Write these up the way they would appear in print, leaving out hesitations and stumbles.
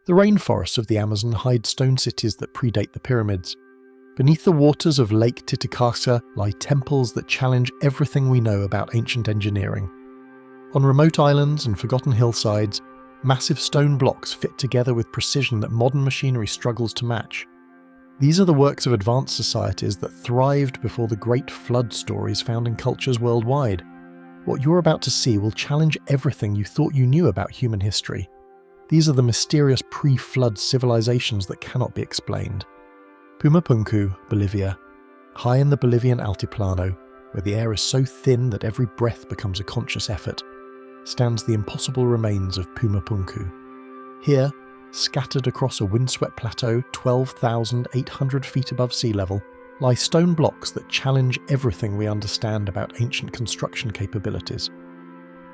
The rainforests of the Amazon hide stone cities that predate the pyramids. Beneath the waters of Lake Titicaca lie temples that challenge everything we know about ancient engineering. On remote islands and forgotten hillsides, massive stone blocks fit together with precision that modern machinery struggles to match. These are the works of advanced societies that thrived before the great flood stories found in cultures worldwide. What you're about to see will challenge everything you thought you knew about human history. These are the mysterious pre-flood civilizations that cannot be explained. Pumapunku, Bolivia. High in the Bolivian Altiplano, where the air is so thin that every breath becomes a conscious effort, stands the impossible remains of Pumapunku. Here, scattered across a windswept plateau 12,800 feet above sea level, lie stone blocks that challenge everything we understand about ancient construction capabilities.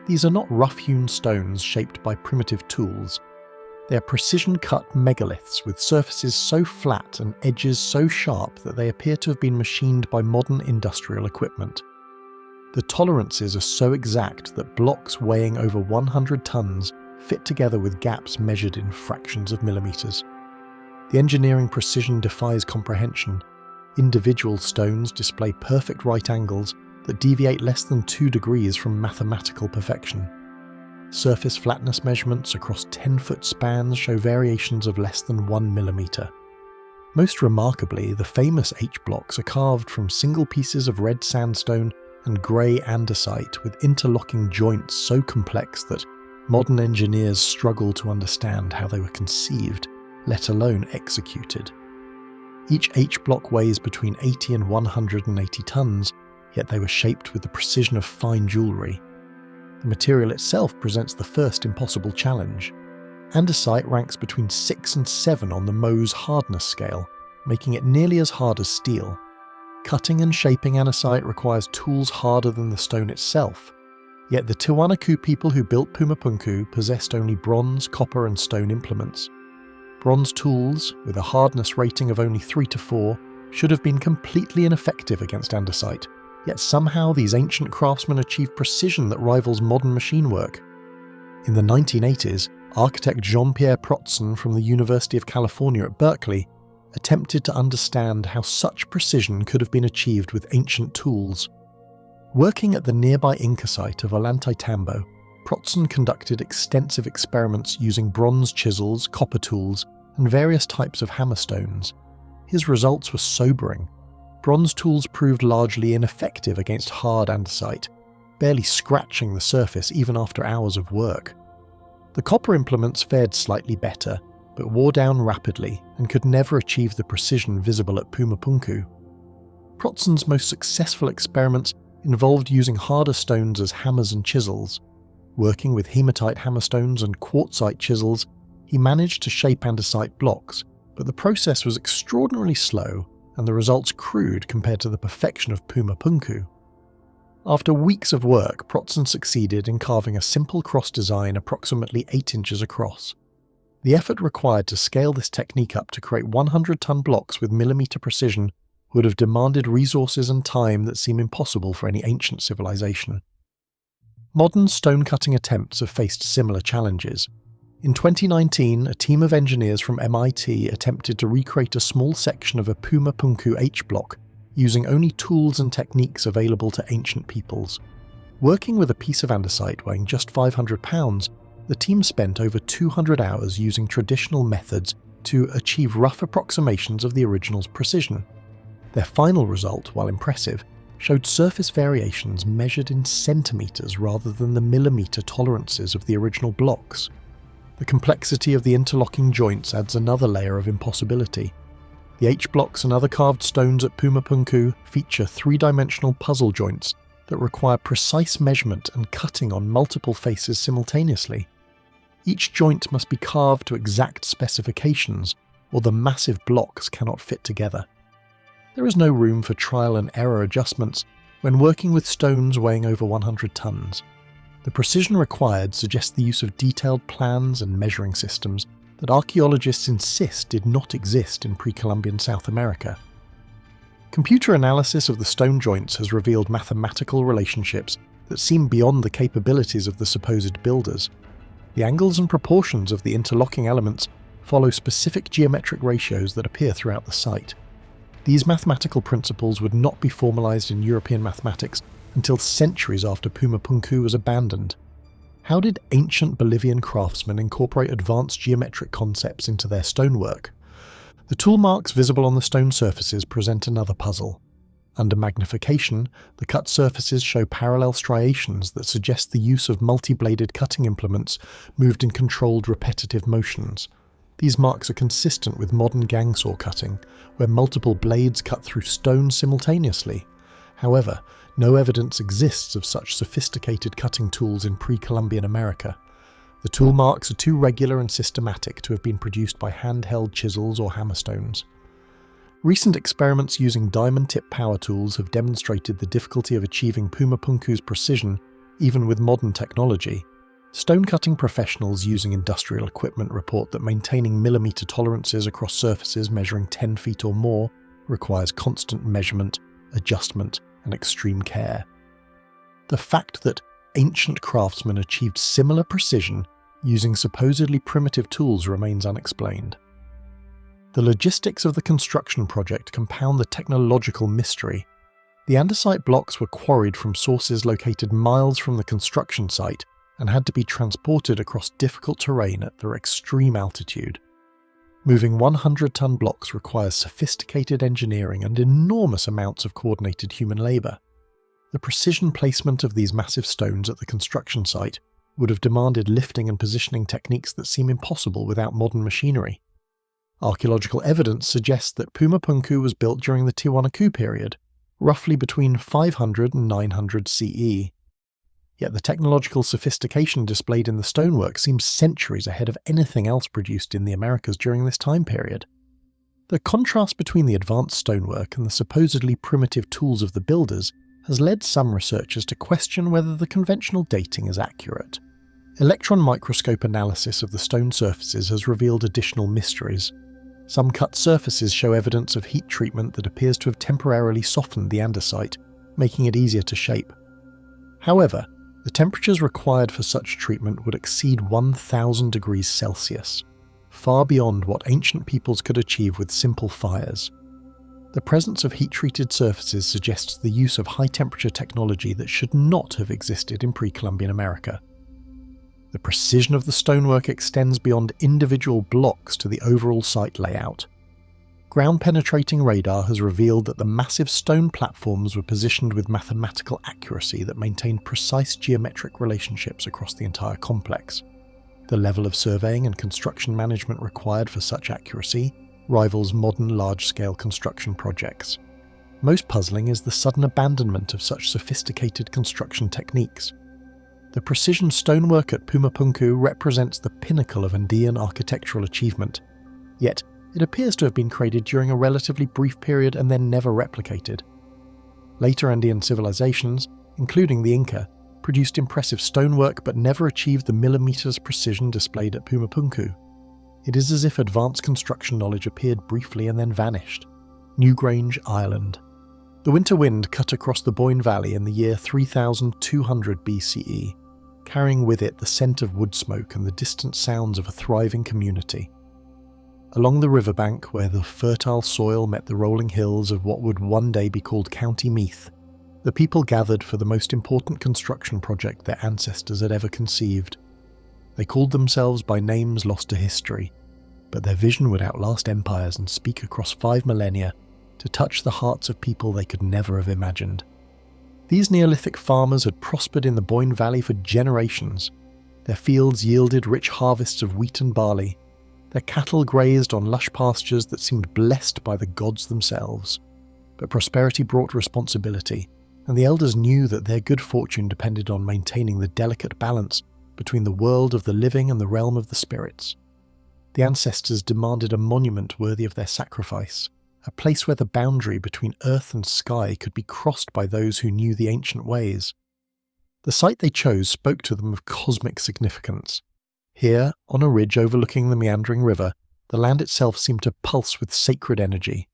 These are not rough-hewn stones shaped by primitive tools. They are precision-cut megaliths with surfaces so flat and edges so sharp that they appear to have been machined by modern industrial equipment. The tolerances are so exact that blocks weighing over 100 tons fit together with gaps measured in fractions of millimeters. The engineering precision defies comprehension. Individual stones display perfect right angles that deviate less than 2 degrees from mathematical perfection. Surface flatness measurements across 10-foot spans show variations of less than 1 millimeter. Most remarkably, the famous H-blocks are carved from single pieces of red sandstone and grey andesite with interlocking joints so complex that modern engineers struggle to understand how they were conceived, let alone executed. Each H-block weighs between 80 and 180 tons, yet they were shaped with the precision of fine jewellery. The material itself presents the first impossible challenge. Andesite ranks between 6 and 7 on the Mohs hardness scale, making it nearly as hard as steel. Cutting and shaping andesite requires tools harder than the stone itself. Yet the Tiwanaku people who built Pumapunku possessed only bronze, copper and stone implements. Bronze tools, with a hardness rating of only 3 to 4, should have been completely ineffective against andesite, yet somehow these ancient craftsmen achieved precision that rivals modern machine work. In the 1980s, architect Jean-Pierre Protzen from the University of California at Berkeley attempted to understand how such precision could have been achieved with ancient tools. Working at the nearby Inca site of Ollantaytambo, Protzen conducted extensive experiments using bronze chisels, copper tools, and various types of hammerstones. His results were sobering. Bronze tools proved largely ineffective against hard andesite, barely scratching the surface even after hours of work. The copper implements fared slightly better, but wore down rapidly and could never achieve the precision visible at Pumapunku. Protzen's most successful experiments involved using harder stones as hammers and chisels. Working with hematite hammerstones and quartzite chisels, he managed to shape andesite blocks, but the process was extraordinarily slow and the results crude compared to the perfection of Pumapunku. After weeks of work, Protzen succeeded in carving a simple cross design approximately 8 inches across. The effort required to scale this technique up to create 100-ton blocks with millimeter precision would have demanded resources and time that seem impossible for any ancient civilization. Modern stone-cutting attempts have faced similar challenges. In 2019, a team of engineers from MIT attempted to recreate a small section of a Pumapunku H-block using only tools and techniques available to ancient peoples. Working with a piece of andesite weighing just 500 pounds, the team spent over 200 hours using traditional methods to achieve rough approximations of the original's precision. Their final result, while impressive, showed surface variations measured in centimeters rather than the millimeter tolerances of the original blocks. The complexity of the interlocking joints adds another layer of impossibility. The H-blocks and other carved stones at Pumapunku feature 3-dimensional puzzle joints that require precise measurement and cutting on multiple faces simultaneously. Each joint must be carved to exact specifications, or the massive blocks cannot fit together. There is no room for trial and error adjustments when working with stones weighing over 100 tons. The precision required suggests the use of detailed plans and measuring systems that archaeologists insist did not exist in pre-Columbian South America. Computer analysis of the stone joints has revealed mathematical relationships that seem beyond the capabilities of the supposed builders. The angles and proportions of the interlocking elements follow specific geometric ratios that appear throughout the site. These mathematical principles would not be formalized in European mathematics until centuries after Pumapunku was abandoned. How did ancient Bolivian craftsmen incorporate advanced geometric concepts into their stonework? The tool marks visible on the stone surfaces present another puzzle. Under magnification, the cut surfaces show parallel striations that suggest the use of multi-bladed cutting implements moved in controlled repetitive motions. These marks are consistent with modern gang saw cutting, where multiple blades cut through stone simultaneously. However, no evidence exists of such sophisticated cutting tools in pre-Columbian America. The tool marks are too regular and systematic to have been produced by handheld chisels or hammerstones. Recent experiments using diamond-tip power tools have demonstrated the difficulty of achieving Pumapunku's precision, even with modern technology. Stone-cutting professionals using industrial equipment report that maintaining millimeter tolerances across surfaces measuring 10 feet or more requires constant measurement, adjustment, and extreme care. The fact that ancient craftsmen achieved similar precision using supposedly primitive tools remains unexplained. The logistics of the construction project compound the technological mystery. The andesite blocks were quarried from sources located miles from the construction site and had to be transported across difficult terrain at their extreme altitude. Moving 100-ton blocks requires sophisticated engineering and enormous amounts of coordinated human labour. The precision placement of these massive stones at the construction site would have demanded lifting and positioning techniques that seem impossible without modern machinery. Archaeological evidence suggests that Pumapunku was built during the Tiwanaku period, roughly between 500 and 900 CE. Yet the technological sophistication displayed in the stonework seems centuries ahead of anything else produced in the Americas during this time period. The contrast between the advanced stonework and the supposedly primitive tools of the builders has led some researchers to question whether the conventional dating is accurate. Electron microscope analysis of the stone surfaces has revealed additional mysteries. Some cut surfaces show evidence of heat treatment that appears to have temporarily softened the andesite, making it easier to shape. However, the temperatures required for such treatment would exceed 1,000 degrees Celsius, far beyond what ancient peoples could achieve with simple fires. The presence of heat-treated surfaces suggests the use of high-temperature technology that should not have existed in pre-Columbian America. The precision of the stonework extends beyond individual blocks to the overall site layout. Ground-penetrating radar has revealed that the massive stone platforms were positioned with mathematical accuracy that maintained precise geometric relationships across the entire complex. The level of surveying and construction management required for such accuracy rivals modern large-scale construction projects. Most puzzling is the sudden abandonment of such sophisticated construction techniques. The precision stonework at Pumapunku represents the pinnacle of Andean architectural achievement, yet it appears to have been created during a relatively brief period and then never replicated. Later Andean civilizations, including the Inca, produced impressive stonework but never achieved the millimeters precision displayed at Pumapunku. It is as if advanced construction knowledge appeared briefly and then vanished. Newgrange, Ireland. The winter wind cut across the Boyne Valley in the year 3200 BCE, carrying with it the scent of wood smoke and the distant sounds of a thriving community. Along the riverbank, where the fertile soil met the rolling hills of what would one day be called County Meath, the people gathered for the most important construction project their ancestors had ever conceived. They called themselves by names lost to history, but their vision would outlast empires and speak across 5 millennia to touch the hearts of people they could never have imagined. These Neolithic farmers had prospered in the Boyne Valley for generations. Their fields yielded rich harvests of wheat and barley. Their cattle grazed on lush pastures that seemed blessed by the gods themselves. But prosperity brought responsibility, and the elders knew that their good fortune depended on maintaining the delicate balance between the world of the living and the realm of the spirits. The ancestors demanded a monument worthy of their sacrifice, a place where the boundary between earth and sky could be crossed by those who knew the ancient ways. The site they chose spoke to them of cosmic significance. Here, on a ridge overlooking the meandering river, the land itself seemed to pulse with sacred energy.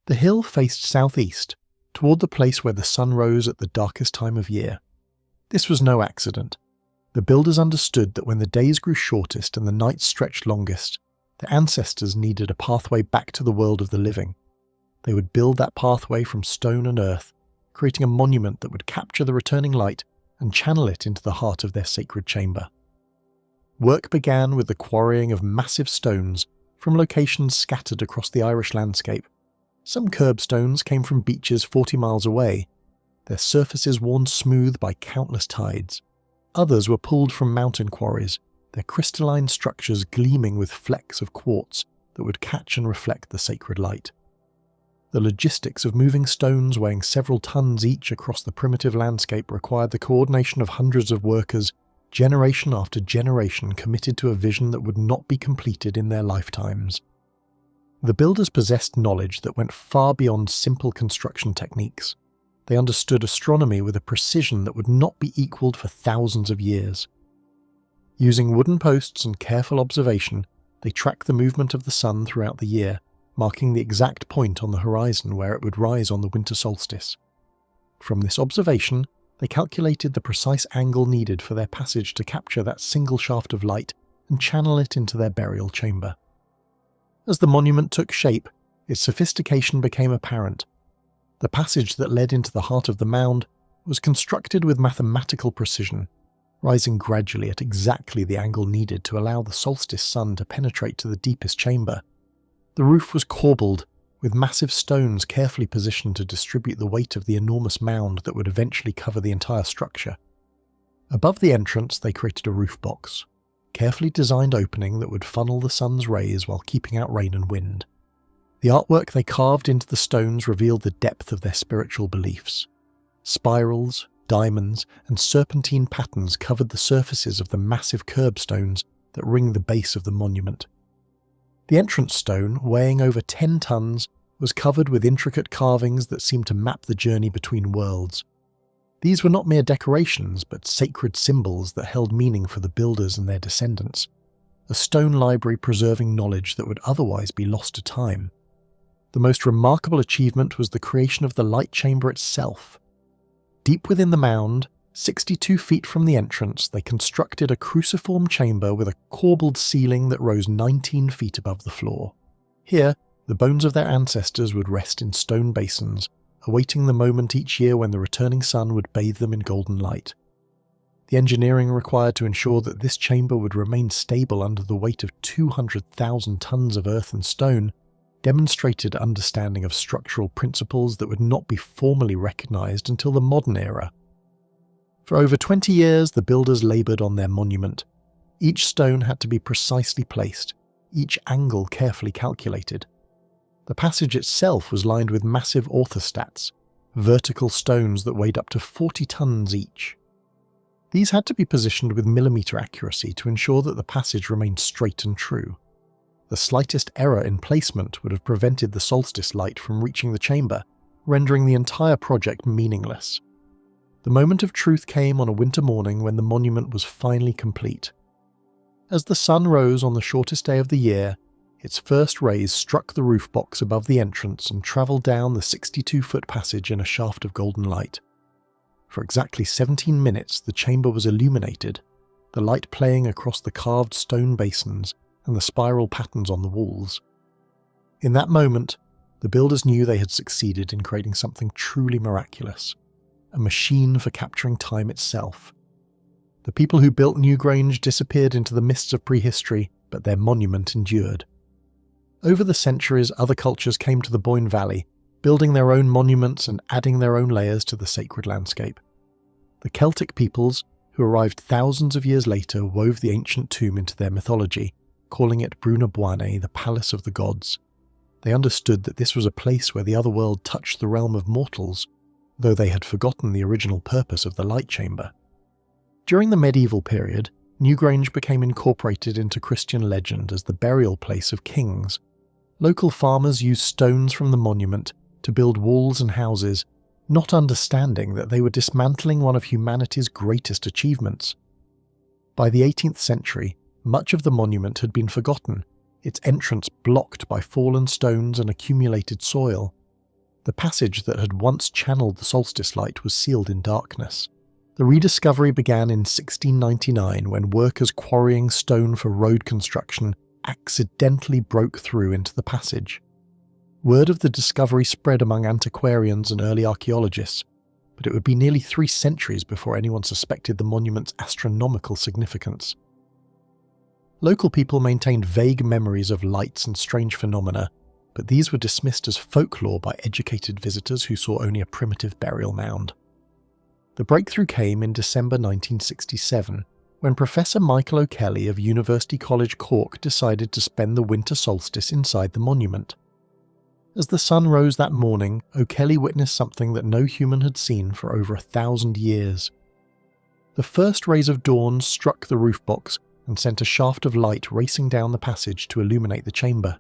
The hill faced southeast, toward the place where the sun rose at the darkest time of year. This was no accident. The builders understood that when the days grew shortest and the nights stretched longest, Their ancestors needed a pathway back to the world of the living. They would build that pathway from stone and earth, creating a monument that would capture the returning light and channel it into the heart of their sacred chamber. Work began with the quarrying of massive stones from locations scattered across the Irish landscape. Some curbstones came from beaches 40 miles away, their surfaces worn smooth by countless tides. Others were pulled from mountain quarries, their crystalline structures gleaming with flecks of quartz that would catch and reflect the sacred light. The logistics of moving stones weighing several tons each across the primitive landscape required the coordination of hundreds of workers, generation after generation committed to a vision that would not be completed in their lifetimes. The builders possessed knowledge that went far beyond simple construction techniques. They understood astronomy with a precision that would not be equalled for thousands of years. Using wooden posts and careful observation, they tracked the movement of the sun throughout the year, marking the exact point on the horizon where it would rise on the winter solstice. From this observation, they calculated the precise angle needed for their passage to capture that single shaft of light and channel it into their burial chamber. As the monument took shape, its sophistication became apparent. The passage that led into the heart of the mound was constructed with mathematical precision, rising gradually at exactly the angle needed to allow the solstice sun to penetrate to the deepest chamber. The roof was corbelled, with massive stones carefully positioned to distribute the weight of the enormous mound that would eventually cover the entire structure. Above the entrance, they created a roof box, carefully designed opening that would funnel the sun's rays while keeping out rain and wind. The artwork they carved into the stones revealed the depth of their spiritual beliefs. Spirals, diamonds, and serpentine patterns covered the surfaces of the massive curbstones that ring the base of the monument. The entrance stone, weighing over 10 tons, was covered with intricate carvings that seemed to map the journey between worlds. These were not mere decorations, but sacred symbols that held meaning for the builders and their descendants, a stone library preserving knowledge that would otherwise be lost to time. The most remarkable achievement was the creation of the light chamber itself. Deep within the mound, 62 feet from the entrance, they constructed a cruciform chamber with a corbelled ceiling that rose 19 feet above the floor. Here, the bones of their ancestors would rest in stone basins, awaiting the moment each year when the returning sun would bathe them in golden light. The engineering required to ensure that this chamber would remain stable under the weight of 200,000 tons of earth and stone demonstrated understanding of structural principles that would not be formally recognized until the modern era. For over 20 years, the builders laboured on their monument. Each stone had to be precisely placed, each angle carefully calculated. The passage itself was lined with massive orthostats, vertical stones that weighed up to 40 tons each. These had to be positioned with millimetre accuracy to ensure that the passage remained straight and true. The slightest error in placement would have prevented the solstice light from reaching the chamber, rendering the entire project meaningless. The moment of truth came on a winter morning when the monument was finally complete. As the sun rose on the shortest day of the year, its first rays struck the roof box above the entrance and travelled down the 62-foot passage in a shaft of golden light. For exactly 17 minutes the chamber was illuminated, the light playing across the carved stone basins and the spiral patterns on the walls. In that moment, the builders knew they had succeeded in creating something truly miraculous. A machine for capturing time itself. The people who built Newgrange disappeared into the mists of prehistory, but their monument endured. Over the centuries, other cultures came to the Boyne Valley, building their own monuments and adding their own layers to the sacred landscape. The Celtic peoples, who arrived thousands of years later, wove the ancient tomb into their mythology, calling it Bruna Boine, the palace of the gods. They understood that this was a place where the other world touched the realm of mortals, though they had forgotten the original purpose of the light chamber. During the medieval period, Newgrange became incorporated into Christian legend as the burial place of kings. Local farmers used stones from the monument to build walls and houses, not understanding that they were dismantling one of humanity's greatest achievements. By the 18th century, much of the monument had been forgotten, its entrance blocked by fallen stones and accumulated soil. The passage that had once channeled the solstice light was sealed in darkness. The rediscovery began in 1699 when workers quarrying stone for road construction accidentally broke through into the passage. Word of the discovery spread among antiquarians and early archaeologists, but it would be nearly 3 centuries before anyone suspected the monument's astronomical significance. Local people maintained vague memories of lights and strange phenomena, but these were dismissed as folklore by educated visitors who saw only a primitive burial mound. The breakthrough came in December 1967, when Professor Michael O'Kelly of University College Cork decided to spend the winter solstice inside the monument. As the sun rose that morning, O'Kelly witnessed something that no human had seen for over 1,000 years. The first rays of dawn struck the roof box and sent a shaft of light racing down the passage to illuminate the chamber.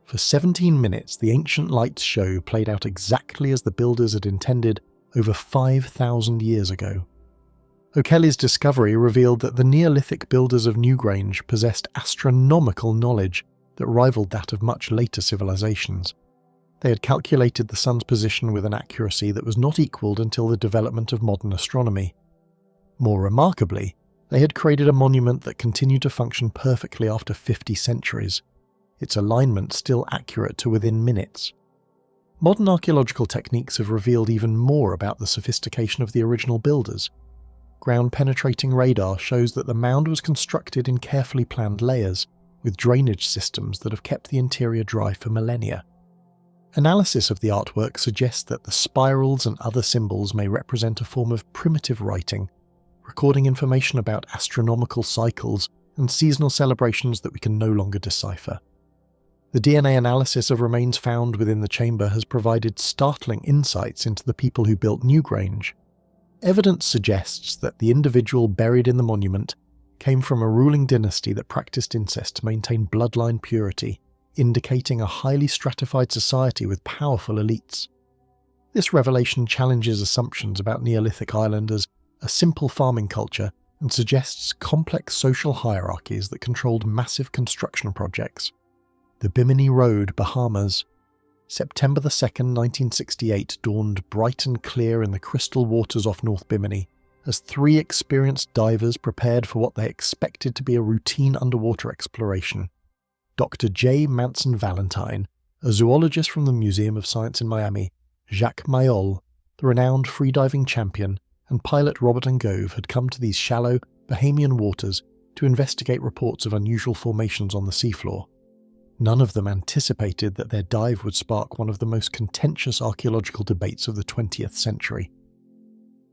For 17 minutes, the ancient lights show played out exactly as the builders had intended over 5,000 years ago. O'Kelly's discovery revealed that the Neolithic builders of Newgrange possessed astronomical knowledge that rivaled that of much later civilizations. They had calculated the sun's position with an accuracy that was not equalled until the development of modern astronomy. More remarkably, they had created a monument that continued to function perfectly after 50 centuries, its alignment still accurate to within minutes. Modern archaeological techniques have revealed even more about the sophistication of the original builders. Ground-penetrating radar shows that the mound was constructed in carefully planned layers, with drainage systems that have kept the interior dry for millennia. Analysis of the artwork suggests that the spirals and other symbols may represent a form of primitive writing, recording information about astronomical cycles and seasonal celebrations that we can no longer decipher. The DNA analysis of remains found within the chamber has provided startling insights into the people who built Newgrange. Evidence suggests that the individual buried in the monument came from a ruling dynasty that practiced incest to maintain bloodline purity, indicating a highly stratified society with powerful elites. This revelation challenges assumptions about Neolithic Ireland as a simple farming culture and suggests complex social hierarchies that controlled massive construction projects. The Bimini Road, Bahamas. September 2nd, 1968 dawned bright and clear in the crystal waters off North Bimini, as 3 experienced divers prepared for what they expected to be a routine underwater exploration. Dr. J. Manson Valentine, a zoologist from the Museum of Science in Miami, Jacques Mayol, the renowned freediving champion, and pilot Robert Ngove had come to these shallow, Bahamian waters to investigate reports of unusual formations on the seafloor. None of them anticipated that their dive would spark one of the most contentious archaeological debates of the 20th century.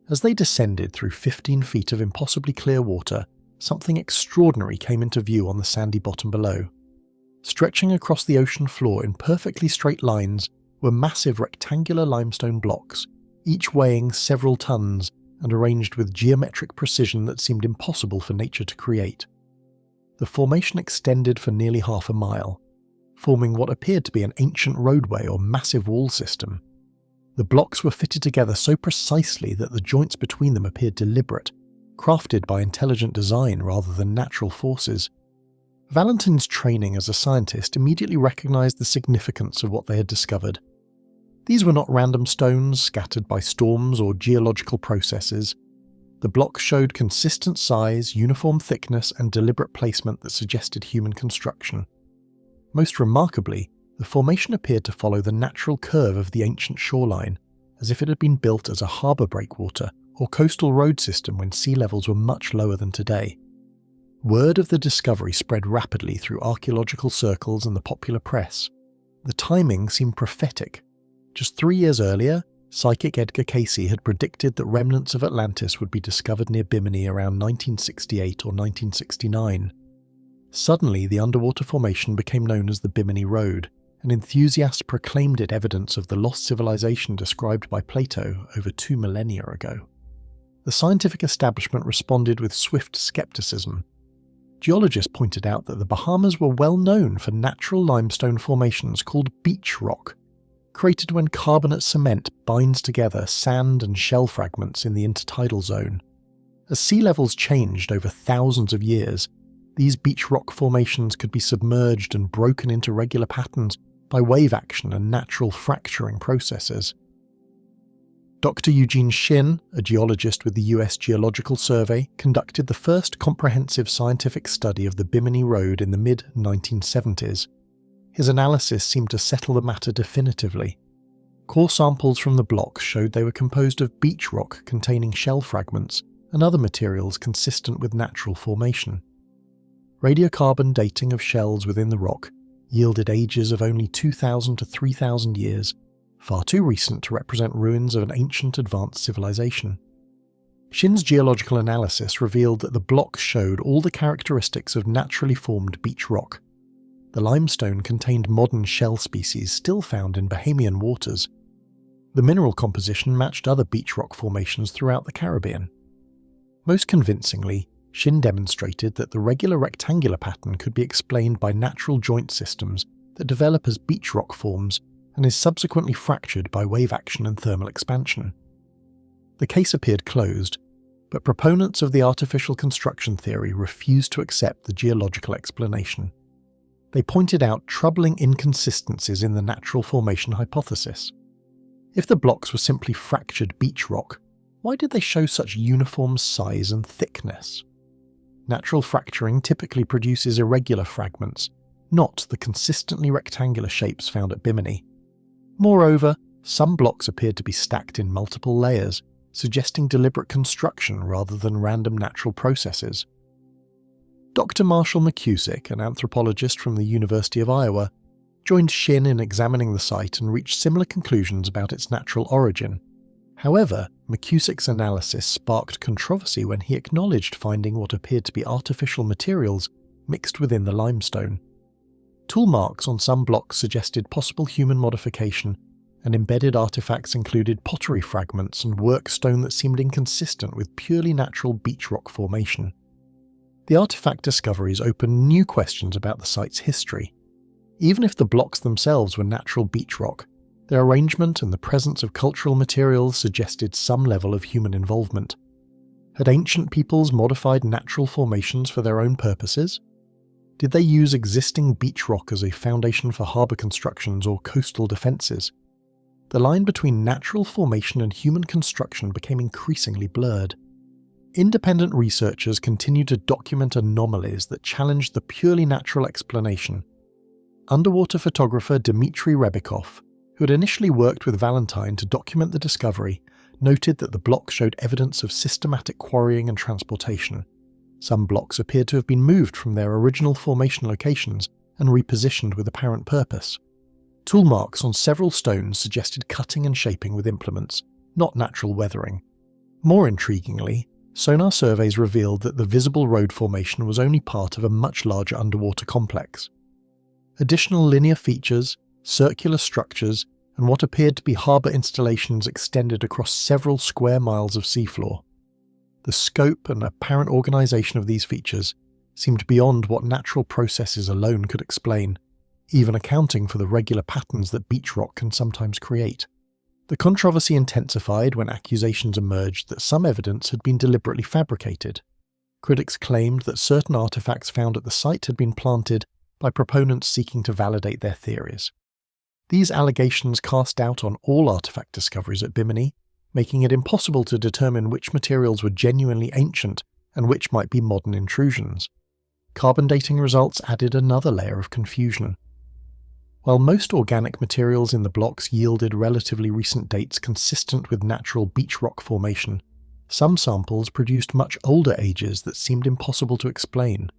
As they descended through 15 feet of impossibly clear water, something extraordinary came into view on the sandy bottom below. Stretching across the ocean floor in perfectly straight lines were massive rectangular limestone blocks, each weighing several tons and arranged with geometric precision that seemed impossible for nature to create. The formation extended for nearly half a mile, forming what appeared to be an ancient roadway or massive wall system. The blocks were fitted together so precisely that the joints between them appeared deliberate, crafted by intelligent design rather than natural forces. Valentine's training as a scientist immediately recognized the significance of what they had discovered. These were not random stones scattered by storms or geological processes. The blocks showed consistent size, uniform thickness, and deliberate placement that suggested human construction. Most remarkably, the formation appeared to follow the natural curve of the ancient shoreline, as if it had been built as a harbour breakwater or coastal road system when sea levels were much lower than today. Word of the discovery spread rapidly through archaeological circles and the popular press. The timing seemed prophetic. Just 3 years earlier, psychic Edgar Cayce had predicted that remnants of Atlantis would be discovered near Bimini around 1968 or 1969. Suddenly, the underwater formation became known as the Bimini Road, and enthusiasts proclaimed it evidence of the lost civilization described by Plato over 2 millennia ago. The scientific establishment responded with swift skepticism. Geologists pointed out that the Bahamas were well known for natural limestone formations called beach rock, created when carbonate cement binds together sand and shell fragments in the intertidal zone. As sea levels changed over thousands of years, these beach rock formations could be submerged and broken into regular patterns by wave action and natural fracturing processes. Dr. Eugene Shin, a geologist with the US Geological Survey, conducted the first comprehensive scientific study of the Bimini Road in the mid-1970s. His analysis seemed to settle the matter definitively. Core samples from the blocks showed they were composed of beach rock containing shell fragments and other materials consistent with natural formation. Radiocarbon dating of shells within the rock yielded ages of only 2,000 to 3,000 years, far too recent to represent ruins of an ancient advanced civilization. Shin's geological analysis revealed that the blocks showed all the characteristics of naturally formed beach rock. The limestone contained modern shell species still found in Bahamian waters. The mineral composition matched other beach rock formations throughout the Caribbean. Most convincingly, Shin demonstrated that the regular rectangular pattern could be explained by natural joint systems that develop as beach rock forms and is subsequently fractured by wave action and thermal expansion. The case appeared closed, but proponents of the artificial construction theory refused to accept the geological explanation. They pointed out troubling inconsistencies in the natural formation hypothesis. If the blocks were simply fractured beach rock, why did they show such uniform size and thickness? Natural fracturing typically produces irregular fragments, not the consistently rectangular shapes found at Bimini. Moreover, some blocks appeared to be stacked in multiple layers, suggesting deliberate construction rather than random natural processes. Dr. Marshall McCusick, an anthropologist from the University of Iowa, joined Shin in examining the site and reached similar conclusions about its natural origin. However, McCusick's analysis sparked controversy when he acknowledged finding what appeared to be artificial materials mixed within the limestone. Tool marks on some blocks suggested possible human modification, and embedded artifacts included pottery fragments and work stone that seemed inconsistent with purely natural beach rock formation. The artifact discoveries opened new questions about the site's history. Even if the blocks themselves were natural beach rock, their arrangement and the presence of cultural materials suggested some level of human involvement. Had ancient peoples modified natural formations for their own purposes? Did they use existing beach rock as a foundation for harbour constructions or coastal defences? The line between natural formation and human construction became increasingly blurred. Independent researchers continued to document anomalies that challenged the purely natural explanation. Underwater photographer Dmitry Rebikov, who had initially worked with Valentine to document the discovery, noted that the blocks showed evidence of systematic quarrying and transportation. Some blocks appeared to have been moved from their original formation locations and repositioned with apparent purpose. Tool marks on several stones suggested cutting and shaping with implements, not natural weathering. More intriguingly, sonar surveys revealed that the visible road formation was only part of a much larger underwater complex. Additional linear features, circular structures, and what appeared to be harbour installations extended across several square miles of seafloor. The scope and apparent organisation of these features seemed beyond what natural processes alone could explain, even accounting for the regular patterns that beach rock can sometimes create. The controversy intensified when accusations emerged that some evidence had been deliberately fabricated. Critics claimed that certain artefacts found at the site had been planted by proponents seeking to validate their theories. These allegations cast doubt on all artifact discoveries at Bimini, making it impossible to determine which materials were genuinely ancient and which might be modern intrusions. Carbon dating results added another layer of confusion. While most organic materials in the blocks yielded relatively recent dates consistent with natural beach rock formation, some samples produced much older ages that seemed impossible to explain.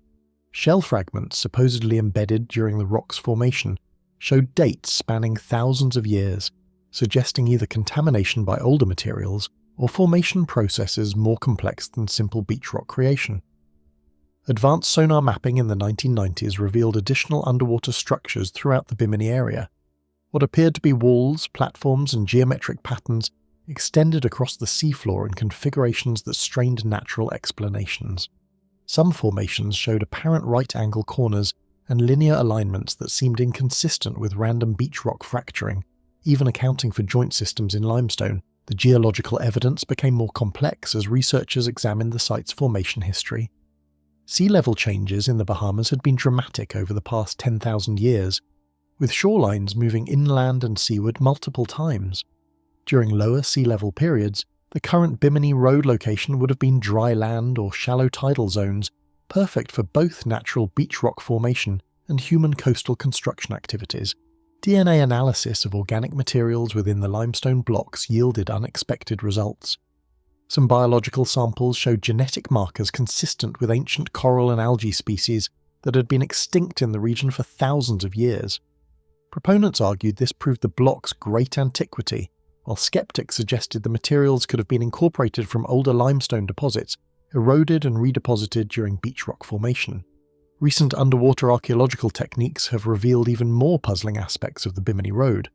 Shell fragments supposedly embedded during the rock's formation showed dates spanning thousands of years, suggesting either contamination by older materials or formation processes more complex than simple beach rock creation. Advanced sonar mapping in the 1990s revealed additional underwater structures throughout the Bimini area. What appeared to be walls, platforms, and geometric patterns extended across the seafloor in configurations that strained natural explanations. Some formations showed apparent right-angle corners and linear alignments that seemed inconsistent with random beach rock fracturing, even accounting for joint systems in limestone. The geological evidence became more complex as researchers examined the site's formation history. Sea level changes in the Bahamas had been dramatic over the past 10,000 years, with shorelines moving inland and seaward multiple times. During lower sea level periods, the current Bimini Road location would have been dry land or shallow tidal zones, perfect for both natural beach rock formation and human coastal construction activities. DNA analysis of organic materials within the limestone blocks yielded unexpected results. Some biological samples showed genetic markers consistent with ancient coral and algae species that had been extinct in the region for thousands of years. Proponents argued this proved the block's great antiquity, while skeptics suggested the materials could have been incorporated from older limestone deposits, eroded and redeposited during beach rock formation. Recent underwater archaeological techniques have revealed even more puzzling aspects of the Bimini Road.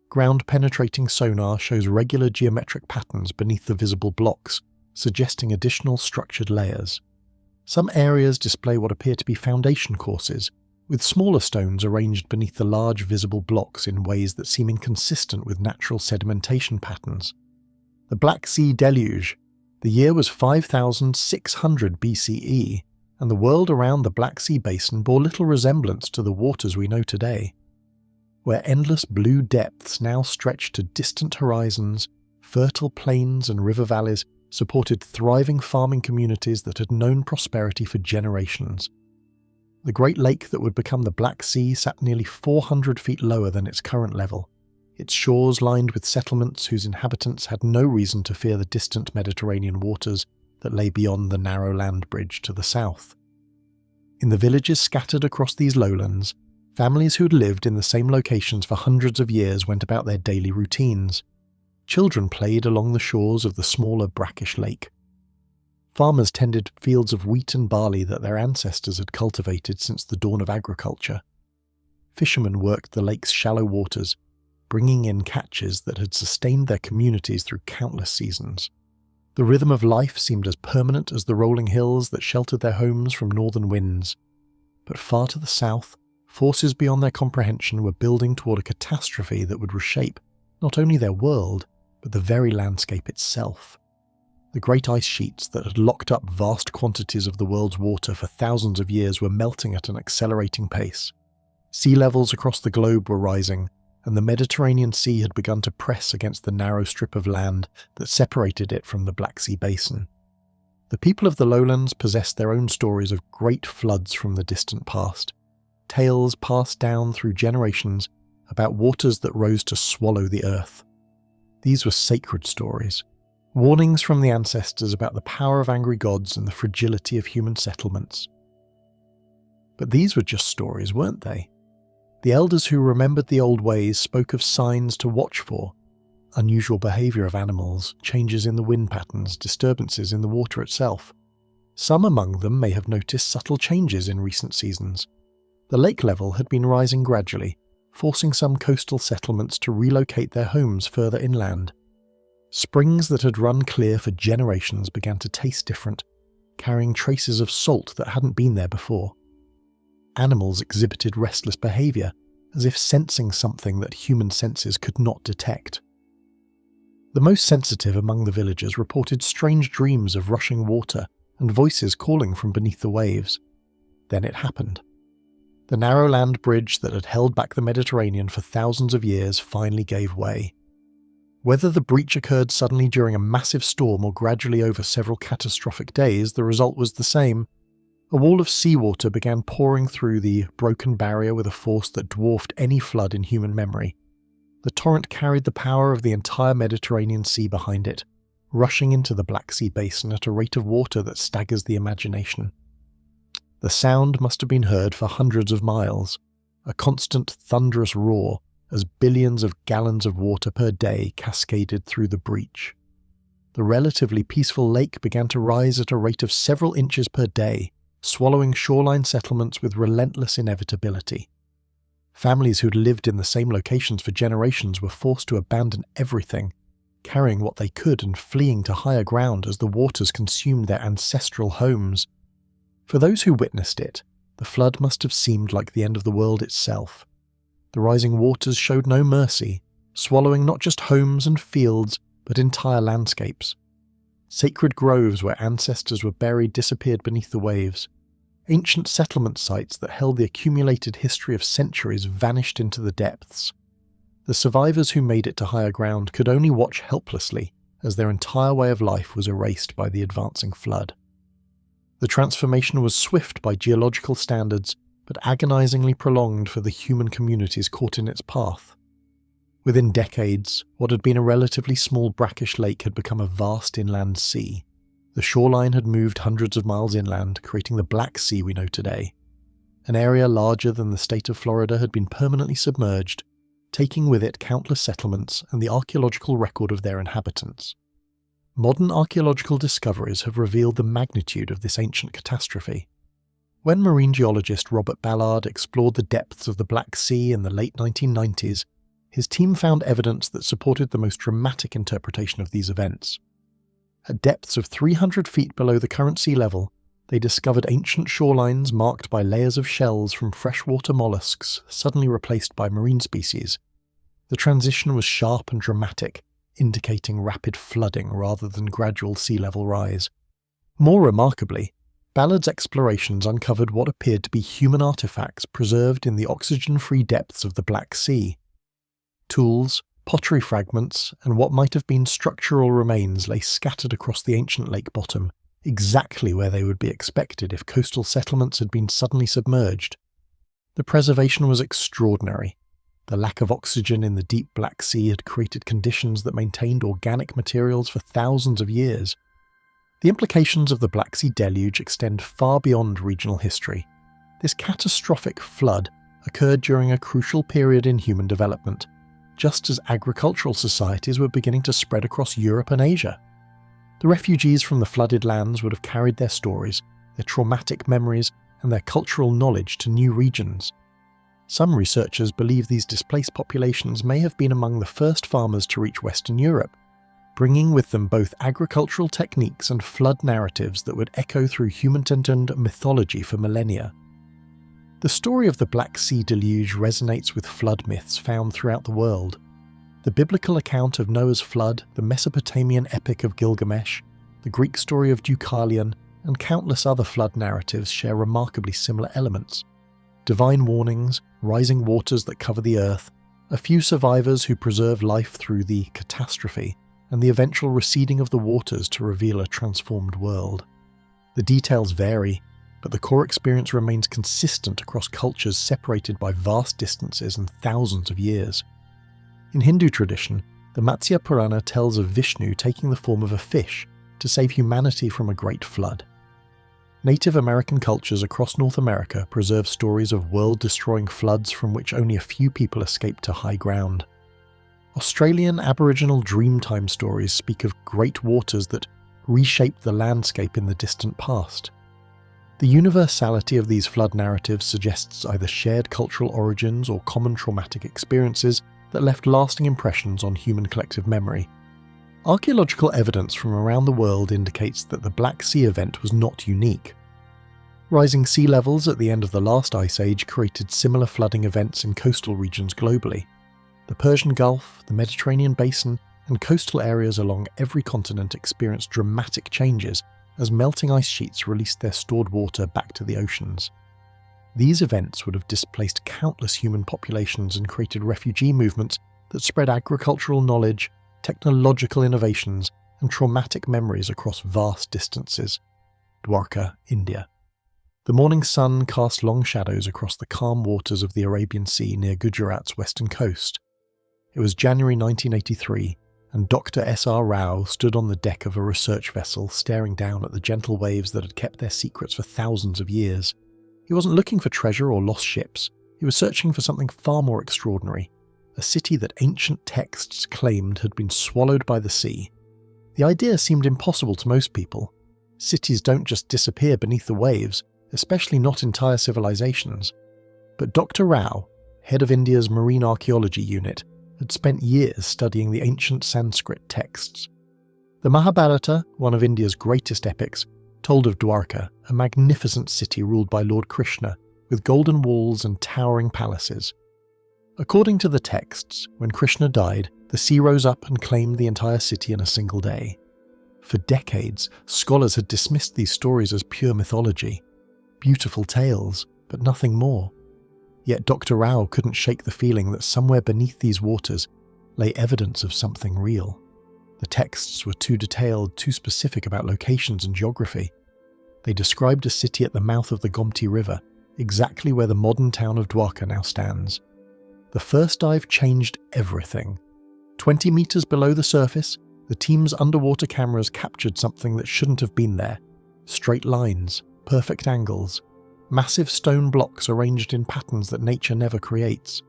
Ground-penetrating sonar shows regular geometric patterns beneath the visible blocks, suggesting additional structured layers. Some areas display what appear to be foundation courses, with smaller stones arranged beneath the large visible blocks in ways that seem inconsistent with natural sedimentation patterns. The Black Sea Deluge. The year was 5600 BCE, and the world around the Black Sea basin bore little resemblance to the waters we know today. Where endless blue depths now stretched to distant horizons, fertile plains and river valleys supported thriving farming communities that had known prosperity for generations. The Great Lake that would become the Black Sea sat nearly 400 feet lower than its current level, its shores lined with settlements whose inhabitants had no reason to fear the distant Mediterranean waters that lay beyond the narrow land bridge to the south. In the villages scattered across these lowlands, families who had lived in the same locations for hundreds of years went about their daily routines. Children played along the shores of the smaller brackish lake. Farmers tended fields of wheat and barley that their ancestors had cultivated since the dawn of agriculture. Fishermen worked the lake's shallow waters, bringing in catches that had sustained their communities through countless seasons. The rhythm of life seemed as permanent as the rolling hills that sheltered their homes from northern winds. But far to the south, forces beyond their comprehension were building toward a catastrophe that would reshape not only their world, but the very landscape itself. The great ice sheets that had locked up vast quantities of the world's water for thousands of years were melting at an accelerating pace. Sea levels across the globe were rising, and the Mediterranean Sea had begun to press against the narrow strip of land that separated it from the Black Sea basin. The people of the lowlands possessed their own stories of great floods from the distant past, tales passed down through generations about waters that rose to swallow the earth. These were sacred stories, warnings from the ancestors about the power of angry gods and the fragility of human settlements. But these were just stories, weren't they? The elders who remembered the old ways spoke of signs to watch for: unusual behaviour of animals, changes in the wind patterns, disturbances in the water itself. Some among them may have noticed subtle changes in recent seasons. The lake level had been rising gradually, forcing some coastal settlements to relocate their homes further inland. Springs that had run clear for generations began to taste different, carrying traces of salt that hadn't been there before. Animals exhibited restless behaviour, as if sensing something that human senses could not detect. The most sensitive among the villagers reported strange dreams of rushing water and voices calling from beneath the waves. Then it happened. The narrow land bridge that had held back the Mediterranean for thousands of years finally gave way. Whether the breach occurred suddenly during a massive storm or gradually over several catastrophic days, the result was the same. A wall of seawater began pouring through the broken barrier with a force that dwarfed any flood in human memory. The torrent carried the power of the entire Mediterranean Sea behind it, rushing into the Black Sea basin at a rate of water that staggers the imagination. The sound must have been heard for hundreds of miles, a constant thunderous roar as billions of gallons of water per day cascaded through the breach. The relatively peaceful lake began to rise at a rate of several inches per day, swallowing shoreline settlements with relentless inevitability. Families who'd lived in the same locations for generations were forced to abandon everything, carrying what they could and fleeing to higher ground as the waters consumed their ancestral homes. For those who witnessed it, the flood must have seemed like the end of the world itself. The rising waters showed no mercy, swallowing not just homes and fields, but entire landscapes. Sacred groves where ancestors were buried disappeared beneath the waves. Ancient settlement sites that held the accumulated history of centuries vanished into the depths. The survivors who made it to higher ground could only watch helplessly as their entire way of life was erased by the advancing flood. The transformation was swift by geological standards, but agonizingly prolonged for the human communities caught in its path. Within decades, what had been a relatively small brackish lake had become a vast inland sea. The shoreline had moved hundreds of miles inland, creating the Black Sea we know today. An area larger than the state of Florida had been permanently submerged, taking with it countless settlements and the archaeological record of their inhabitants. Modern archaeological discoveries have revealed the magnitude of this ancient catastrophe. When marine geologist Robert Ballard explored the depths of the Black Sea in the late 1990s, his team found evidence that supported the most dramatic interpretation of these events. At depths of 300 feet below the current sea level, they discovered ancient shorelines marked by layers of shells from freshwater mollusks suddenly replaced by marine species. The transition was sharp and dramatic, indicating rapid flooding rather than gradual sea level rise. More remarkably, Ballard's explorations uncovered what appeared to be human artifacts preserved in the oxygen-free depths of the Black Sea. Tools, pottery fragments, and what might have been structural remains lay scattered across the ancient lake bottom, exactly where they would be expected if coastal settlements had been suddenly submerged. The preservation was extraordinary. The lack of oxygen in the deep Black Sea had created conditions that maintained organic materials for thousands of years. The implications of the Black Sea deluge extend far beyond regional history. This catastrophic flood occurred during a crucial period in human development, just as agricultural societies were beginning to spread across Europe and Asia. The refugees from the flooded lands would have carried their stories, their traumatic memories, and their cultural knowledge to new regions. Some researchers believe these displaced populations may have been among the first farmers to reach Western Europe, bringing with them both agricultural techniques and flood narratives that would echo through human-centered mythology for millennia. The story of the Black Sea deluge resonates with flood myths found throughout the world. The biblical account of Noah's flood, the Mesopotamian epic of Gilgamesh, the Greek story of Deucalion, and countless other flood narratives share remarkably similar elements. Divine warnings, rising waters that cover the earth, a few survivors who preserve life through the catastrophe, and the eventual receding of the waters to reveal a transformed world. The details vary, but the core experience remains consistent across cultures separated by vast distances and thousands of years. In Hindu tradition, the Matsya Purana tells of Vishnu taking the form of a fish to save humanity from a great flood. Native American cultures across North America preserve stories of world-destroying floods from which only a few people escaped to high ground. Australian Aboriginal Dreamtime stories speak of great waters that reshaped the landscape in the distant past. The universality of these flood narratives suggests either shared cultural origins or common traumatic experiences that left lasting impressions on human collective memory. Archaeological evidence from around the world indicates that the Black Sea event was not unique. Rising sea levels at the end of the last ice age created similar flooding events in coastal regions globally. The Persian Gulf, the Mediterranean basin, and coastal areas along every continent experienced dramatic changes as melting ice sheets released their stored water back to the oceans. These events would have displaced countless human populations and created refugee movements that spread agricultural knowledge, technological innovations, and traumatic memories across vast distances. Dwarka, India. The morning sun cast long shadows across the calm waters of the Arabian Sea near Gujarat's western coast. It was January 1983, and Dr. S.R. Rao stood on the deck of a research vessel staring down at the gentle waves that had kept their secrets for thousands of years. He wasn't looking for treasure or lost ships. He was searching for something far more extraordinary, a city that ancient texts claimed had been swallowed by the sea. The idea seemed impossible to most people. Cities don't just disappear beneath the waves, especially not entire civilizations. But Dr. Rao, head of India's Marine Archaeology Unit, had spent years studying the ancient Sanskrit texts. The Mahabharata, one of India's greatest epics, told of Dwarka, a magnificent city ruled by Lord Krishna, with golden walls and towering palaces. According to the texts, when Krishna died, the sea rose up and claimed the entire city in a single day. For decades, scholars had dismissed these stories as pure mythology, beautiful tales, but nothing more. Yet Dr. Rao couldn't shake the feeling that somewhere beneath these waters lay evidence of something real. The texts were too detailed, too specific about locations and geography. They described a city at the mouth of the Gomti River, exactly where the modern town of Dwarka now stands. The first dive changed everything. 20 meters below the surface, the team's underwater cameras captured something that shouldn't have been there. Straight lines, perfect angles, massive stone blocks arranged in patterns that nature never creates.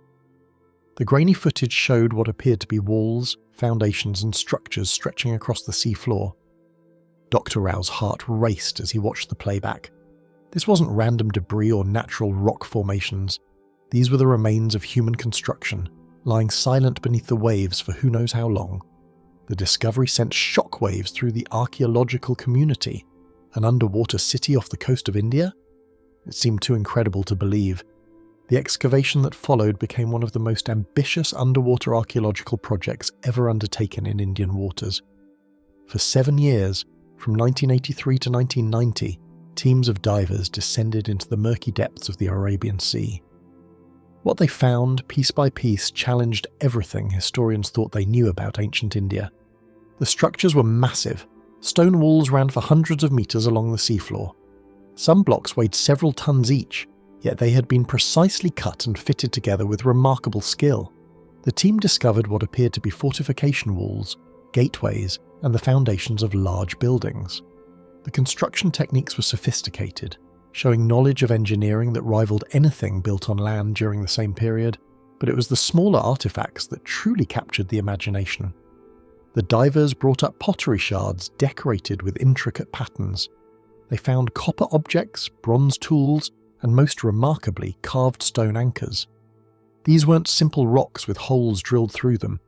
The grainy footage showed what appeared to be walls, foundations and structures stretching across the seafloor. Dr. Rao's heart raced as he watched the playback. This wasn't random debris or natural rock formations. These were the remains of human construction, lying silent beneath the waves for who knows how long. The discovery sent shockwaves through the archaeological community. An underwater city off the coast of India? It seemed too incredible to believe. The excavation that followed became one of the most ambitious underwater archaeological projects ever undertaken in Indian waters. For 7 years, from 1983 to 1990, teams of divers descended into the murky depths of the Arabian Sea. What they found, piece by piece, challenged everything historians thought they knew about ancient India. The structures were massive. Stone walls ran for hundreds of meters along the seafloor. Some blocks weighed several tons each, yet they had been precisely cut and fitted together with remarkable skill. The team discovered what appeared to be fortification walls, gateways, and the foundations of large buildings. The construction techniques were sophisticated, showing knowledge of engineering that rivaled anything built on land during the same period, but it was the smaller artifacts that truly captured the imagination. The divers brought up pottery shards decorated with intricate patterns. They found copper objects, bronze tools, and most remarkably, carved stone anchors. These weren't simple rocks with holes drilled through them.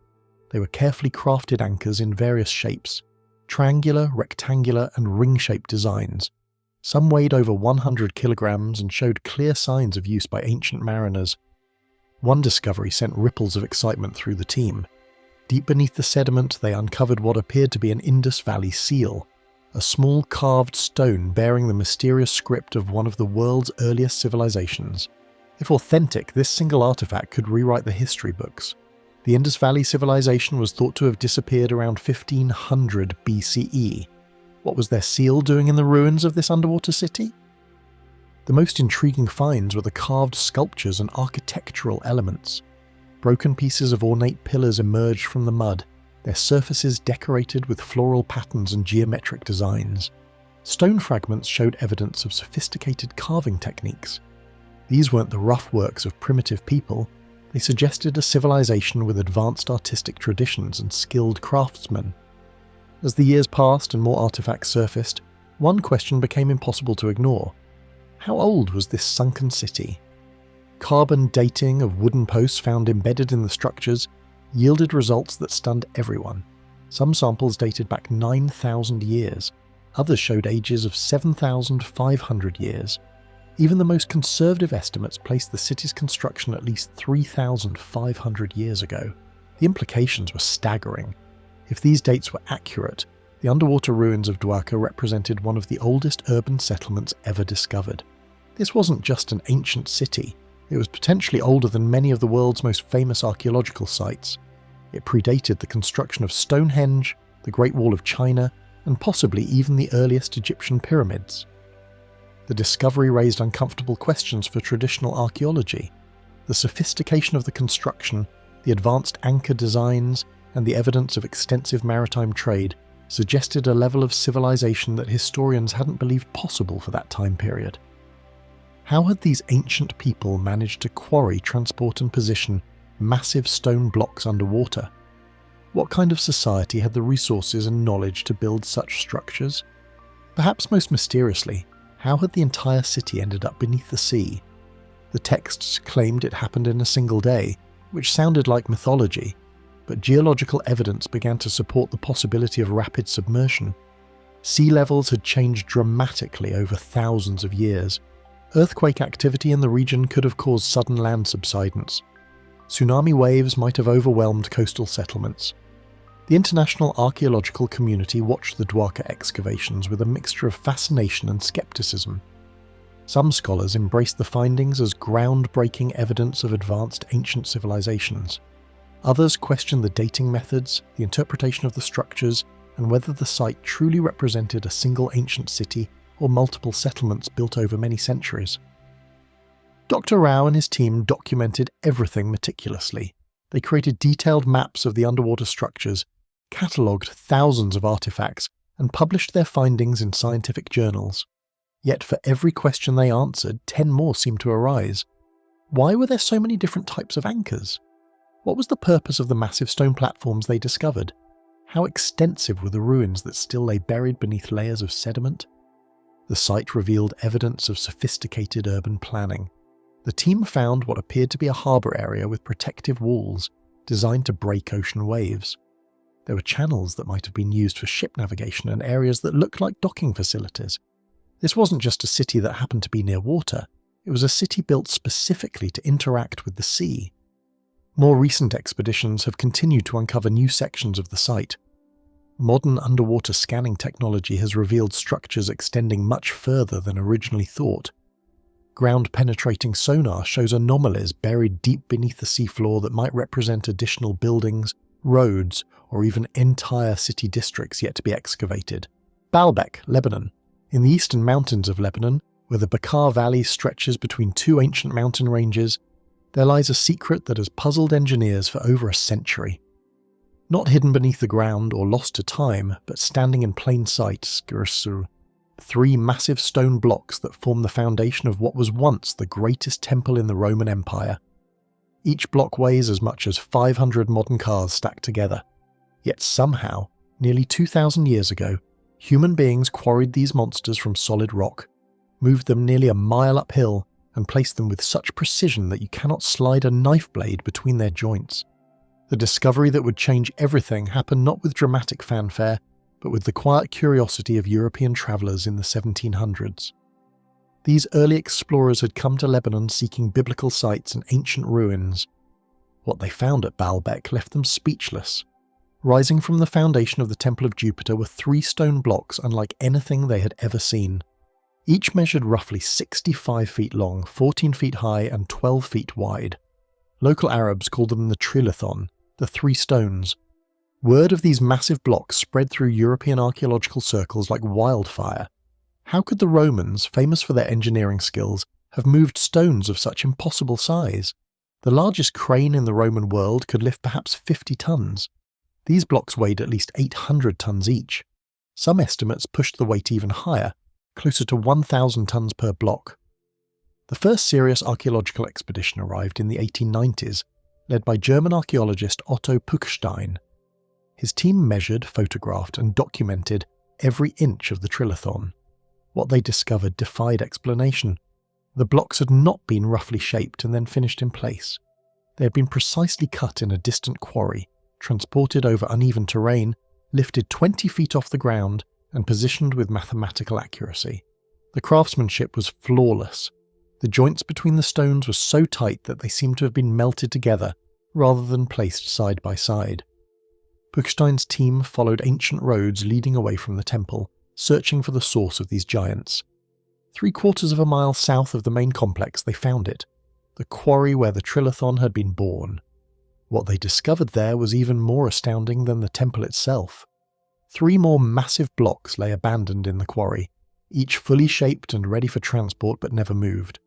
They were carefully crafted anchors in various shapes, triangular, rectangular, and ring-shaped designs. Some weighed over 100 kilograms and showed clear signs of use by ancient mariners. One discovery sent ripples of excitement through the team. Deep beneath the sediment, they uncovered what appeared to be an Indus Valley seal, a small carved stone bearing the mysterious script of one of the world's earliest civilizations. If authentic, this single artifact could rewrite the history books. The Indus Valley civilization was thought to have disappeared around 1500 BCE. What was their seal doing in the ruins of this underwater city? The most intriguing finds were the carved sculptures and architectural elements. Broken pieces of ornate pillars emerged from the mud, their surfaces decorated with floral patterns and geometric designs. Stone fragments showed evidence of sophisticated carving techniques. These weren't the rough works of primitive people. They suggested a civilization with advanced artistic traditions and skilled craftsmen. As the years passed and more artifacts surfaced, one question became impossible to ignore. How old was this sunken city? Carbon dating of wooden posts found embedded in the structures yielded results that stunned everyone. Some samples dated back 9,000 years. Others showed ages of 7,500 years. Even the most conservative estimates placed the city's construction at least 3,500 years ago. The implications were staggering. If these dates were accurate, the underwater ruins of Dwarka represented one of the oldest urban settlements ever discovered. This wasn't just an ancient city. It was potentially older than many of the world's most famous archaeological sites. It predated the construction of Stonehenge, the Great Wall of China, and possibly even the earliest Egyptian pyramids. The discovery raised uncomfortable questions for traditional archaeology. The sophistication of the construction, the advanced anchor designs, and the evidence of extensive maritime trade suggested a level of civilization that historians hadn't believed possible for that time period. How had these ancient people managed to quarry, transport and position massive stone blocks underwater? What kind of society had the resources and knowledge to build such structures? Perhaps most mysteriously, how had the entire city ended up beneath the sea? The texts claimed it happened in a single day, which sounded like mythology, but geological evidence began to support the possibility of rapid submersion. Sea levels had changed dramatically over thousands of years. Earthquake activity in the region could have caused sudden land subsidence. Tsunami waves might have overwhelmed coastal settlements. The international archaeological community watched the Dwarka excavations with a mixture of fascination and skepticism. Some scholars embrace the findings as groundbreaking evidence of advanced ancient civilizations. Others question the dating methods, the interpretation of the structures, and whether the site truly represented a single ancient city or multiple settlements built over many centuries. Dr. Rao and his team documented everything meticulously. They created detailed maps of the underwater structures, catalogued thousands of artifacts, and published their findings in scientific journals. Yet for every question they answered, 10 more seemed to arise. Why were there so many different types of anchors? What was the purpose of the massive stone platforms they discovered? How extensive were the ruins that still lay buried beneath layers of sediment? The site revealed evidence of sophisticated urban planning. The team found what appeared to be a harbour area with protective walls designed to break ocean waves. There were channels that might have been used for ship navigation and areas that looked like docking facilities. This wasn't just a city that happened to be near water, it was a city built specifically to interact with the sea. More recent expeditions have continued to uncover new sections of the site. Modern underwater scanning technology has revealed structures extending much further than originally thought. Ground-penetrating sonar shows anomalies buried deep beneath the seafloor that might represent additional buildings, roads, or even entire city districts yet to be excavated. Baalbek, Lebanon. In the eastern mountains of Lebanon, where the Bekaa Valley stretches between two ancient mountain ranges, there lies a secret that has puzzled engineers for over a century. Not hidden beneath the ground or lost to time, but standing in plain sight, Skirsu, 3 massive stone blocks that form the foundation of what was once the greatest temple in the Roman Empire. Each block weighs as much as 500 modern cars stacked together. Yet somehow, nearly 2,000 years ago, human beings quarried these monsters from solid rock, moved them nearly a mile uphill, and placed them with such precision that you cannot slide a knife blade between their joints. The discovery that would change everything happened not with dramatic fanfare, but with the quiet curiosity of European travellers in the 1700s. These early explorers had come to Lebanon seeking biblical sites and ancient ruins. What they found at Baalbek left them speechless. Rising from the foundation of the Temple of Jupiter were 3 stone blocks unlike anything they had ever seen. Each measured roughly 65 feet long, 14 feet high, and 12 feet wide. Local Arabs called them the Trilithon, the 3 stones. Word of these massive blocks spread through European archaeological circles like wildfire. How could the Romans, famous for their engineering skills, have moved stones of such impossible size? The largest crane in the Roman world could lift perhaps 50 tons. These blocks weighed at least 800 tons each. Some estimates pushed the weight even higher, closer to 1,000 tons per block. The first serious archaeological expedition arrived in the 1890s, led by German archaeologist Otto Puchstein. His team measured, photographed, and documented every inch of the Trilithon. What they discovered defied explanation. The blocks had not been roughly shaped and then finished in place. They had been precisely cut in a distant quarry, transported over uneven terrain, lifted 20 feet off the ground, and positioned with mathematical accuracy. The craftsmanship was flawless. The joints between the stones were so tight that they seemed to have been melted together, rather than placed side by side. Puchstein's team followed ancient roads leading away from the temple, searching for the source of these giants. 3/4 of a mile south of the main complex they found it, the quarry where the Trilithon had been born. What they discovered there was even more astounding than the temple itself. 3 more massive blocks lay abandoned in the quarry, each fully shaped and ready for transport but never moved.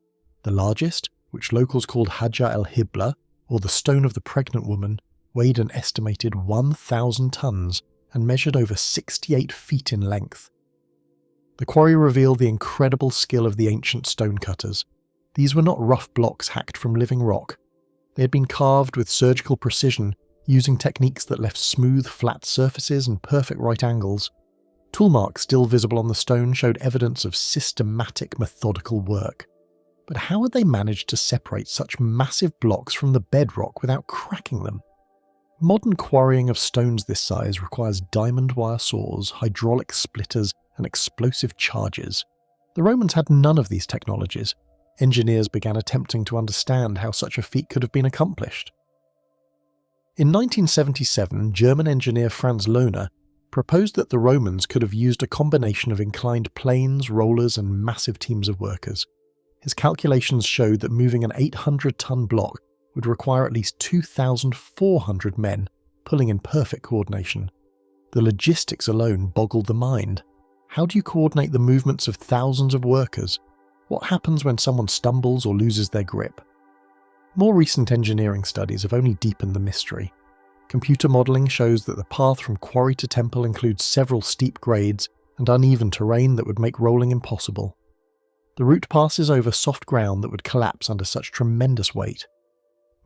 The largest, which locals called Hajar el-Hibla, or the Stone of the Pregnant Woman, weighed an estimated 1,000 tons and measured over 68 feet in length. The quarry revealed the incredible skill of the ancient stonecutters. These were not rough blocks hacked from living rock. They had been carved with surgical precision, using techniques that left smooth, flat surfaces and perfect right angles. Tool marks still visible on the stone showed evidence of systematic, methodical work. But how had they managed to separate such massive blocks from the bedrock without cracking them? Modern quarrying of stones this size requires diamond wire saws, hydraulic splitters, and explosive charges. The Romans had none of these technologies. Engineers began attempting to understand how such a feat could have been accomplished. In 1977, German engineer Franz Lohner proposed that the Romans could have used a combination of inclined planes, rollers, and massive teams of workers. His calculations showed that moving an 800-ton block would require at least 2,400 men, pulling in perfect coordination. The logistics alone boggled the mind. How do you coordinate the movements of thousands of workers? What happens when someone stumbles or loses their grip? More recent engineering studies have only deepened the mystery. Computer modelling shows that the path from quarry to temple includes several steep grades and uneven terrain that would make rolling impossible. The route passes over soft ground that would collapse under such tremendous weight.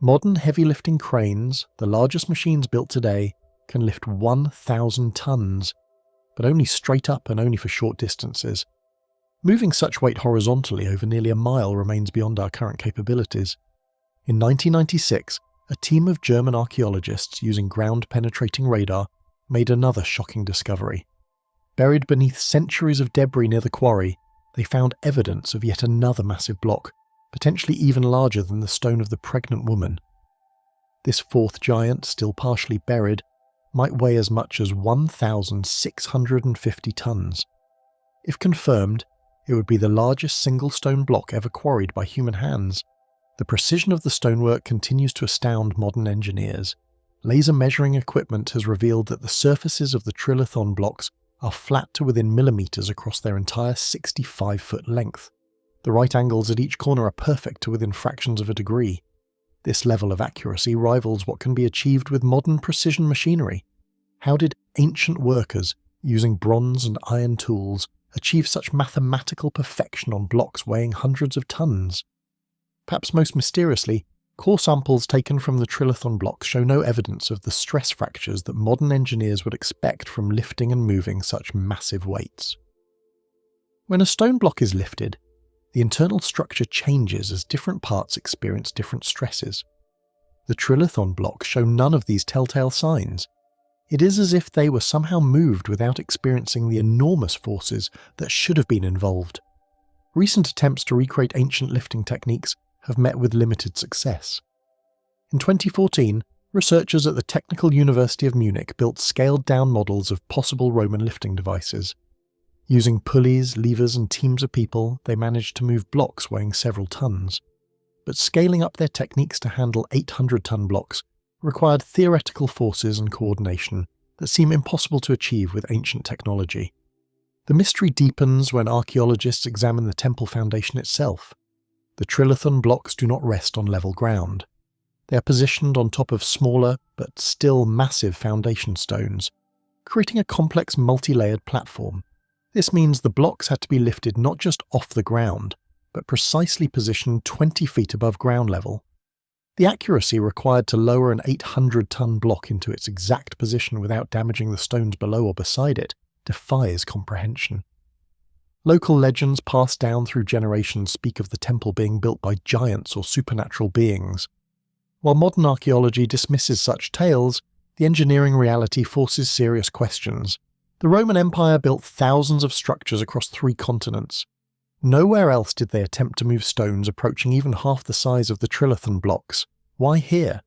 Modern heavy-lifting cranes, the largest machines built today, can lift 1,000 tons, but only straight up and only for short distances. Moving such weight horizontally over nearly a mile remains beyond our current capabilities. In 1996, a team of German archaeologists using ground-penetrating radar made another shocking discovery. Buried beneath centuries of debris near the quarry, they found evidence of yet another massive block, potentially even larger than the stone of the pregnant woman. This fourth giant, still partially buried, might weigh as much as 1,650 tons. If confirmed, it would be the largest single stone block ever quarried by human hands. The precision of the stonework continues to astound modern engineers. Laser measuring equipment has revealed that the surfaces of the trilithon blocks are flat to within millimeters across their entire 65-foot length. The right angles at each corner are perfect to within fractions of a degree. This level of accuracy rivals what can be achieved with modern precision machinery. How did ancient workers, using bronze and iron tools, achieve such mathematical perfection on blocks weighing hundreds of tons? Perhaps most mysteriously, core samples taken from the trilithon blocks show no evidence of the stress fractures that modern engineers would expect from lifting and moving such massive weights. When a stone block is lifted, the internal structure changes as different parts experience different stresses. The trilithon blocks show none of these telltale signs. It is as if they were somehow moved without experiencing the enormous forces that should have been involved. Recent attempts to recreate ancient lifting techniques have met with limited success. In 2014, researchers at the Technical University of Munich built scaled-down models of possible Roman lifting devices. Using pulleys, levers and teams of people, they managed to move blocks weighing several tons. But scaling up their techniques to handle 800-ton blocks required theoretical forces and coordination that seem impossible to achieve with ancient technology. The mystery deepens when archaeologists examine the temple foundation itself. The trilithon blocks do not rest on level ground. They are positioned on top of smaller, but still massive foundation stones, creating a complex multi-layered platform. This means the blocks had to be lifted not just off the ground, but precisely positioned 20 feet above ground level. The accuracy required to lower an 800-ton block into its exact position without damaging the stones below or beside it defies comprehension. Local legends passed down through generations speak of the temple being built by giants or supernatural beings. While modern archaeology dismisses such tales, the engineering reality forces serious questions. The Roman Empire built thousands of structures across 3 continents. Nowhere else did they attempt to move stones approaching even half the size of the trilithon blocks. Why here?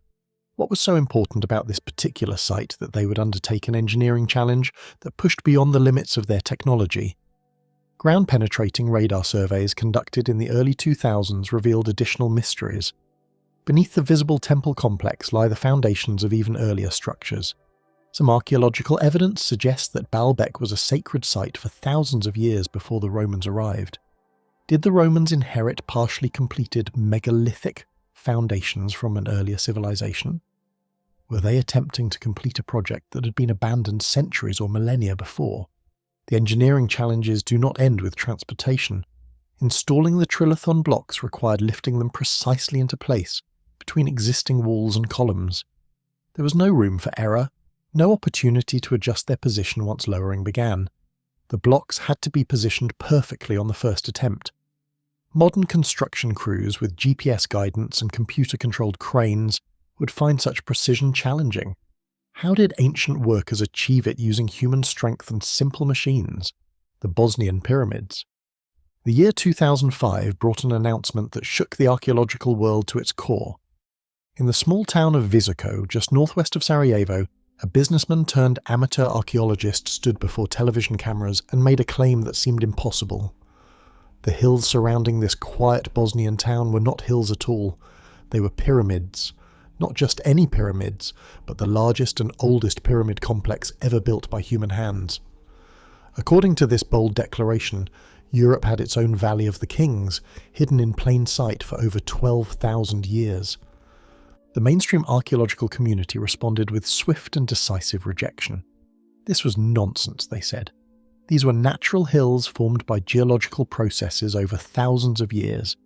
What was so important about this particular site that they would undertake an engineering challenge that pushed beyond the limits of their technology? Ground-penetrating radar surveys conducted in the early 2000s revealed additional mysteries. Beneath the visible temple complex lie the foundations of even earlier structures. Some archaeological evidence suggests that Baalbek was a sacred site for thousands of years before the Romans arrived. Did the Romans inherit partially completed megalithic foundations from an earlier civilization? Were they attempting to complete a project that had been abandoned centuries or millennia before? The engineering challenges do not end with transportation. Installing the trilithon blocks required lifting them precisely into place, between existing walls and columns. There was no room for error, no opportunity to adjust their position once lowering began. The blocks had to be positioned perfectly on the first attempt. Modern construction crews with GPS guidance and computer-controlled cranes would find such precision challenging. How did ancient workers achieve it using human strength and simple machines? The Bosnian pyramids. The year 2005 brought an announcement that shook the archaeological world to its core. In the small town of Visoko, just northwest of Sarajevo, a businessman turned amateur archaeologist stood before television cameras and made a claim that seemed impossible. The hills surrounding this quiet Bosnian town were not hills at all. They were pyramids. Not just any pyramids, but the largest and oldest pyramid complex ever built by human hands. According to this bold declaration, Europe had its own Valley of the Kings, hidden in plain sight for over 12,000 years. The mainstream archaeological community responded with swift and decisive rejection. This was nonsense, they said. These were natural hills formed by geological processes over thousands of years.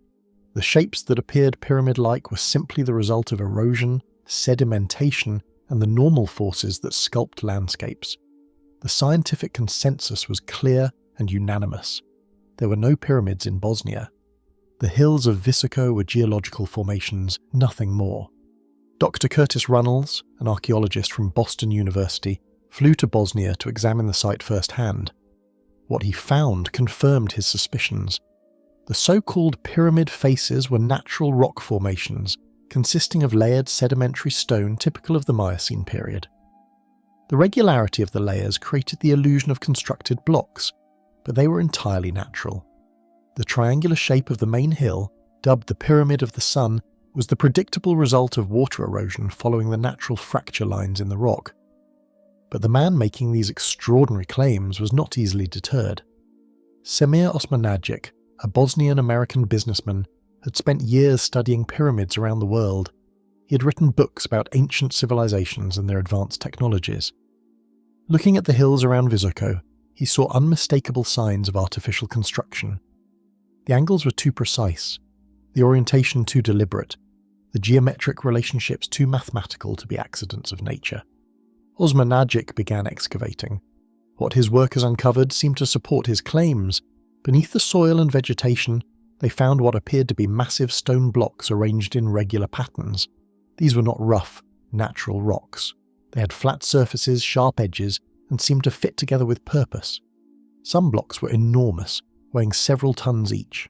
The shapes that appeared pyramid-like were simply the result of erosion, sedimentation, and the normal forces that sculpt landscapes. The scientific consensus was clear and unanimous. There were no pyramids in Bosnia. The hills of Visoko were geological formations, nothing more. Dr. Curtis Runnels, an archaeologist from Boston University, flew to Bosnia to examine the site firsthand. What he found confirmed his suspicions. The so-called pyramid faces were natural rock formations, consisting of layered sedimentary stone typical of the Miocene period. The regularity of the layers created the illusion of constructed blocks, but they were entirely natural. The triangular shape of the main hill, dubbed the Pyramid of the Sun, was the predictable result of water erosion following the natural fracture lines in the rock. But the man making these extraordinary claims was not easily deterred. Semir Osmanagic, a Bosnian-American businessman, had spent years studying pyramids around the world. He had written books about ancient civilizations and their advanced technologies. Looking at the hills around Visoko, he saw unmistakable signs of artificial construction. The angles were too precise, the orientation too deliberate, the geometric relationships too mathematical to be accidents of nature. Osmanagic began excavating. What his workers uncovered seemed to support his claims. Beneath the soil and vegetation, they found what appeared to be massive stone blocks arranged in regular patterns. These were not rough, natural rocks. They had flat surfaces, sharp edges, and seemed to fit together with purpose. Some blocks were enormous, weighing several tons each.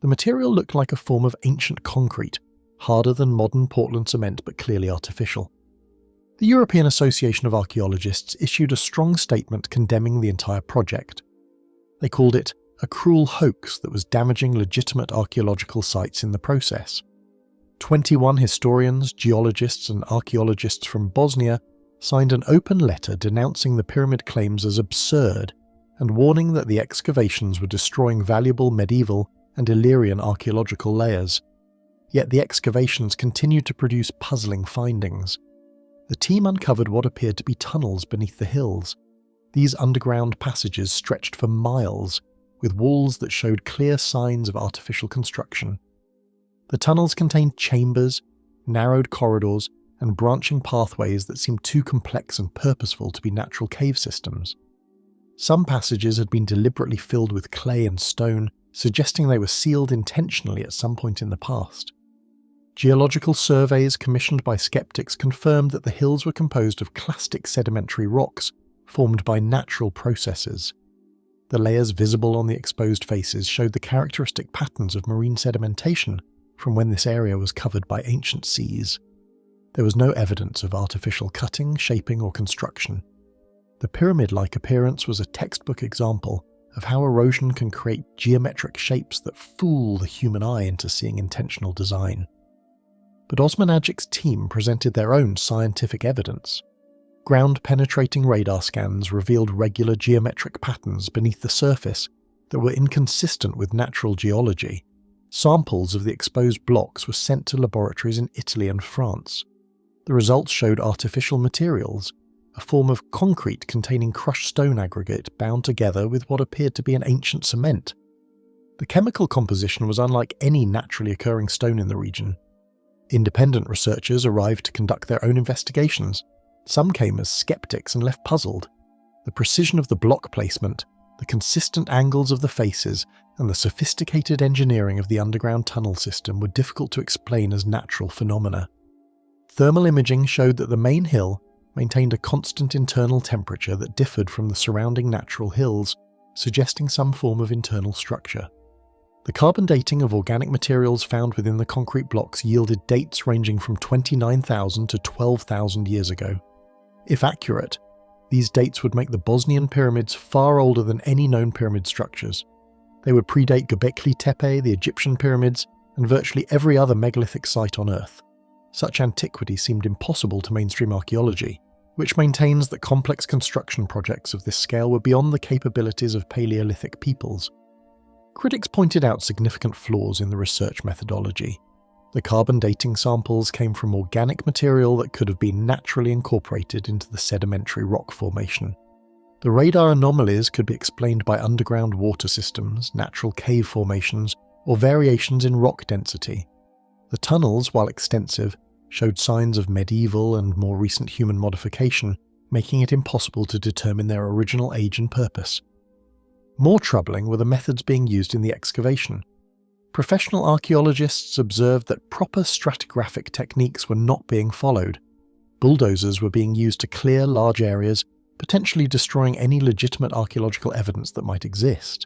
The material looked like a form of ancient concrete, harder than modern Portland cement but clearly artificial. The European Association of Archaeologists issued a strong statement condemning the entire project. They called it a cruel hoax that was damaging legitimate archaeological sites in the process. 21 historians, geologists, and archaeologists from Bosnia signed an open letter denouncing the pyramid claims as absurd and warning that the excavations were destroying valuable medieval and Illyrian archaeological layers. Yet the excavations continued to produce puzzling findings. The team uncovered what appeared to be tunnels beneath the hills. These underground passages stretched for miles, with walls that showed clear signs of artificial construction. The tunnels contained chambers, narrowed corridors, and branching pathways that seemed too complex and purposeful to be natural cave systems. Some passages had been deliberately filled with clay and stone, suggesting they were sealed intentionally at some point in the past. Geological surveys commissioned by skeptics confirmed that the hills were composed of clastic sedimentary rocks formed by natural processes. The layers visible on the exposed faces showed the characteristic patterns of marine sedimentation from when this area was covered by ancient seas. There was no evidence of artificial cutting, shaping, or construction. The pyramid-like appearance was a textbook example of how erosion can create geometric shapes that fool the human eye into seeing intentional design. But Osmanagic's team presented their own scientific evidence. Ground-penetrating radar scans revealed regular geometric patterns beneath the surface that were inconsistent with natural geology. Samples of the exposed blocks were sent to laboratories in Italy and France. The results showed artificial materials, a form of concrete containing crushed stone aggregate bound together with what appeared to be an ancient cement. The chemical composition was unlike any naturally occurring stone in the region. Independent researchers arrived to conduct their own investigations. Some came as skeptics and left puzzled. The precision of the block placement, the consistent angles of the faces, and the sophisticated engineering of the underground tunnel system were difficult to explain as natural phenomena. Thermal imaging showed that the main hill maintained a constant internal temperature that differed from the surrounding natural hills, suggesting some form of internal structure. The carbon dating of organic materials found within the concrete blocks yielded dates ranging from 29,000 to 12,000 years ago. If accurate, these dates would make the Bosnian pyramids far older than any known pyramid structures. They would predate Göbekli Tepe, the Egyptian pyramids, and virtually every other megalithic site on Earth. Such antiquity seemed impossible to mainstream archaeology, which maintains that complex construction projects of this scale were beyond the capabilities of Paleolithic peoples. Critics pointed out significant flaws in the research methodology. The carbon dating samples came from organic material that could have been naturally incorporated into the sedimentary rock formation. The radar anomalies could be explained by underground water systems, natural cave formations, or variations in rock density. The tunnels, while extensive, showed signs of medieval and more recent human modification, making it impossible to determine their original age and purpose. More troubling were the methods being used in the excavation. Professional archaeologists observed that proper stratigraphic techniques were not being followed. Bulldozers were being used to clear large areas, potentially destroying any legitimate archaeological evidence that might exist.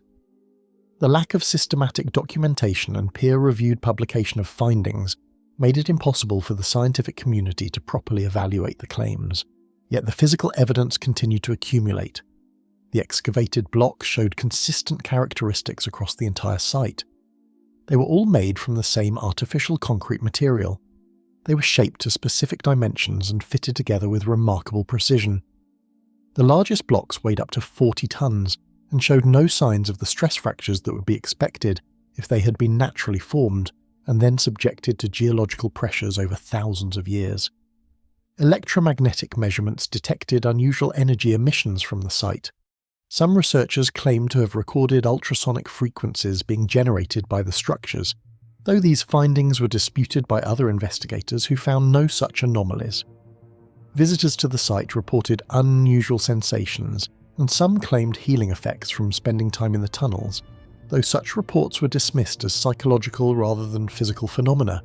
The lack of systematic documentation and peer-reviewed publication of findings made it impossible for the scientific community to properly evaluate the claims. Yet the physical evidence continued to accumulate. The excavated blocks showed consistent characteristics across the entire site. They were all made from the same artificial concrete material. They were shaped to specific dimensions and fitted together with remarkable precision. The largest blocks weighed up to 40 tons and showed no signs of the stress fractures that would be expected if they had been naturally formed and then subjected to geological pressures over thousands of years. Electromagnetic measurements detected unusual energy emissions from the site. Some researchers claim to have recorded ultrasonic frequencies being generated by the structures, though these findings were disputed by other investigators who found no such anomalies. Visitors to the site reported unusual sensations, and some claimed healing effects from spending time in the tunnels, though such reports were dismissed as psychological rather than physical phenomena.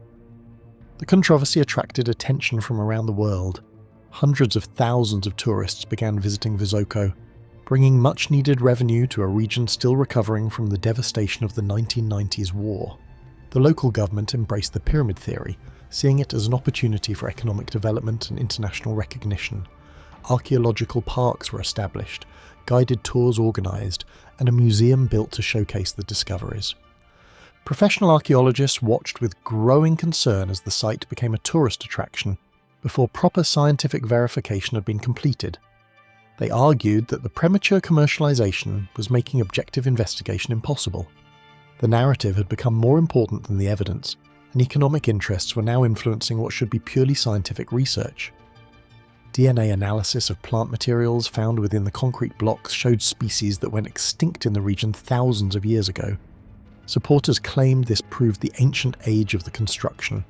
The controversy attracted attention from around the world. Hundreds of thousands of tourists began visiting Visoko, bringing much-needed revenue to a region still recovering from the devastation of the 1990s war. The local government embraced the pyramid theory, seeing it as an opportunity for economic development and international recognition. Archaeological parks were established, guided tours organised, and a museum built to showcase the discoveries. Professional archaeologists watched with growing concern as the site became a tourist attraction before proper scientific verification had been completed. They argued that the premature commercialisation was making objective investigation impossible. The narrative had become more important than the evidence, and economic interests were now influencing what should be purely scientific research. DNA analysis of plant materials found within the concrete blocks showed species that went extinct in the region thousands of years ago. Supporters claimed this proved the ancient age of the construction.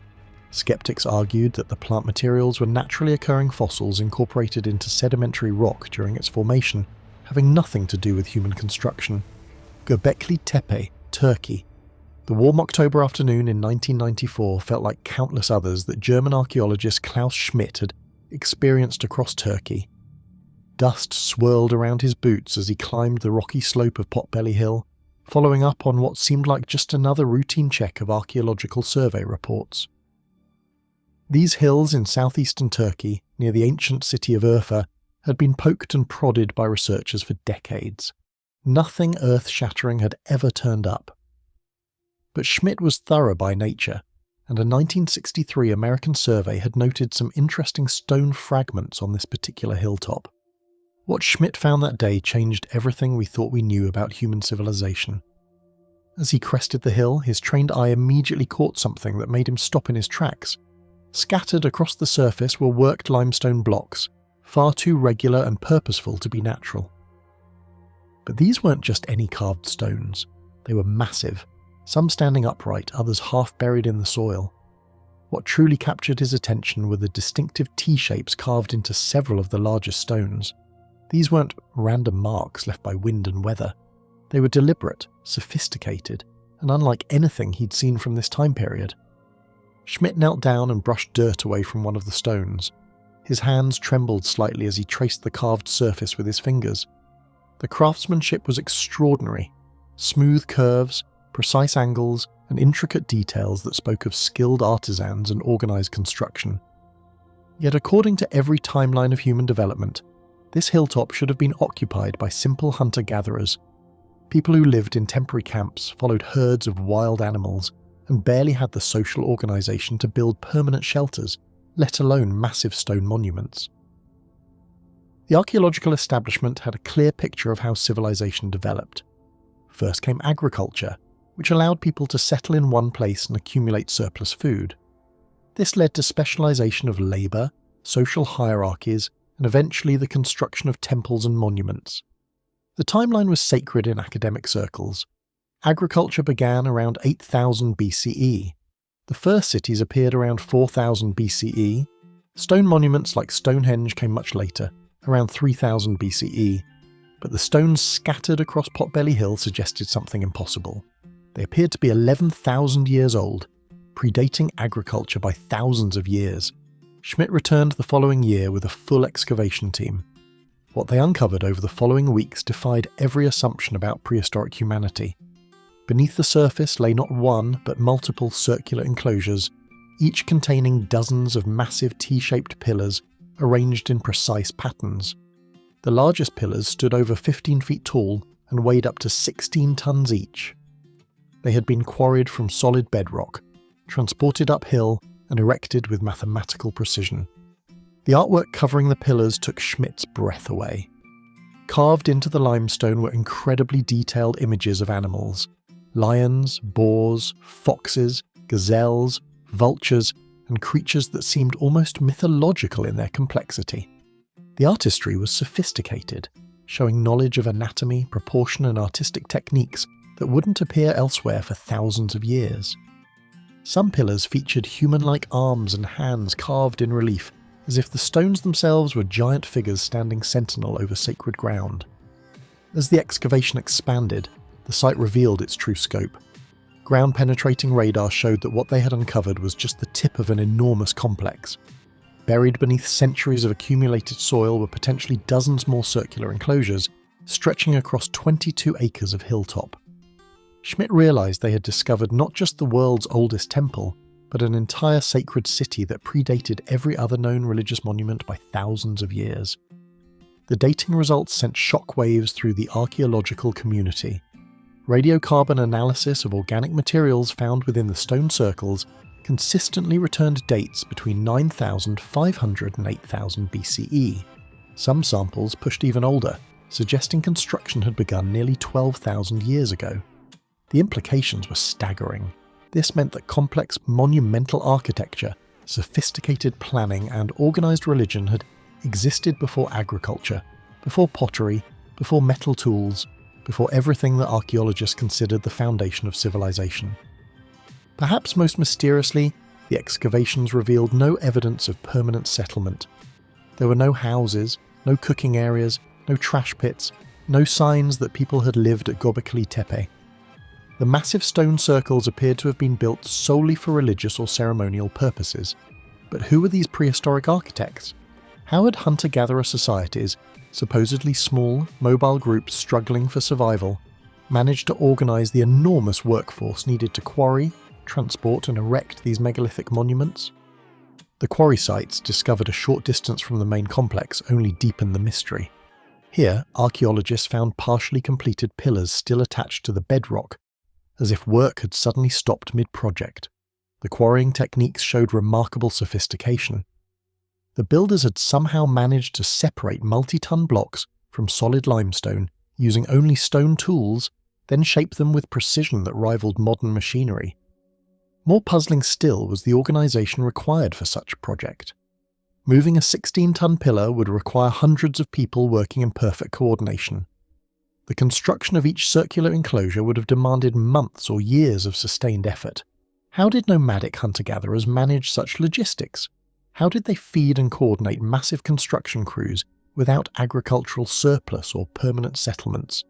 Skeptics argued that the plant materials were naturally occurring fossils incorporated into sedimentary rock during its formation, having nothing to do with human construction. Göbekli Tepe, Turkey. The warm October afternoon in 1994 felt like countless others that German archaeologist Klaus Schmidt had experienced across Turkey. Dust swirled around his boots as he climbed the rocky slope of Potbelly Hill, following up on what seemed like just another routine check of archaeological survey reports. These hills in southeastern Turkey, near the ancient city of Urfa, had been poked and prodded by researchers for decades. Nothing earth-shattering had ever turned up. But Schmidt was thorough by nature, and a 1963 American survey had noted some interesting stone fragments on this particular hilltop. What Schmidt found that day changed everything we thought we knew about human civilization. As he crested the hill, his trained eye immediately caught something that made him stop in his tracks. Scattered across the surface were worked limestone blocks, far too regular and purposeful to be natural. But these weren't just any carved stones. They were massive, some standing upright, others half buried in the soil. What truly captured his attention were the distinctive T-shapes carved into several of the largest stones. These weren't random marks left by wind and weather. They were deliberate, sophisticated, and unlike anything he'd seen from this time period. Schmidt knelt down and brushed dirt away from one of the stones. His hands trembled slightly as he traced the carved surface with his fingers. The craftsmanship was extraordinary. Smooth curves, precise angles, and intricate details that spoke of skilled artisans and organised construction. Yet according to every timeline of human development, this hilltop should have been occupied by simple hunter-gatherers. People who lived in temporary camps followed herds of wild animals and barely had the social organisation to build permanent shelters, let alone massive stone monuments. The archaeological establishment had a clear picture of how civilization developed. First came agriculture, which allowed people to settle in one place and accumulate surplus food. This led to specialization of labor, social hierarchies, and eventually the construction of temples and monuments. The timeline was sacred in academic circles. Agriculture began around 8000 BCE. The first cities appeared around 4000 BCE. Stone monuments like Stonehenge came much later, around 3000 BCE, but the stones scattered across Potbelly Hill suggested something impossible. They appeared to be 11,000 years old, predating agriculture by thousands of years. Schmidt returned the following year with a full excavation team. What they uncovered over the following weeks defied every assumption about prehistoric humanity. Beneath the surface lay not one, but multiple circular enclosures, each containing dozens of massive T-shaped pillars arranged in precise patterns. The largest pillars stood over 15 feet tall and weighed up to 16 tons each. They had been quarried from solid bedrock, transported uphill and erected with mathematical precision. The artwork covering the pillars took Schmidt's breath away. Carved into the limestone were incredibly detailed images of animals: lions, boars, foxes, gazelles, vultures, and creatures that seemed almost mythological in their complexity. The artistry was sophisticated, showing knowledge of anatomy, proportion, and artistic techniques that wouldn't appear elsewhere for thousands of years. Some pillars featured human-like arms and hands carved in relief, as if the stones themselves were giant figures standing sentinel over sacred ground. As the excavation expanded, the site revealed its true scope. Ground-penetrating radar showed that what they had uncovered was just the tip of an enormous complex. Buried beneath centuries of accumulated soil were potentially dozens more circular enclosures, stretching across 22 acres of hilltop. Schmidt realized they had discovered not just the world's oldest temple, but an entire sacred city that predated every other known religious monument by thousands of years. The dating results sent shockwaves through the archaeological community. Radiocarbon analysis of organic materials found within the stone circles consistently returned dates between 9,500 and 8,000 BCE. Some samples pushed even older, suggesting construction had begun nearly 12,000 years ago. The implications were staggering. This meant that complex, monumental architecture, sophisticated planning, and organized religion had existed before agriculture, before pottery, before metal tools, before everything that archaeologists considered the foundation of civilization. Perhaps most mysteriously, the excavations revealed no evidence of permanent settlement. There were no houses, no cooking areas, no trash pits, no signs that people had lived at Göbekli Tepe. The massive stone circles appeared to have been built solely for religious or ceremonial purposes. But who were these prehistoric architects? How had hunter-gatherer societies, supposedly small, mobile groups struggling for survival, managed to organize the enormous workforce needed to quarry, transport, and erect these megalithic monuments? The quarry sites, discovered a short distance from the main complex, only deepened the mystery. Here, archaeologists found partially completed pillars still attached to the bedrock, as if work had suddenly stopped mid-project. The quarrying techniques showed remarkable sophistication. The builders had somehow managed to separate multi-ton blocks from solid limestone using only stone tools, then shape them with precision that rivaled modern machinery. More puzzling still was the organization required for such a project. Moving a 16-ton pillar would require hundreds of people working in perfect coordination. The construction of each circular enclosure would have demanded months or years of sustained effort. How did nomadic hunter-gatherers manage such logistics? How did they feed and coordinate massive construction crews without agricultural surplus or permanent settlements?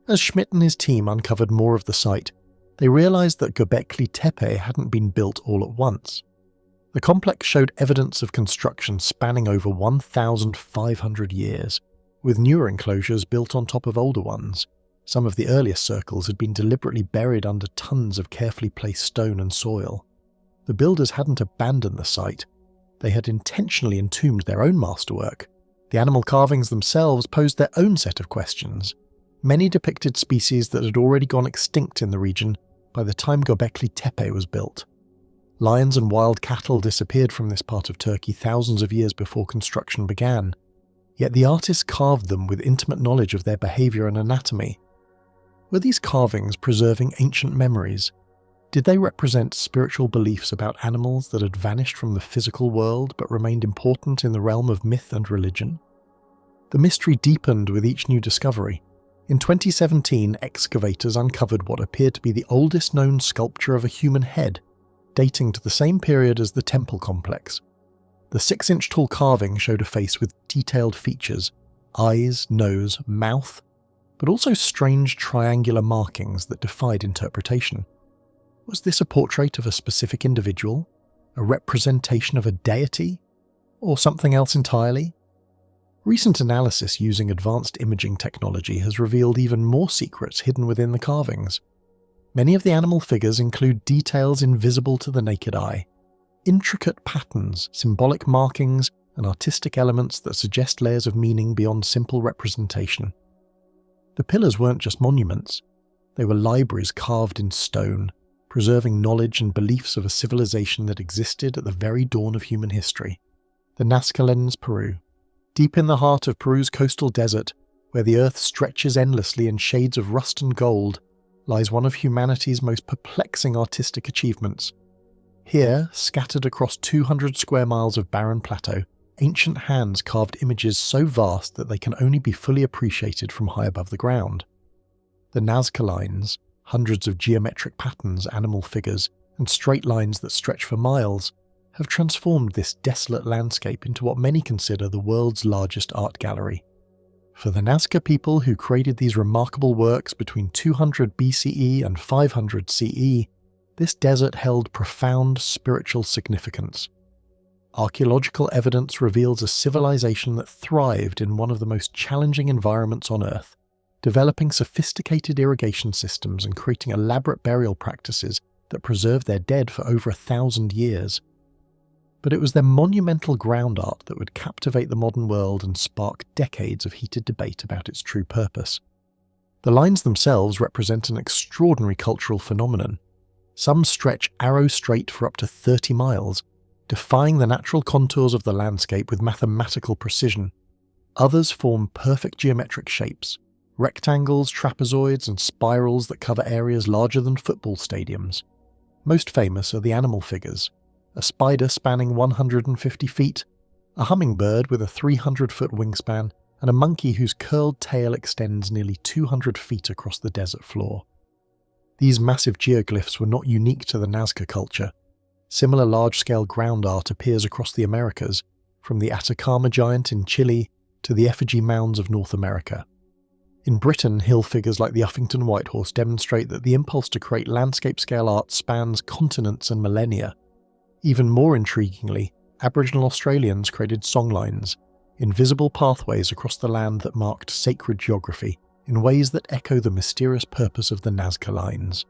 As Schmidt and his team uncovered more of the site, they realized that Göbekli Tepe hadn't been built all at once. The complex showed evidence of construction spanning over 1,500 years, with newer enclosures built on top of older ones. Some of the earliest circles had been deliberately buried under tons of carefully placed stone and soil. The builders hadn't abandoned the site. They had intentionally entombed their own masterwork. The animal carvings themselves posed their own set of questions. Many depicted species that had already gone extinct in the region by the time Göbekli Tepe was built. Lions and wild cattle disappeared from this part of Turkey thousands of years before construction began, yet the artists carved them with intimate knowledge of their behaviour and anatomy. Were these carvings preserving ancient memories? Did they represent spiritual beliefs about animals that had vanished from the physical world but remained important in the realm of myth and religion? The mystery deepened with each new discovery. In 2017, excavators uncovered what appeared to be the oldest known sculpture of a human head, dating to the same period as the temple complex. The 6-inch tall carving showed a face with detailed features, eyes, nose, mouth, but also strange triangular markings that defied interpretation. Was this a portrait of a specific individual? A representation of a deity? Or something else entirely? Recent analysis using advanced imaging technology has revealed even more secrets hidden within the carvings. Many of the animal figures include details invisible to the naked eye, intricate patterns, symbolic markings, and artistic elements that suggest layers of meaning beyond simple representation. The pillars weren't just monuments, they were libraries carved in stone, preserving knowledge and beliefs of a civilization that existed at the very dawn of human history. The Nazca, Peru. Deep in the heart of Peru's coastal desert, where the earth stretches endlessly in shades of rust and gold, lies one of humanity's most perplexing artistic achievements. Here, scattered across 200 square miles of barren plateau, ancient hands carved images so vast that they can only be fully appreciated from high above the ground. The Nazca lines, hundreds of geometric patterns, animal figures, and straight lines that stretch for miles, have transformed this desolate landscape into what many consider the world's largest art gallery. For the Nazca people who created these remarkable works between 200 BCE and 500 CE, this desert held profound spiritual significance. Archaeological evidence reveals a civilization that thrived in one of the most challenging environments on Earth, developing sophisticated irrigation systems and creating elaborate burial practices that preserved their dead for over 1,000 years. But it was their monumental ground art that would captivate the modern world and spark decades of heated debate about its true purpose. The lines themselves represent an extraordinary cultural phenomenon. Some stretch arrow straight for up to 30 miles, defying the natural contours of the landscape with mathematical precision. Others form perfect geometric shapes, rectangles, trapezoids, and spirals that cover areas larger than football stadiums. Most famous are the animal figures: a spider spanning 150 feet, a hummingbird with a 300-foot wingspan, and a monkey whose curled tail extends nearly 200 feet across the desert floor. These massive geoglyphs were not unique to the Nazca culture. Similar large-scale ground art appears across the Americas, from the Atacama giant in Chile to the effigy mounds of North America. In Britain, hill figures like the Uffington Whitehorse demonstrate that the impulse to create landscape-scale art spans continents and millennia. Even more intriguingly, Aboriginal Australians created songlines, invisible pathways across the land that marked sacred geography in ways that echo the mysterious purpose of the Nazca lines.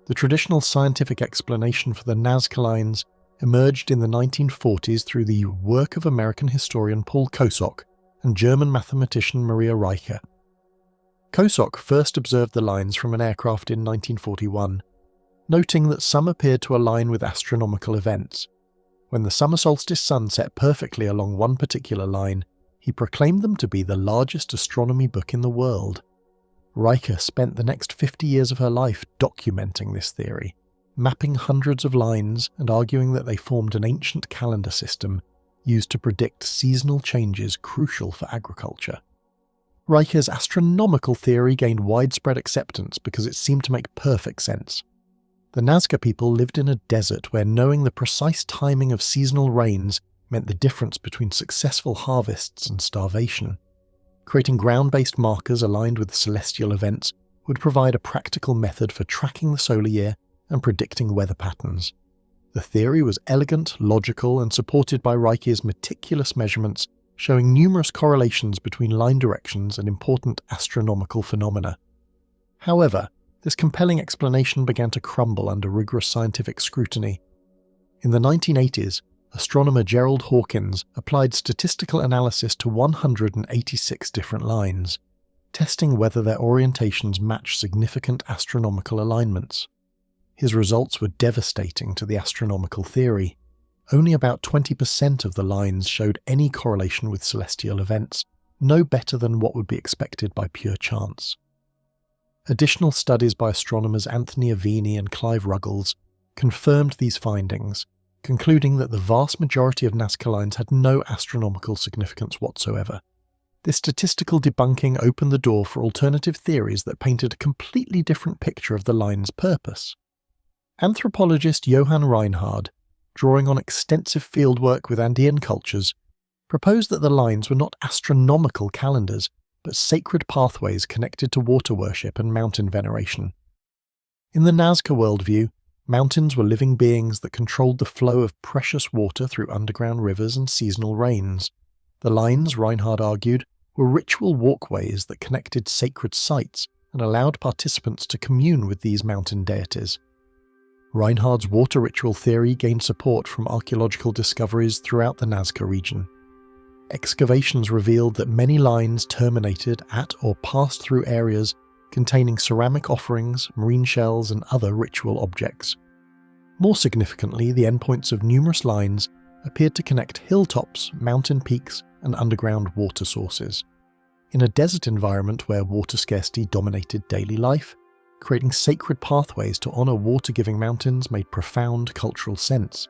The traditional scientific explanation for the Nazca lines emerged in the 1940s through the work of American historian Paul Kosok and German mathematician Maria Reiche. Kosok first observed the lines from an aircraft in 1941, noting that some appeared to align with astronomical events. When the summer solstice sun set perfectly along one particular line, he proclaimed them to be the largest astronomy book in the world. Reiche spent the next 50 years of her life documenting this theory, mapping hundreds of lines and arguing that they formed an ancient calendar system used to predict seasonal changes crucial for agriculture. Reiche's astronomical theory gained widespread acceptance because it seemed to make perfect sense. The Nazca people lived in a desert where knowing the precise timing of seasonal rains meant the difference between successful harvests and starvation. Creating ground-based markers aligned with celestial events would provide a practical method for tracking the solar year and predicting weather patterns. The theory was elegant, logical, and supported by Reiche's meticulous measurements, showing numerous correlations between line directions and important astronomical phenomena. However, this compelling explanation began to crumble under rigorous scientific scrutiny. In the 1980s, astronomer Gerald Hawkins applied statistical analysis to 186 different lines. testing whether their orientations match significant astronomical alignments. His results were devastating to the astronomical theory. Only about 20% of the lines showed any correlation with celestial events, no better than what would be expected by pure chance. Additional studies by astronomers Anthony Aveni and Clive Ruggles confirmed these findings, concluding that the vast majority of Nazca lines had no astronomical significance whatsoever. This statistical debunking opened the door for alternative theories that painted a completely different picture of the line's purpose. Anthropologist Johann Reinhard, drawing on extensive fieldwork with Andean cultures, proposed that the lines were not astronomical calendars, but sacred pathways connected to water worship and mountain veneration. In the Nazca worldview, mountains were living beings that controlled the flow of precious water through underground rivers and seasonal rains. The lines, Reinhard argued, were ritual walkways that connected sacred sites and allowed participants to commune with these mountain deities. Reinhard's water ritual theory gained support from archaeological discoveries throughout the Nazca region. Excavations revealed that many lines terminated at or passed through areas containing ceramic offerings, marine shells, and other ritual objects. More significantly, the endpoints of numerous lines appeared to connect hilltops, mountain peaks, and underground water sources. In a desert environment where water scarcity dominated daily life, creating sacred pathways to honour water-giving mountains made profound cultural sense.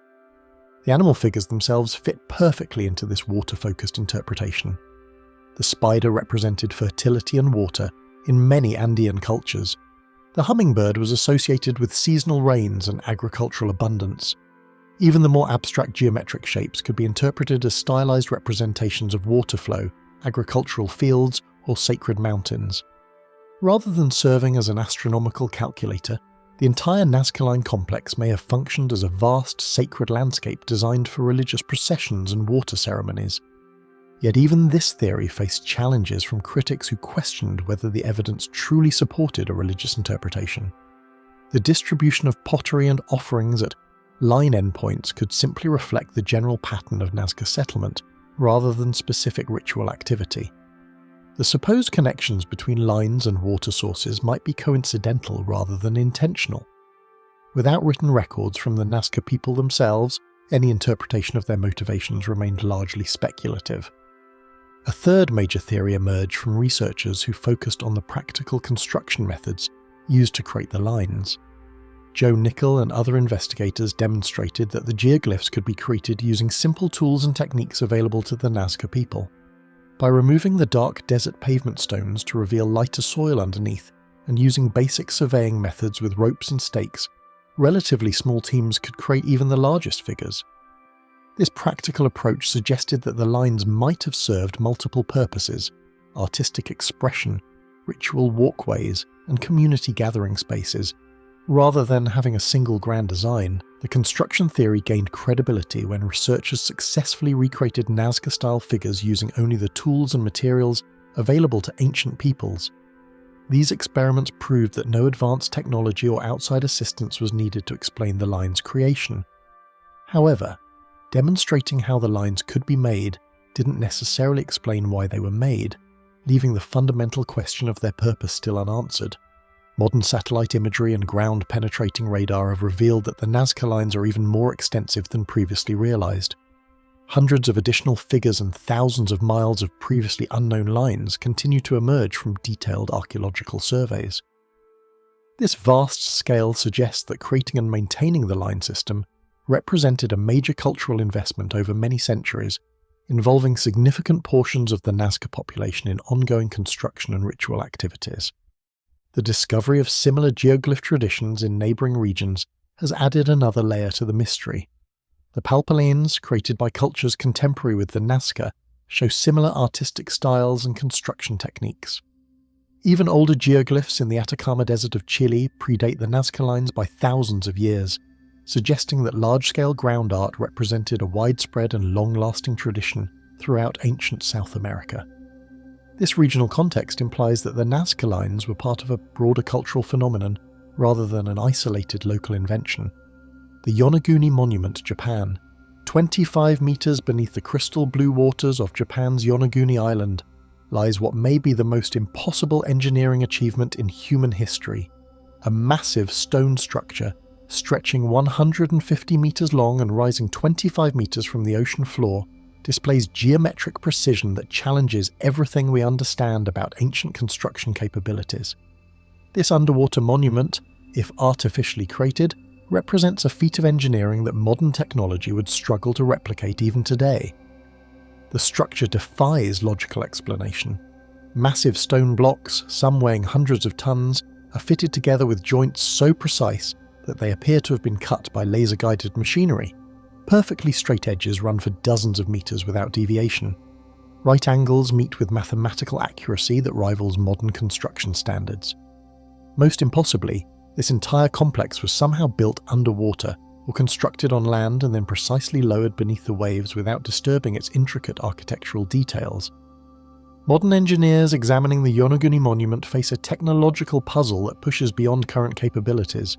The animal figures themselves fit perfectly into this water-focused interpretation. The spider represented fertility and water in many Andean cultures. The hummingbird was associated with seasonal rains and agricultural abundance. Even the more abstract geometric shapes could be interpreted as stylized representations of water flow, agricultural fields, or sacred mountains. Rather than serving as an astronomical calculator, the entire Nazca Line complex may have functioned as a vast sacred landscape designed for religious processions and water ceremonies. Yet even this theory faced challenges from critics who questioned whether the evidence truly supported a religious interpretation. The distribution of pottery and offerings at line endpoints could simply reflect the general pattern of Nazca settlement, rather than specific ritual activity. The supposed connections between lines and water sources might be coincidental rather than intentional. Without written records from the Nazca people themselves, any interpretation of their motivations remained largely speculative. A third major theory emerged from researchers who focused on the practical construction methods used to create the lines. Joe Nickel and other investigators demonstrated that the geoglyphs could be created using simple tools and techniques available to the Nazca people. By removing the dark desert pavement stones to reveal lighter soil underneath, and using basic surveying methods with ropes and stakes, relatively small teams could create even the largest figures. This practical approach suggested that the lines might have served multiple purposes: artistic expression, ritual walkways, and community gathering spaces. Rather than having a single grand design, the construction theory gained credibility when researchers successfully recreated Nazca-style figures using only the tools and materials available to ancient peoples. These experiments proved that no advanced technology or outside assistance was needed to explain the line's creation. However, demonstrating how the lines could be made didn't necessarily explain why they were made, leaving the fundamental question of their purpose still unanswered. Modern satellite imagery and ground-penetrating radar have revealed that the Nazca lines are even more extensive than previously realized. Hundreds of additional figures and thousands of miles of previously unknown lines continue to emerge from detailed archaeological surveys. This vast scale suggests that creating and maintaining the line system represented a major cultural investment over many centuries, involving significant portions of the Nazca population in ongoing construction and ritual activities. The discovery of similar geoglyph traditions in neighbouring regions has added another layer to the mystery. The palpalanes, created by cultures contemporary with the Nazca, show similar artistic styles and construction techniques. Even older geoglyphs in the Atacama Desert of Chile predate the Nazca lines by thousands of years, suggesting that large-scale ground art represented a widespread and long-lasting tradition throughout ancient South America. This regional context implies that the Nazca lines were part of a broader cultural phenomenon rather than an isolated local invention. The Yonaguni Monument, Japan, 25 meters beneath the crystal blue waters of Japan's Yonaguni Island, lies what may be the most impossible engineering achievement in human history: a massive stone structure stretching 150 meters long and rising 25 meters from the ocean floor, displays geometric precision that challenges everything we understand about ancient construction capabilities. This underwater monument, if artificially created, represents a feat of engineering that modern technology would struggle to replicate even today. The structure defies logical explanation. Massive stone blocks, some weighing hundreds of tons, are fitted together with joints so precise that they appear to have been cut by laser-guided machinery. Perfectly straight edges run for dozens of meters without deviation. Right angles meet with mathematical accuracy that rivals modern construction standards. Most impossibly, this entire complex was somehow built underwater or constructed on land and then precisely lowered beneath the waves without disturbing its intricate architectural details. Modern engineers examining the Yonaguni monument face a technological puzzle that pushes beyond current capabilities.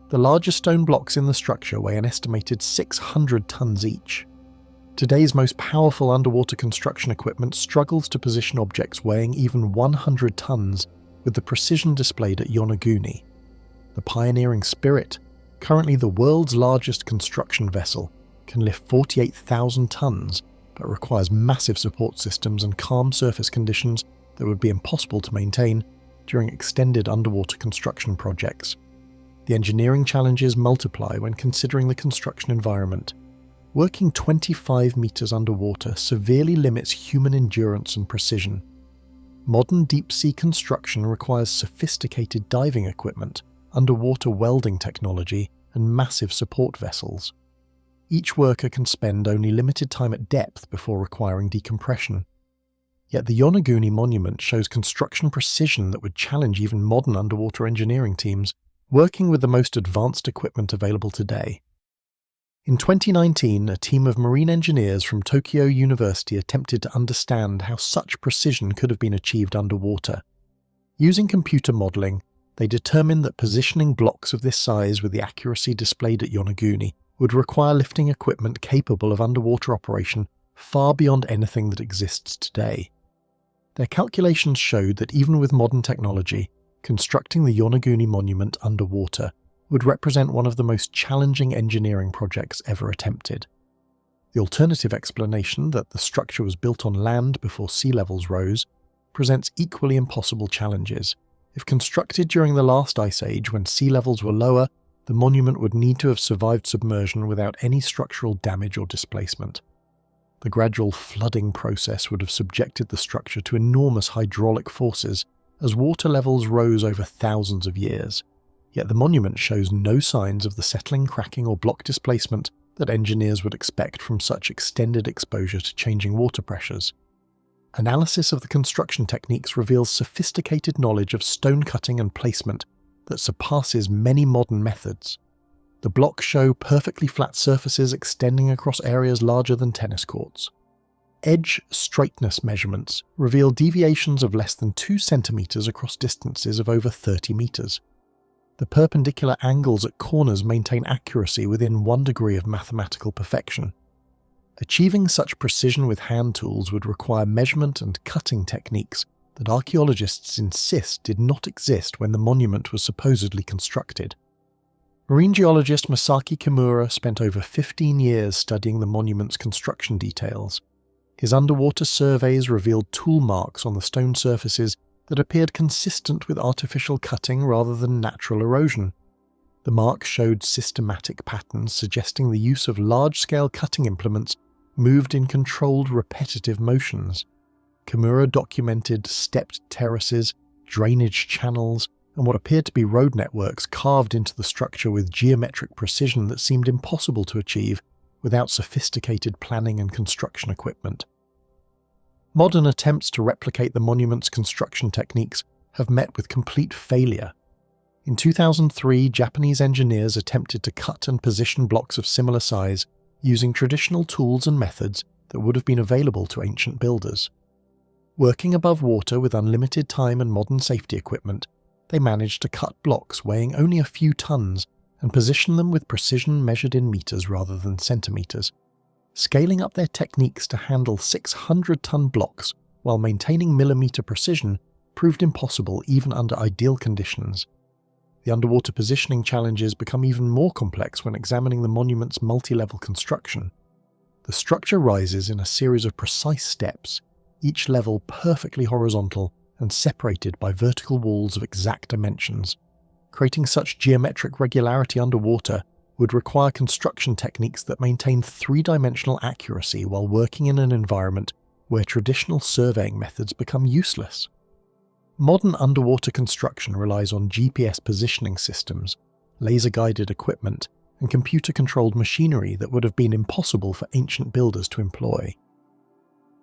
The largest stone blocks in the structure weigh an estimated 600 tons each. Today's most powerful underwater construction equipment struggles to position objects weighing even 100 tons with the precision displayed at Yonaguni. The pioneering Spirit, currently the world's largest construction vessel, can lift 48,000 tons, but requires massive support systems and calm surface conditions that would be impossible to maintain during extended underwater construction projects. The engineering challenges multiply when considering the construction environment. Working 25 meters underwater severely limits human endurance and precision. Modern deep-sea construction requires sophisticated diving equipment, underwater welding technology, and massive support vessels. Each worker can spend only limited time at depth before requiring decompression. Yet the Yonaguni monument shows construction precision that would challenge even modern underwater engineering teams, working with the most advanced equipment available today. In 2019, a team of marine engineers from Tokyo University attempted to understand how such precision could have been achieved underwater. Using computer modelling, they determined that positioning blocks of this size with the accuracy displayed at Yonaguni would require lifting equipment capable of underwater operation far beyond anything that exists today. Their calculations showed that even with modern technology, constructing the Yonaguni monument underwater would represent one of the most challenging engineering projects ever attempted. The alternative explanation that the structure was built on land before sea levels rose presents equally impossible challenges. If constructed during the last ice age when sea levels were lower, the monument would need to have survived submersion without any structural damage or displacement. The gradual flooding process would have subjected the structure to enormous hydraulic forces as water levels rose over thousands of years. Yet the monument shows no signs of the settling, cracking or block displacement that engineers would expect from such extended exposure to changing water pressures. Analysis of the construction techniques reveals sophisticated knowledge of stone cutting and placement that surpasses many modern methods. The blocks show perfectly flat surfaces extending across areas larger than tennis courts. Edge straightness measurements reveal deviations of less than 2 centimeters across distances of over 30 meters. The perpendicular angles at corners maintain accuracy within 1 degree of mathematical perfection. Achieving such precision with hand tools would require measurement and cutting techniques that archaeologists insist did not exist when the monument was supposedly constructed. Marine geologist Masaki Kimura spent over 15 years studying the monument's construction details. His underwater surveys revealed tool marks on the stone surfaces that appeared consistent with artificial cutting rather than natural erosion. The marks showed systematic patterns suggesting the use of large-scale cutting implements moved in controlled repetitive motions. Kimura documented stepped terraces, drainage channels, and what appeared to be road networks carved into the structure with geometric precision that seemed impossible to achieve without sophisticated planning and construction equipment. Modern attempts to replicate the monument's construction techniques have met with complete failure. In 2003, Japanese engineers attempted to cut and position blocks of similar size using traditional tools and methods that would have been available to ancient builders. Working above water with unlimited time and modern safety equipment, they managed to cut blocks weighing only a few tons and position them with precision measured in meters rather than centimeters. Scaling up their techniques to handle 600-ton blocks while maintaining millimetre precision proved impossible even under ideal conditions. The underwater positioning challenges become even more complex when examining the monument's multi-level construction. The structure rises in a series of precise steps, each level perfectly horizontal and separated by vertical walls of exact dimensions. Creating such geometric regularity underwater would require construction techniques that maintain three-dimensional accuracy while working in an environment where traditional surveying methods become useless. Modern underwater construction relies on GPS positioning systems, laser-guided equipment, and computer-controlled machinery that would have been impossible for ancient builders to employ.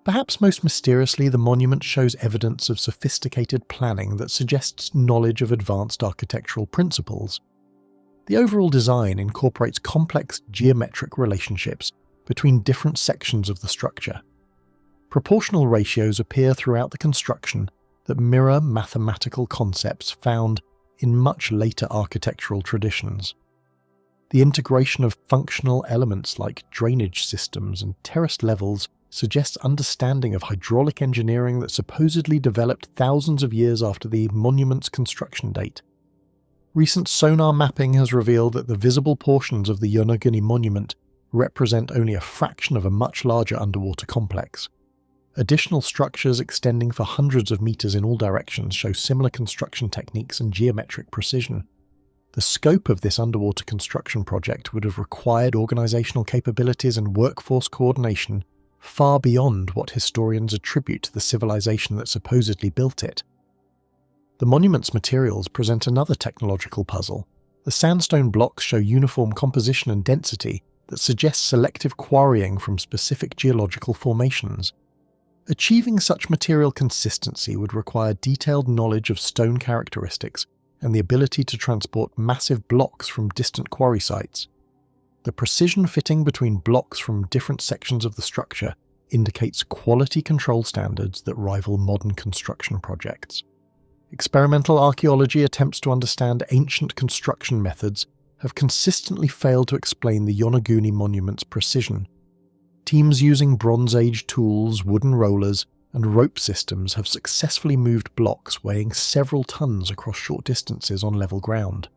Perhaps most mysteriously, the monument shows evidence of sophisticated planning that suggests knowledge of advanced architectural principles. The overall design incorporates complex geometric relationships between different sections of the structure. Proportional ratios appear throughout the construction that mirror mathematical concepts found in much later architectural traditions. The integration of functional elements like drainage systems and terraced levels suggests understanding of hydraulic engineering that supposedly developed thousands of years after the monument's construction date. Recent sonar mapping has revealed that the visible portions of the Yonaguni monument represent only a fraction of a much larger underwater complex. Additional structures extending for hundreds of meters in all directions show similar construction techniques and geometric precision. The scope of this underwater construction project would have required organizational capabilities and workforce coordination far beyond what historians attribute to the civilization that supposedly built it. The monument's materials present another technological puzzle. The sandstone blocks show uniform composition and density that suggests selective quarrying from specific geological formations. Achieving such material consistency would require detailed knowledge of stone characteristics and the ability to transport massive blocks from distant quarry sites. The precision fitting between blocks from different sections of the structure indicates quality control standards that rival modern construction projects. Experimental archaeology attempts to understand ancient construction methods have consistently failed to explain the Yonaguni monument's precision. Teams using Bronze Age tools, wooden rollers, and rope systems have successfully moved blocks weighing several tons across short distances on level ground.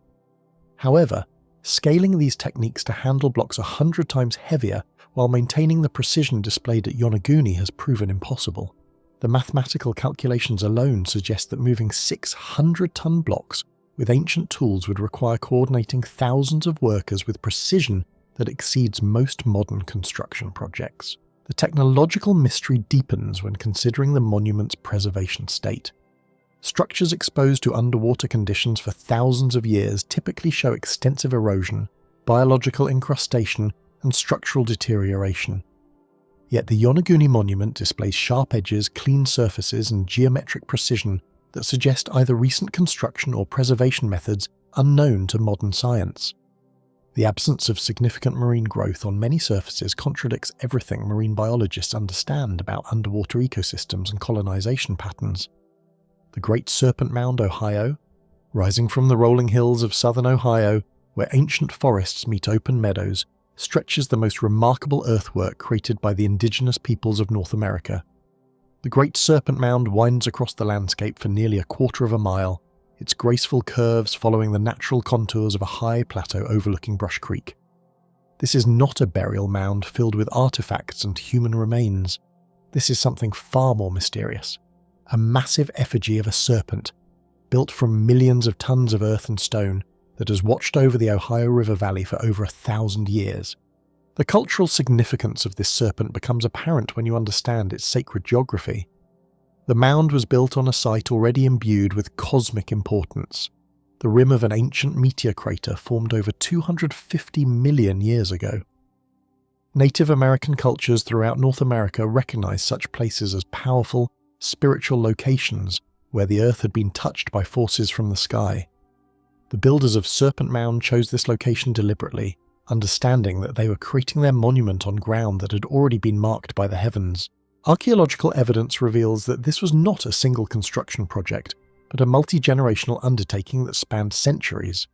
However, scaling these techniques to handle blocks 100 times heavier while maintaining the precision displayed at Yonaguni has proven impossible. The mathematical calculations alone suggest that moving 600-ton blocks with ancient tools would require coordinating thousands of workers with precision that exceeds most modern construction projects. The technological mystery deepens when considering the monument's preservation state. Structures exposed to underwater conditions for thousands of years typically show extensive erosion, biological incrustation, and structural deterioration. Yet the Yonaguni monument displays sharp edges, clean surfaces, and geometric precision that suggest either recent construction or preservation methods unknown to modern science. The absence of significant marine growth on many surfaces contradicts everything marine biologists understand about underwater ecosystems and colonization patterns. The Great Serpent Mound, Ohio, rising from the rolling hills of southern Ohio, where ancient forests meet open meadows, stretches the most remarkable earthwork created by the indigenous peoples of North America. The Great Serpent Mound winds across the landscape for nearly a quarter of a mile, its graceful curves following the natural contours of a high plateau overlooking Brush Creek. This is not a burial mound filled with artifacts and human remains. This is something far more mysterious. A massive effigy of a serpent, built from millions of tons of earth and stone, that has watched over the Ohio River Valley for over 1,000 years. The cultural significance of this serpent becomes apparent when you understand its sacred geography. The mound was built on a site already imbued with cosmic importance. The rim of an ancient meteor crater formed over 250 million years ago. Native American cultures throughout North America recognize such places as powerful, spiritual locations where the earth had been touched by forces from the sky. The builders of Serpent Mound chose this location deliberately, understanding that they were creating their monument on ground that had already been marked by the heavens. Archaeological evidence reveals that this was not a single construction project, but a multi-generational undertaking that spanned centuries.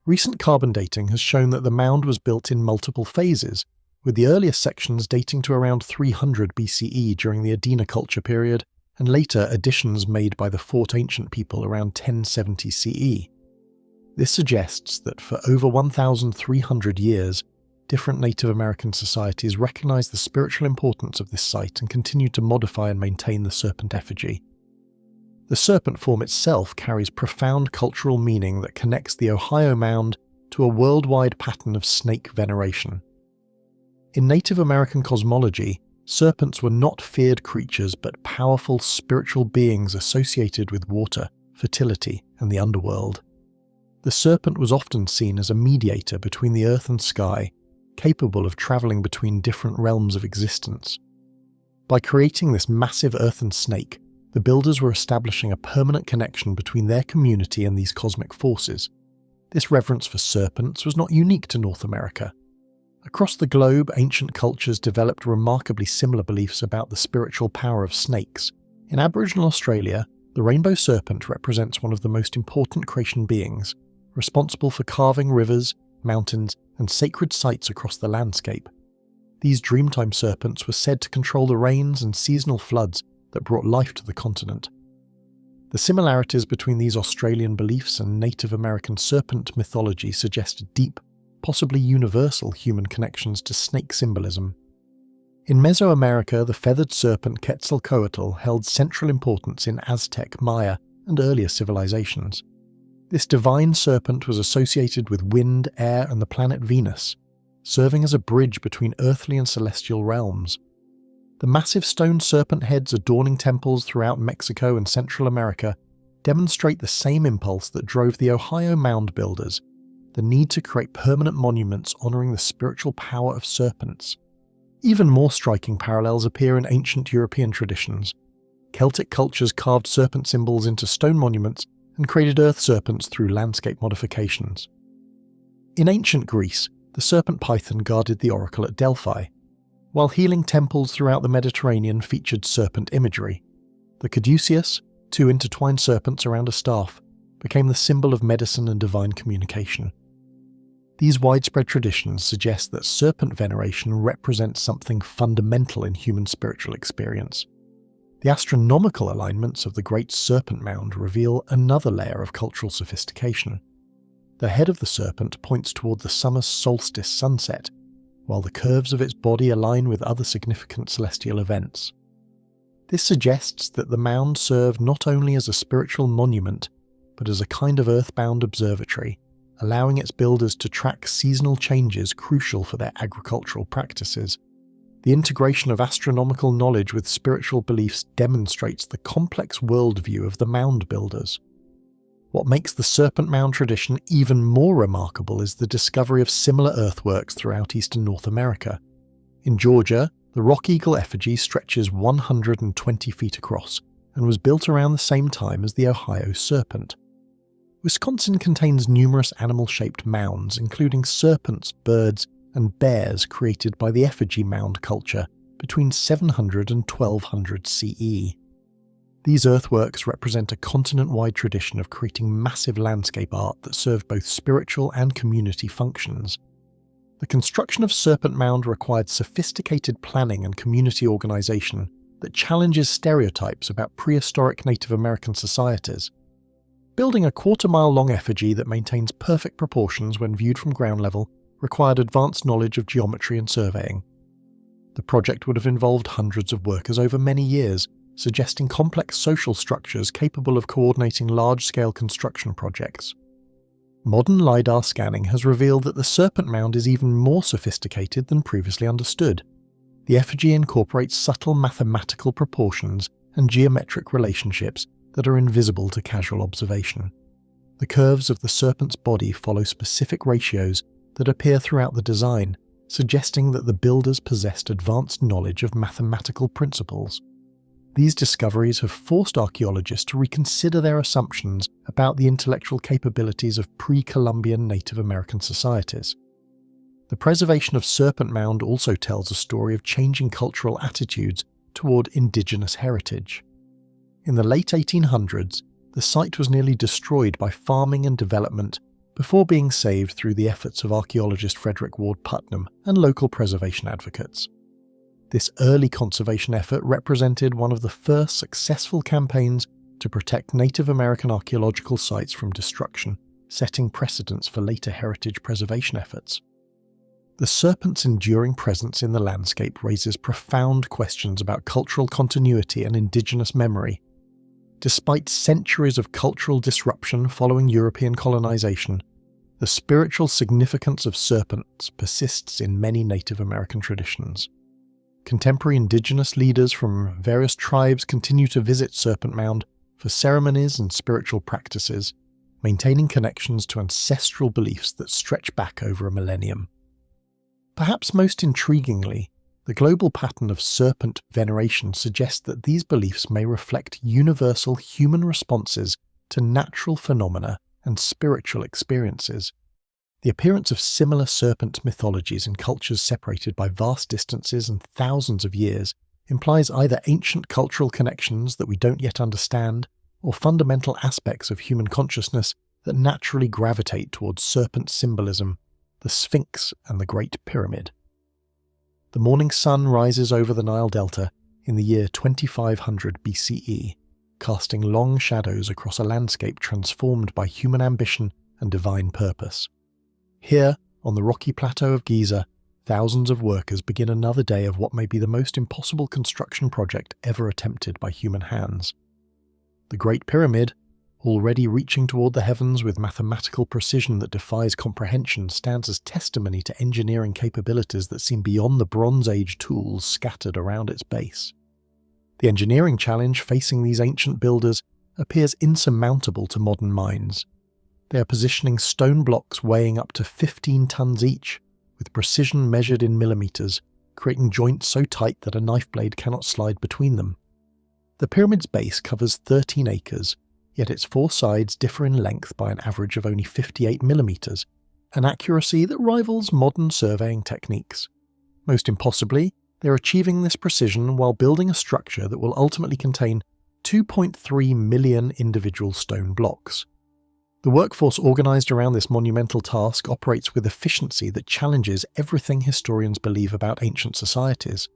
Recent carbon dating has shown that the mound was built in multiple phases, with the earliest sections dating to around 300 BCE during the Adena culture period, and later additions made by the Fort Ancient people around 1070 CE. This suggests that for over 1,300 years, different Native American societies recognized the spiritual importance of this site and continued to modify and maintain the serpent effigy. The serpent form itself carries profound cultural meaning that connects the Ohio Mound to a worldwide pattern of snake veneration. In Native American cosmology, serpents were not feared creatures but powerful spiritual beings associated with water, fertility, and the underworld. The serpent was often seen as a mediator between the earth and sky, capable of travelling between different realms of existence. By creating this massive earthen snake, the builders were establishing a permanent connection between their community and these cosmic forces. This reverence for serpents was not unique to North America. Across the globe, ancient cultures developed remarkably similar beliefs about the spiritual power of snakes. In Aboriginal Australia, the rainbow serpent represents one of the most important creation beings, responsible for carving rivers, mountains, and sacred sites across the landscape. These Dreamtime serpents were said to control the rains and seasonal floods that brought life to the continent. The similarities between these Australian beliefs and Native American serpent mythology suggest deep, possibly universal human connections to snake symbolism. In Mesoamerica, the feathered serpent Quetzalcoatl held central importance in Aztec, Maya, and earlier civilizations. This divine serpent was associated with wind, air, and the planet Venus, serving as a bridge between earthly and celestial realms. The massive stone serpent heads adorning temples throughout Mexico and Central America demonstrate the same impulse that drove the Ohio mound builders, the need to create permanent monuments honoring the spiritual power of serpents. Even more striking parallels appear in ancient European traditions. Celtic cultures carved serpent symbols into stone monuments and created earth serpents through landscape modifications. In ancient Greece, the serpent python guarded the oracle at Delphi, while healing temples throughout the Mediterranean featured serpent imagery. The caduceus, two intertwined serpents around a staff, became the symbol of medicine and divine communication. These widespread traditions suggest that serpent veneration represents something fundamental in human spiritual experience. The astronomical alignments of the Great Serpent Mound reveal another layer of cultural sophistication. The head of the serpent points toward the summer solstice sunset, while the curves of its body align with other significant celestial events. This suggests that the mound served not only as a spiritual monument, but as a kind of earthbound observatory, allowing its builders to track seasonal changes crucial for their agricultural practices. The integration of astronomical knowledge with spiritual beliefs demonstrates the complex worldview of the mound builders. What makes the Serpent Mound tradition even more remarkable is the discovery of similar earthworks throughout eastern North America. In Georgia, the rock eagle effigy stretches 120 feet across and was built around the same time as the Ohio serpent. Wisconsin contains numerous animal-shaped mounds, including serpents, birds, and bears created by the effigy mound culture between 700 and 1200 CE. These earthworks represent a continent-wide tradition of creating massive landscape art that served both spiritual and community functions. The construction of Serpent Mound required sophisticated planning and community organization that challenges stereotypes about prehistoric Native American societies. Building a quarter-mile-long effigy that maintains perfect proportions when viewed from ground level required advanced knowledge of geometry and surveying. The project would have involved hundreds of workers over many years, suggesting complex social structures capable of coordinating large-scale construction projects. Modern LiDAR scanning has revealed that the Serpent Mound is even more sophisticated than previously understood. The effigy incorporates subtle mathematical proportions and geometric relationships that are invisible to casual observation. The curves of the serpent's body follow specific ratios that appear throughout the design, suggesting that the builders possessed advanced knowledge of mathematical principles. These discoveries have forced archaeologists to reconsider their assumptions about the intellectual capabilities of pre-Columbian Native American societies. The preservation of Serpent Mound also tells a story of changing cultural attitudes toward indigenous heritage. In the late 1800s, the site was nearly destroyed by farming and development before being saved through the efforts of archaeologist Frederick Ward Putnam and local preservation advocates. This early conservation effort represented one of the first successful campaigns to protect Native American archaeological sites from destruction, setting precedents for later heritage preservation efforts. The serpent's enduring presence in the landscape raises profound questions about cultural continuity and indigenous memory. Despite centuries of cultural disruption following European colonization, the spiritual significance of serpents persists in many Native American traditions. Contemporary indigenous leaders from various tribes continue to visit Serpent Mound for ceremonies and spiritual practices, maintaining connections to ancestral beliefs that stretch back over a millennium. Perhaps most intriguingly, the global pattern of serpent veneration suggests that these beliefs may reflect universal human responses to natural phenomena and spiritual experiences. The appearance of similar serpent mythologies in cultures separated by vast distances and thousands of years implies either ancient cultural connections that we don't yet understand, or fundamental aspects of human consciousness that naturally gravitate towards serpent symbolism, the Sphinx and the Great Pyramid. The morning sun rises over the Nile Delta in the year 2500 BCE, casting long shadows across a landscape transformed by human ambition and divine purpose. Here, on the rocky plateau of Giza, thousands of workers begin another day of what may be the most impossible construction project ever attempted by human hands. The Great Pyramid, already reaching toward the heavens with mathematical precision that defies comprehension, stands as testimony to engineering capabilities that seem beyond the Bronze Age tools scattered around its base. The engineering challenge facing these ancient builders appears insurmountable to modern minds. They are positioning stone blocks weighing up to 15 tons each, with precision measured in millimeters, creating joints so tight that a knife blade cannot slide between them. The pyramid's base covers 13 acres, yet its four sides differ in length by an average of only 58 millimeters, an accuracy that rivals modern surveying techniques. Most impossibly, they are achieving this precision while building a structure that will ultimately contain 2.3 million individual stone blocks. The workforce organised around this monumental task operates with efficiency that challenges everything historians believe about ancient societies.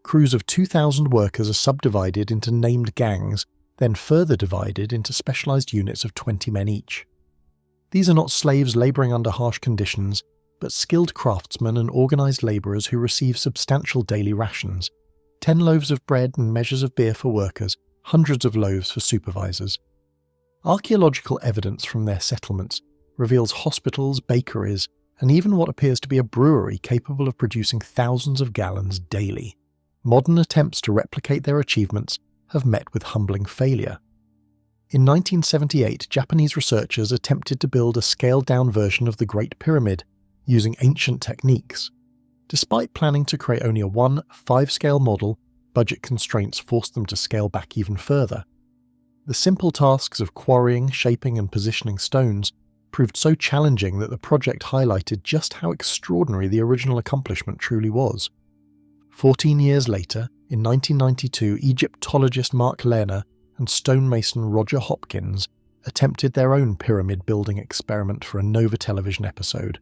Crews of 2,000 workers are subdivided into named gangs, then further divided into specialised units of 20 men each. These are not slaves labouring under harsh conditions, but skilled craftsmen and organised labourers who receive substantial daily rations, 10 loaves of bread and measures of beer for workers, hundreds of loaves for supervisors. Archaeological evidence from their settlements reveals hospitals, bakeries, and even what appears to be a brewery capable of producing thousands of gallons daily. Modern attempts to replicate their achievements have met with humbling failure. In 1978, Japanese researchers attempted to build a scaled-down version of the Great Pyramid using ancient techniques. Despite planning to create only a 1/5-scale model, budget constraints forced them to scale back even further. The simple tasks of quarrying, shaping and positioning stones proved so challenging that the project highlighted just how extraordinary the original accomplishment truly was. 14 years later, in 1992, Egyptologist Mark Lerner and stonemason Roger Hopkins attempted their own pyramid-building experiment for a Nova television episode.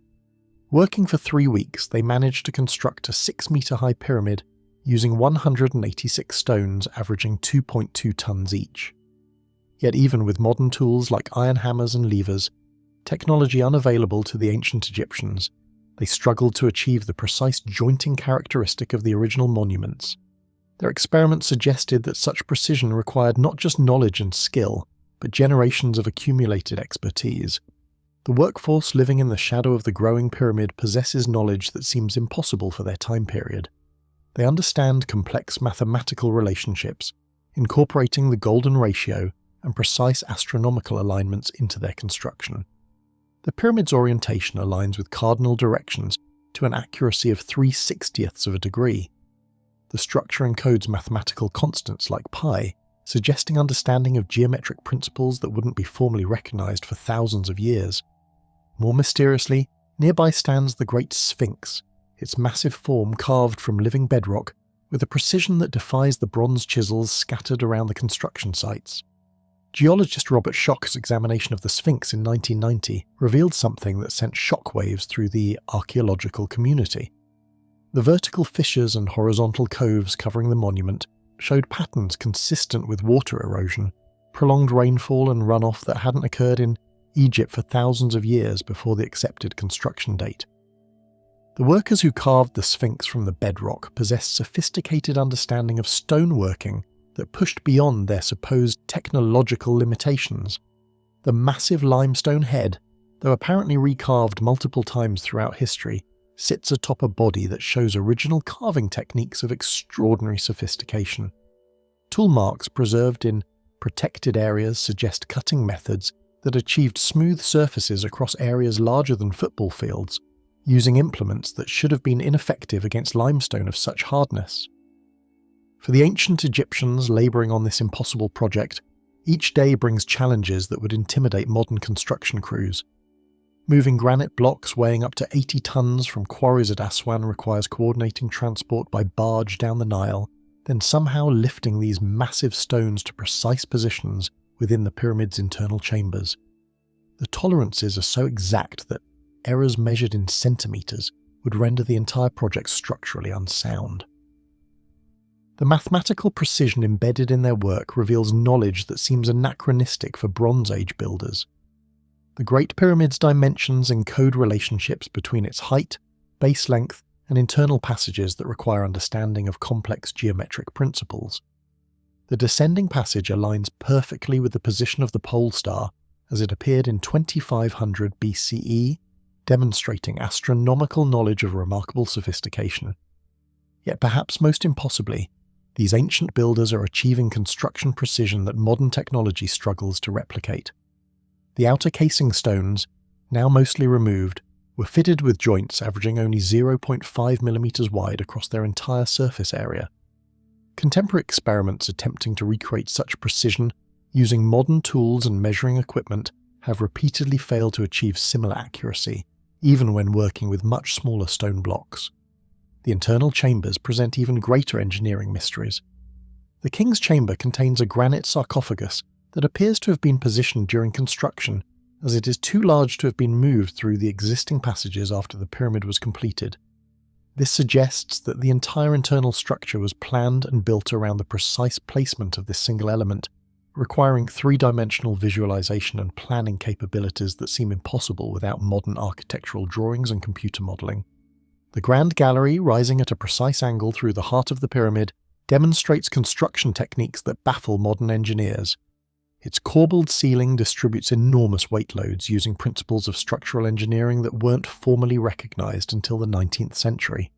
Working for 3 weeks, they managed to construct a 6-metre-high pyramid using 186 stones averaging 2.2 tons each. Yet even with modern tools like iron hammers and levers, technology unavailable to the ancient Egyptians, they struggled to achieve the precise jointing characteristic of the original monuments. Their experiments suggested that such precision required not just knowledge and skill, but generations of accumulated expertise. The workforce living in the shadow of the growing pyramid possesses knowledge that seems impossible for their time period. They understand complex mathematical relationships, incorporating the golden ratio and precise astronomical alignments into their construction. The pyramid's orientation aligns with cardinal directions to an accuracy of 3/60ths of a degree. The structure encodes mathematical constants like pi, suggesting understanding of geometric principles that wouldn't be formally recognized for thousands of years. More mysteriously, nearby stands the Great Sphinx, its massive form carved from living bedrock with a precision that defies the bronze chisels scattered around the construction sites. Geologist Robert Schoch's examination of the Sphinx in 1990 revealed something that sent shockwaves through the archaeological community. The vertical fissures and horizontal coves covering the monument showed patterns consistent with water erosion, prolonged rainfall and runoff that hadn't occurred in Egypt for thousands of years before the accepted construction date. The workers who carved the Sphinx from the bedrock possessed sophisticated understanding of stoneworking that pushed beyond their supposed technological limitations. The massive limestone head, though apparently recarved multiple times throughout history, sits atop a body that shows original carving techniques of extraordinary sophistication. Tool marks preserved in protected areas suggest cutting methods that achieved smooth surfaces across areas larger than football fields, using implements that should have been ineffective against limestone of such hardness. For the ancient Egyptians labouring on this impossible project, each day brings challenges that would intimidate modern construction crews. Moving granite blocks weighing up to 80 tons from quarries at Aswan requires coordinating transport by barge down the Nile, then somehow lifting these massive stones to precise positions within the pyramid's internal chambers. The tolerances are so exact that errors measured in centimetres would render the entire project structurally unsound. The mathematical precision embedded in their work reveals knowledge that seems anachronistic for Bronze Age builders. The Great Pyramid's dimensions encode relationships between its height, base length, and internal passages that require understanding of complex geometric principles. The descending passage aligns perfectly with the position of the pole star as it appeared in 2500 BCE, demonstrating astronomical knowledge of remarkable sophistication. Yet perhaps most impossibly, these ancient builders are achieving construction precision that modern technology struggles to replicate. The outer casing stones, now mostly removed, were fitted with joints averaging only 0.5 mm wide across their entire surface area. Contemporary experiments attempting to recreate such precision using modern tools and measuring equipment have repeatedly failed to achieve similar accuracy, even when working with much smaller stone blocks. The internal chambers present even greater engineering mysteries. The king's chamber contains a granite sarcophagus that appears to have been positioned during construction, as it is too large to have been moved through the existing passages after the pyramid was completed. This suggests that the entire internal structure was planned and built around the precise placement of this single element, requiring three-dimensional visualization and planning capabilities that seem impossible without modern architectural drawings and computer modeling. The Grand Gallery, rising at a precise angle through the heart of the pyramid, demonstrates construction techniques that baffle modern engineers. Its corbelled ceiling distributes enormous weight loads using principles of structural engineering that weren't formally recognised until the 19th century.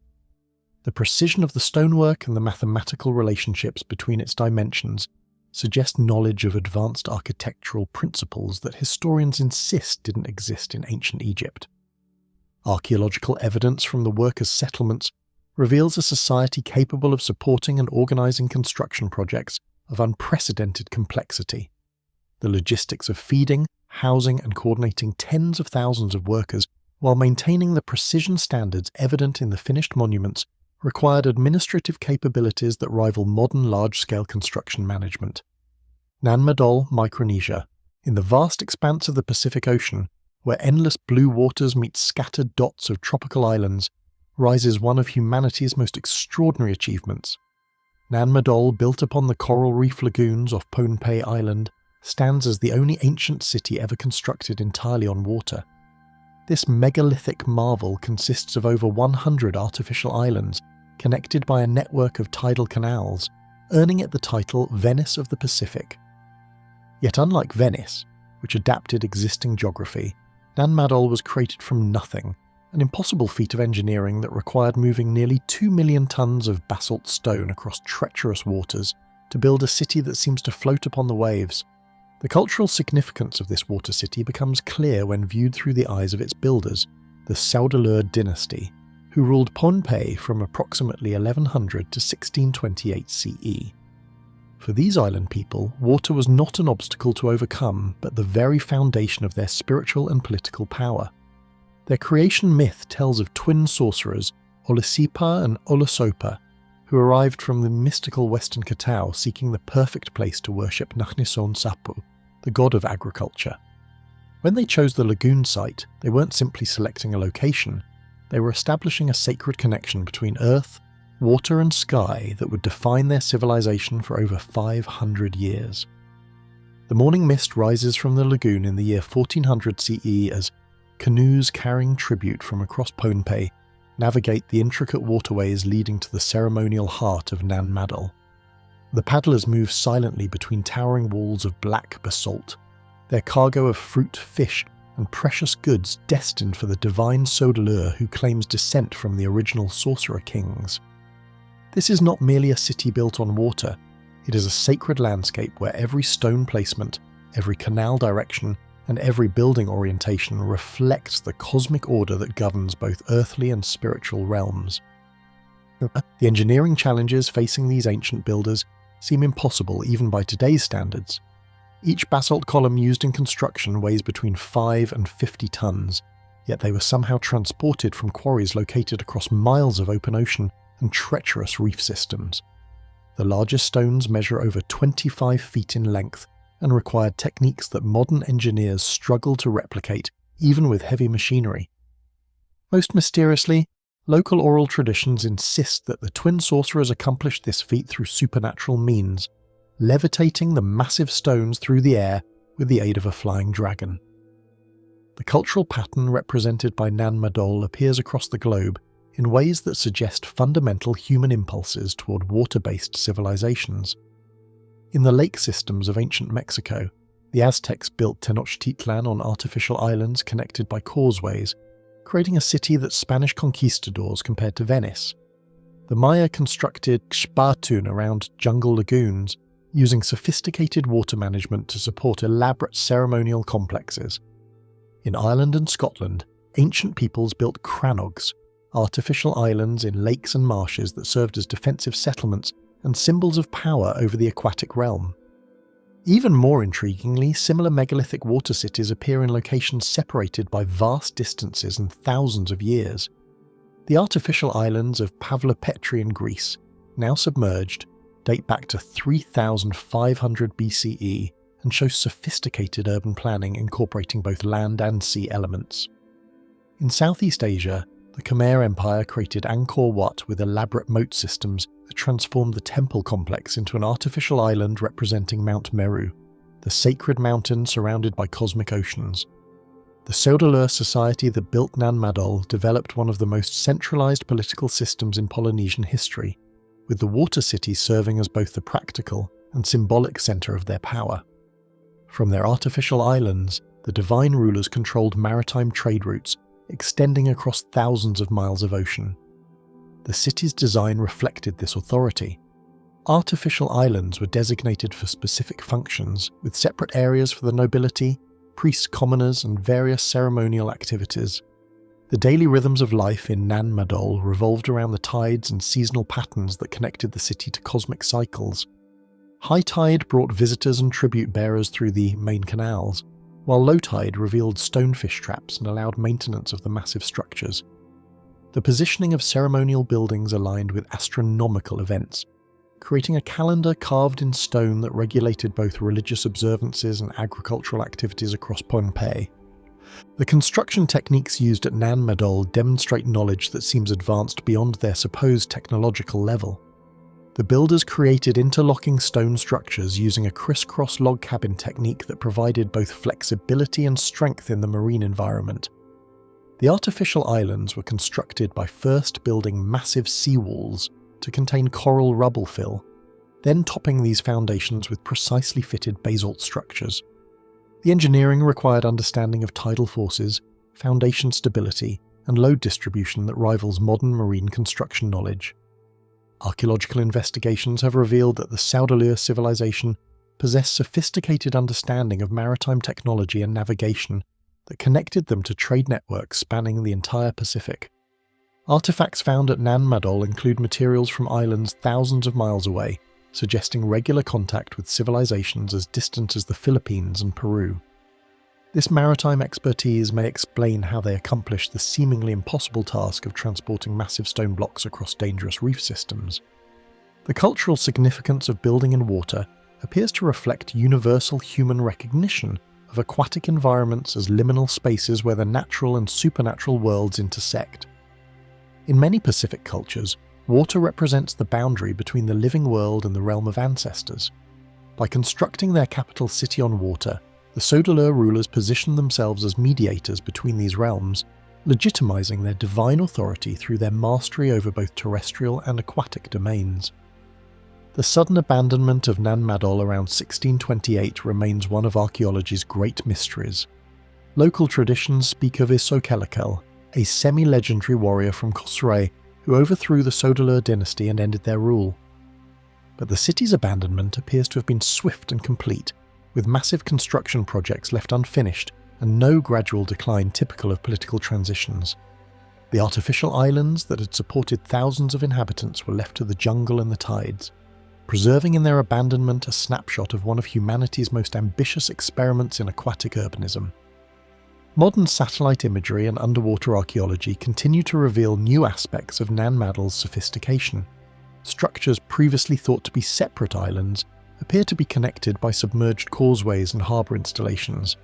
The precision of the stonework and the mathematical relationships between its dimensions suggest knowledge of advanced architectural principles that historians insist didn't exist in ancient Egypt. Archaeological evidence from the workers' settlements reveals a society capable of supporting and organising construction projects of unprecedented complexity. The logistics of feeding, housing and coordinating tens of thousands of workers while maintaining the precision standards evident in the finished monuments required administrative capabilities that rival modern large-scale construction management. Nan Madol, Micronesia, in the vast expanse of the Pacific Ocean, where endless blue waters meet scattered dots of tropical islands, rises one of humanity's most extraordinary achievements. Nan Madol, built upon the coral reef lagoons off Pohnpei Island, stands as the only ancient city ever constructed entirely on water. This megalithic marvel consists of over 100 artificial islands connected by a network of tidal canals, earning it the title Venice of the Pacific. Yet unlike Venice, which adapted existing geography, Nan Madol was created from nothing, an impossible feat of engineering that required moving nearly 2 million tons of basalt stone across treacherous waters to build a city that seems to float upon the waves. The cultural significance of this water city becomes clear when viewed through the eyes of its builders, the Saudeleur dynasty, who ruled Pohnpei from approximately 1100 to 1628 CE. For these island people, water was not an obstacle to overcome, but the very foundation of their spiritual and political power. Their creation myth tells of twin sorcerers, Olisipa and Olosopa, who arrived from the mystical Western Katao seeking the perfect place to worship Nachnison Sapu, the god of agriculture. When they chose the lagoon site, they weren't simply selecting a location, they were establishing a sacred connection between earth, water and sky that would define their civilization for over 500 years. The morning mist rises from the lagoon in the year 1400 CE as canoes carrying tribute from across Pohnpei navigate the intricate waterways leading to the ceremonial heart of Nan Madol. The paddlers move silently between towering walls of black basalt, their cargo of fruit, fish, and precious goods destined for the divine Sodalur who claims descent from the original sorcerer kings. This is not merely a city built on water, it is a sacred landscape where every stone placement, every canal direction, and every building orientation reflects the cosmic order that governs both earthly and spiritual realms. The engineering challenges facing these ancient builders seem impossible even by today's standards. Each basalt column used in construction weighs between 5 and 50 tons, yet they were somehow transported from quarries located across miles of open ocean and treacherous reef systems. The largest stones measure over 25 feet in length and required techniques that modern engineers struggle to replicate, even with heavy machinery. Most mysteriously, local oral traditions insist that the twin sorcerers accomplished this feat through supernatural means, levitating the massive stones through the air with the aid of a flying dragon. The cultural pattern represented by Nan Madol appears across the globe in ways that suggest fundamental human impulses toward water-based civilizations. In the lake systems of ancient Mexico, the Aztecs built Tenochtitlan on artificial islands connected by causeways, creating a city that Spanish conquistadors compared to Venice. The Maya constructed Xpatun around jungle lagoons, using sophisticated water management to support elaborate ceremonial complexes. In Ireland and Scotland, ancient peoples built cranogs, artificial islands in lakes and marshes that served as defensive settlements and symbols of power over the aquatic realm. Even more intriguingly, similar megalithic water cities appear in locations separated by vast distances and thousands of years. The artificial islands of Pavlopetri in Greece, now submerged, date back to 3500 BCE and show sophisticated urban planning incorporating both land and sea elements. In Southeast Asia, the Khmer Empire created Angkor Wat with elaborate moat systems that transformed the temple complex into an artificial island representing Mount Meru, the sacred mountain surrounded by cosmic oceans. The Sodalur society that built Nan Madol developed one of the most centralized political systems in Polynesian history, with the water city serving as both the practical and symbolic center of their power. From their artificial islands, the divine rulers controlled maritime trade routes extending across thousands of miles of ocean. The city's design reflected this authority. Artificial islands were designated for specific functions, with separate areas for the nobility, priests, commoners, and various ceremonial activities. The daily rhythms of life in Nan Madol revolved around the tides and seasonal patterns that connected the city to cosmic cycles. High tide brought visitors and tribute bearers through the main canals, while low tide revealed stonefish traps and allowed maintenance of the massive structures. The positioning of ceremonial buildings aligned with astronomical events, creating a calendar carved in stone that regulated both religious observances and agricultural activities across Pohnpei. The construction techniques used at Nan Madol demonstrate knowledge that seems advanced beyond their supposed technological level. The builders created interlocking stone structures using a crisscross log cabin technique that provided both flexibility and strength in the marine environment. The artificial islands were constructed by first building massive seawalls to contain coral rubble fill, then topping these foundations with precisely fitted basalt structures. The engineering required understanding of tidal forces, foundation stability, and load distribution that rivals modern marine construction knowledge. Archaeological investigations have revealed that the Sodalur civilization possessed sophisticated understanding of maritime technology and navigation that connected them to trade networks spanning the entire Pacific. Artifacts found at Nan Madol include materials from islands thousands of miles away, suggesting regular contact with civilizations as distant as the Philippines and Peru. This maritime expertise may explain how they accomplished the seemingly impossible task of transporting massive stone blocks across dangerous reef systems. The cultural significance of building in water appears to reflect universal human recognition of aquatic environments as liminal spaces where the natural and supernatural worlds intersect. In many Pacific cultures, water represents the boundary between the living world and the realm of ancestors. By constructing their capital city on water, the Sodalur rulers positioned themselves as mediators between these realms, legitimizing their divine authority through their mastery over both terrestrial and aquatic domains. The sudden abandonment of Nan Madol around 1628 remains one of archaeology's great mysteries. Local traditions speak of Isokelakel, a semi-legendary warrior from Khosrou who overthrew the Sodalur dynasty and ended their rule. But the city's abandonment appears to have been swift and complete, with massive construction projects left unfinished and no gradual decline typical of political transitions. The artificial islands that had supported thousands of inhabitants were left to the jungle and the tides, preserving in their abandonment a snapshot of one of humanity's most ambitious experiments in aquatic urbanism. Modern satellite imagery and underwater archaeology continue to reveal new aspects of Nan Madol's sophistication. Structures previously thought to be separate islands appear to be connected by submerged causeways and harbour installations.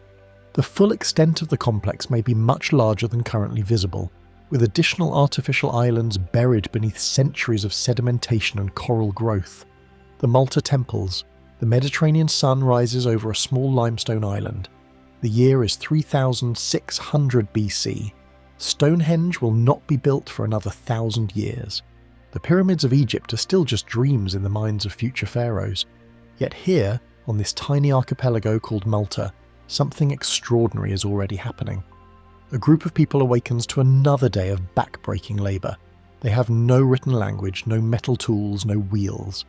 The full extent of the complex may be much larger than currently visible, with additional artificial islands buried beneath centuries of sedimentation and coral growth. The Malta temples. The Mediterranean sun rises over a small limestone island. The year is 3600 BC. Stonehenge will not be built for another 1,000 years. The pyramids of Egypt are still just dreams in the minds of future pharaohs. Yet here, on this tiny archipelago called Malta, something extraordinary is already happening. A group of people awakens to another day of back-breaking labour. They have no written language, no metal tools, no wheels.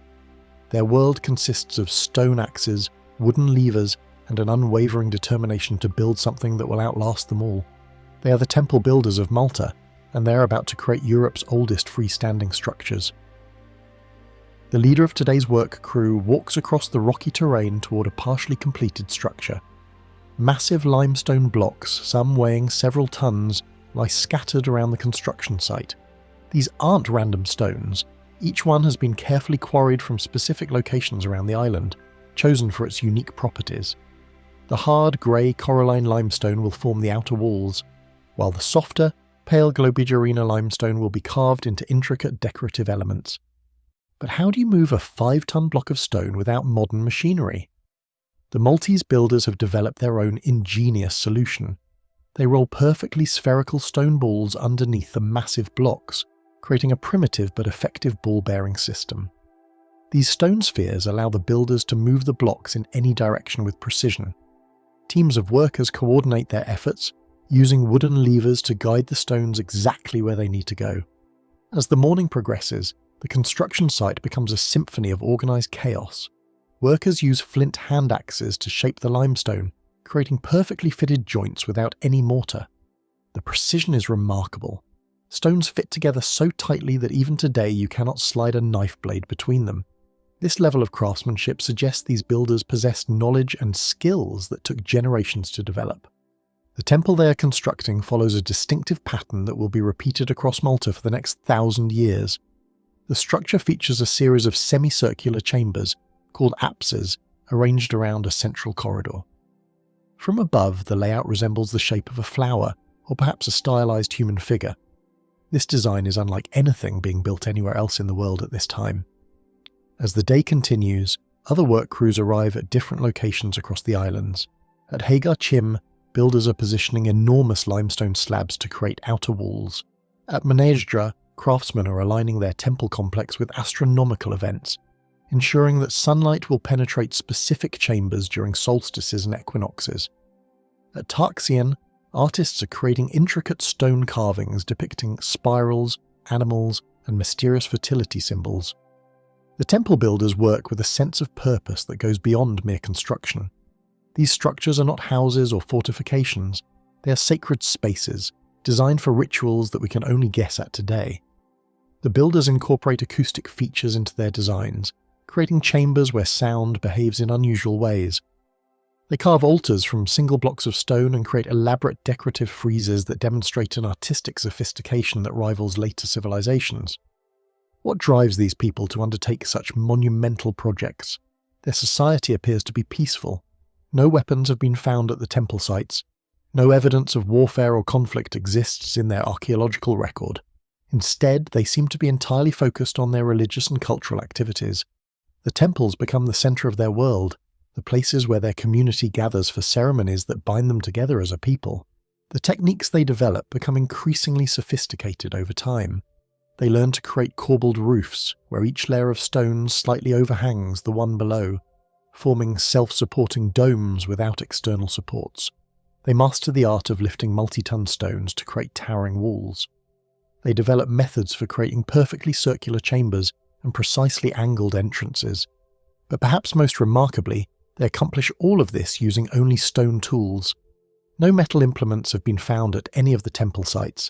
Their world consists of stone axes, wooden levers, and an unwavering determination to build something that will outlast them all. They are the temple builders of Malta, and they are about to create Europe's oldest freestanding structures. The leader of today's work crew walks across the rocky terrain toward a partially completed structure. Massive limestone blocks, some weighing several tons, lie scattered around the construction site. These aren't random stones. Each one has been carefully quarried from specific locations around the island, chosen for its unique properties. The hard, grey coralline limestone will form the outer walls, while the softer, pale Globigerina limestone will be carved into intricate decorative elements. But how do you move a 5-ton block of stone without modern machinery? The Maltese builders have developed their own ingenious solution. They roll perfectly spherical stone balls underneath the massive blocks, creating a primitive but effective ball-bearing system. These stone spheres allow the builders to move the blocks in any direction with precision. Teams of workers coordinate their efforts, using wooden levers to guide the stones exactly where they need to go. As the morning progresses, the construction site becomes a symphony of organised chaos. Workers use flint hand axes to shape the limestone, creating perfectly fitted joints without any mortar. The precision is remarkable. Stones fit together so tightly that even today you cannot slide a knife blade between them. This level of craftsmanship suggests these builders possessed knowledge and skills that took generations to develop. The temple they are constructing follows a distinctive pattern that will be repeated across Malta for the next 1,000 years. The structure features a series of semicircular chambers, called apses, arranged around a central corridor. From above, the layout resembles the shape of a flower, or perhaps a stylized human figure. This design is unlike anything being built anywhere else in the world at this time. As the day continues, other work crews arrive at different locations across the islands. At Hagar Chim, builders are positioning enormous limestone slabs to create outer walls. At Manejdra, craftsmen are aligning their temple complex with astronomical events, ensuring that sunlight will penetrate specific chambers during solstices and equinoxes. At Tarxian, artists are creating intricate stone carvings depicting spirals, animals, and mysterious fertility symbols. The temple builders work with a sense of purpose that goes beyond mere construction. These structures are not houses or fortifications, they are sacred spaces, designed for rituals that we can only guess at today. The builders incorporate acoustic features into their designs, creating chambers where sound behaves in unusual ways. They carve altars from single blocks of stone and create elaborate decorative friezes that demonstrate an artistic sophistication that rivals later civilizations. What drives these people to undertake such monumental projects? Their society appears to be peaceful. No weapons have been found at the temple sites. No evidence of warfare or conflict exists in their archaeological record. Instead, they seem to be entirely focused on their religious and cultural activities. The temples become the center of their world, the places where their community gathers for ceremonies that bind them together as a people. The techniques they develop become increasingly sophisticated over time. They learn to create corbelled roofs, where each layer of stone slightly overhangs the one below, forming self-supporting domes without external supports. They master the art of lifting multi-ton stones to create towering walls. They develop methods for creating perfectly circular chambers and precisely angled entrances. But perhaps most remarkably, they accomplish all of this using only stone tools. No metal implements have been found at any of the temple sites.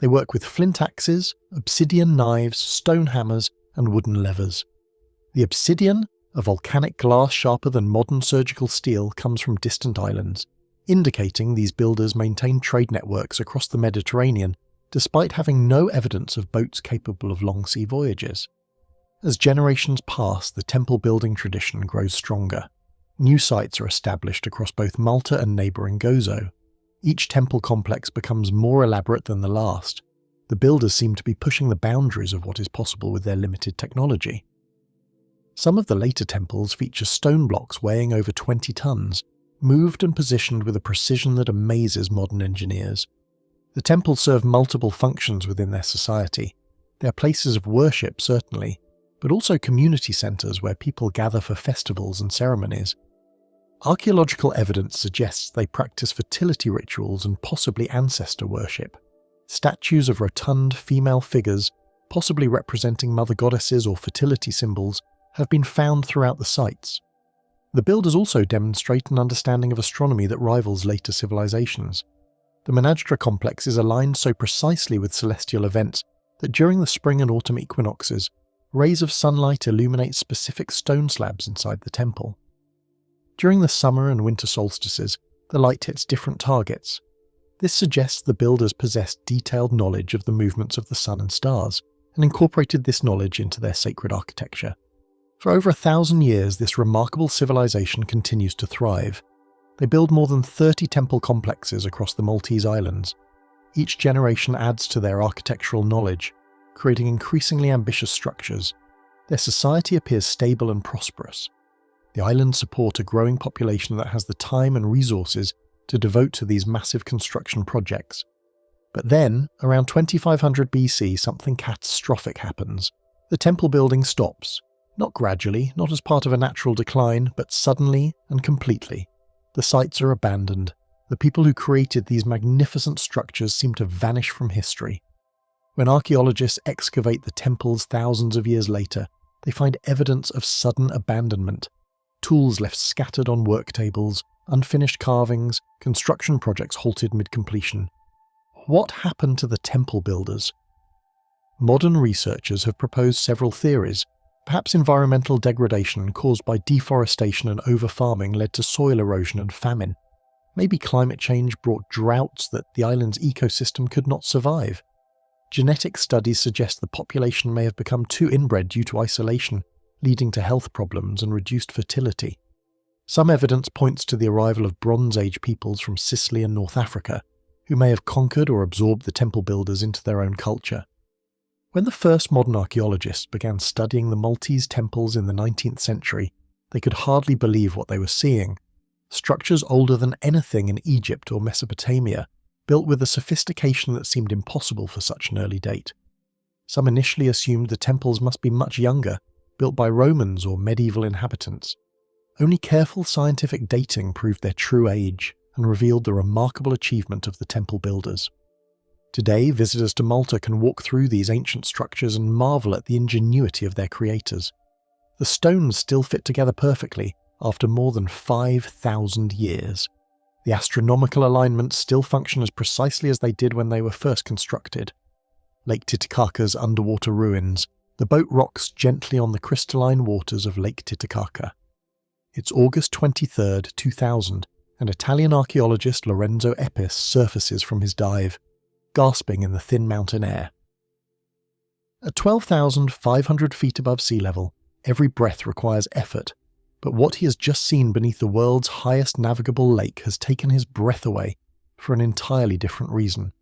They work with flint axes, obsidian knives, stone hammers, and wooden levers. The obsidian, a volcanic glass sharper than modern surgical steel, comes from distant islands, indicating these builders maintain trade networks across the Mediterranean despite having no evidence of boats capable of long sea voyages. As generations pass, the temple building tradition grows stronger. New sites are established across both Malta and neighbouring Gozo. Each temple complex becomes more elaborate than the last. The builders seem to be pushing the boundaries of what is possible with their limited technology. Some of the later temples feature stone blocks weighing over 20 tons, moved and positioned with a precision that amazes modern engineers. The temples serve multiple functions within their society. They are places of worship, certainly, but also community centres where people gather for festivals and ceremonies. Archaeological evidence suggests they practice fertility rituals and possibly ancestor worship. Statues of rotund female figures, possibly representing mother goddesses or fertility symbols, have been found throughout the sites. The builders also demonstrate an understanding of astronomy that rivals later civilizations. The Nazca complex is aligned so precisely with celestial events that during the spring and autumn equinoxes, rays of sunlight illuminate specific stone slabs inside the temple. During the summer and winter solstices, the light hits different targets. This suggests the builders possessed detailed knowledge of the movements of the sun and stars, and incorporated this knowledge into their sacred architecture. For over 1,000 years, this remarkable civilization continues to thrive. They build more than 30 temple complexes across the Maltese islands. Each generation adds to their architectural knowledge, creating increasingly ambitious structures. Their society appears stable and prosperous. The islands support a growing population that has the time and resources to devote to these massive construction projects. But then, around 2500 BC, something catastrophic happens. The temple building stops. Not gradually, not as part of a natural decline, but suddenly and completely. The sites are abandoned. The people who created these magnificent structures seem to vanish from history. When archaeologists excavate the temples thousands of years later, they find evidence of sudden abandonment. Tools left scattered on work tables, unfinished carvings, construction projects halted mid-completion. What happened to the temple builders? Modern researchers have proposed several theories. Perhaps environmental degradation caused by deforestation and over-farming led to soil erosion and famine. Maybe climate change brought droughts that the island's ecosystem could not survive. Genetic studies suggest the population may have become too inbred due to isolation, leading to health problems and reduced fertility. Some evidence points to the arrival of Bronze Age peoples from Sicily and North Africa, who may have conquered or absorbed the temple builders into their own culture. When the first modern archaeologists began studying the Maltese temples in the 19th century, they could hardly believe what they were seeing. Structures older than anything in Egypt or Mesopotamia, built with a sophistication that seemed impossible for such an early date. Some initially assumed the temples must be much younger, built by Romans or medieval inhabitants. Only careful scientific dating proved their true age and revealed the remarkable achievement of the temple builders. Today, visitors to Malta can walk through these ancient structures and marvel at the ingenuity of their creators. The stones still fit together perfectly after more than 5,000 years. The astronomical alignments still function as precisely as they did when they were first constructed. Lake Titicaca's underwater ruins. The boat rocks gently on the crystalline waters of Lake Titicaca. It's August 23, 2000, and Italian archaeologist Lorenzo Epis surfaces from his dive, gasping in the thin mountain air. At 12,500 feet above sea level, every breath requires effort, but what he has just seen beneath the world's highest navigable lake has taken his breath away for an entirely different reason.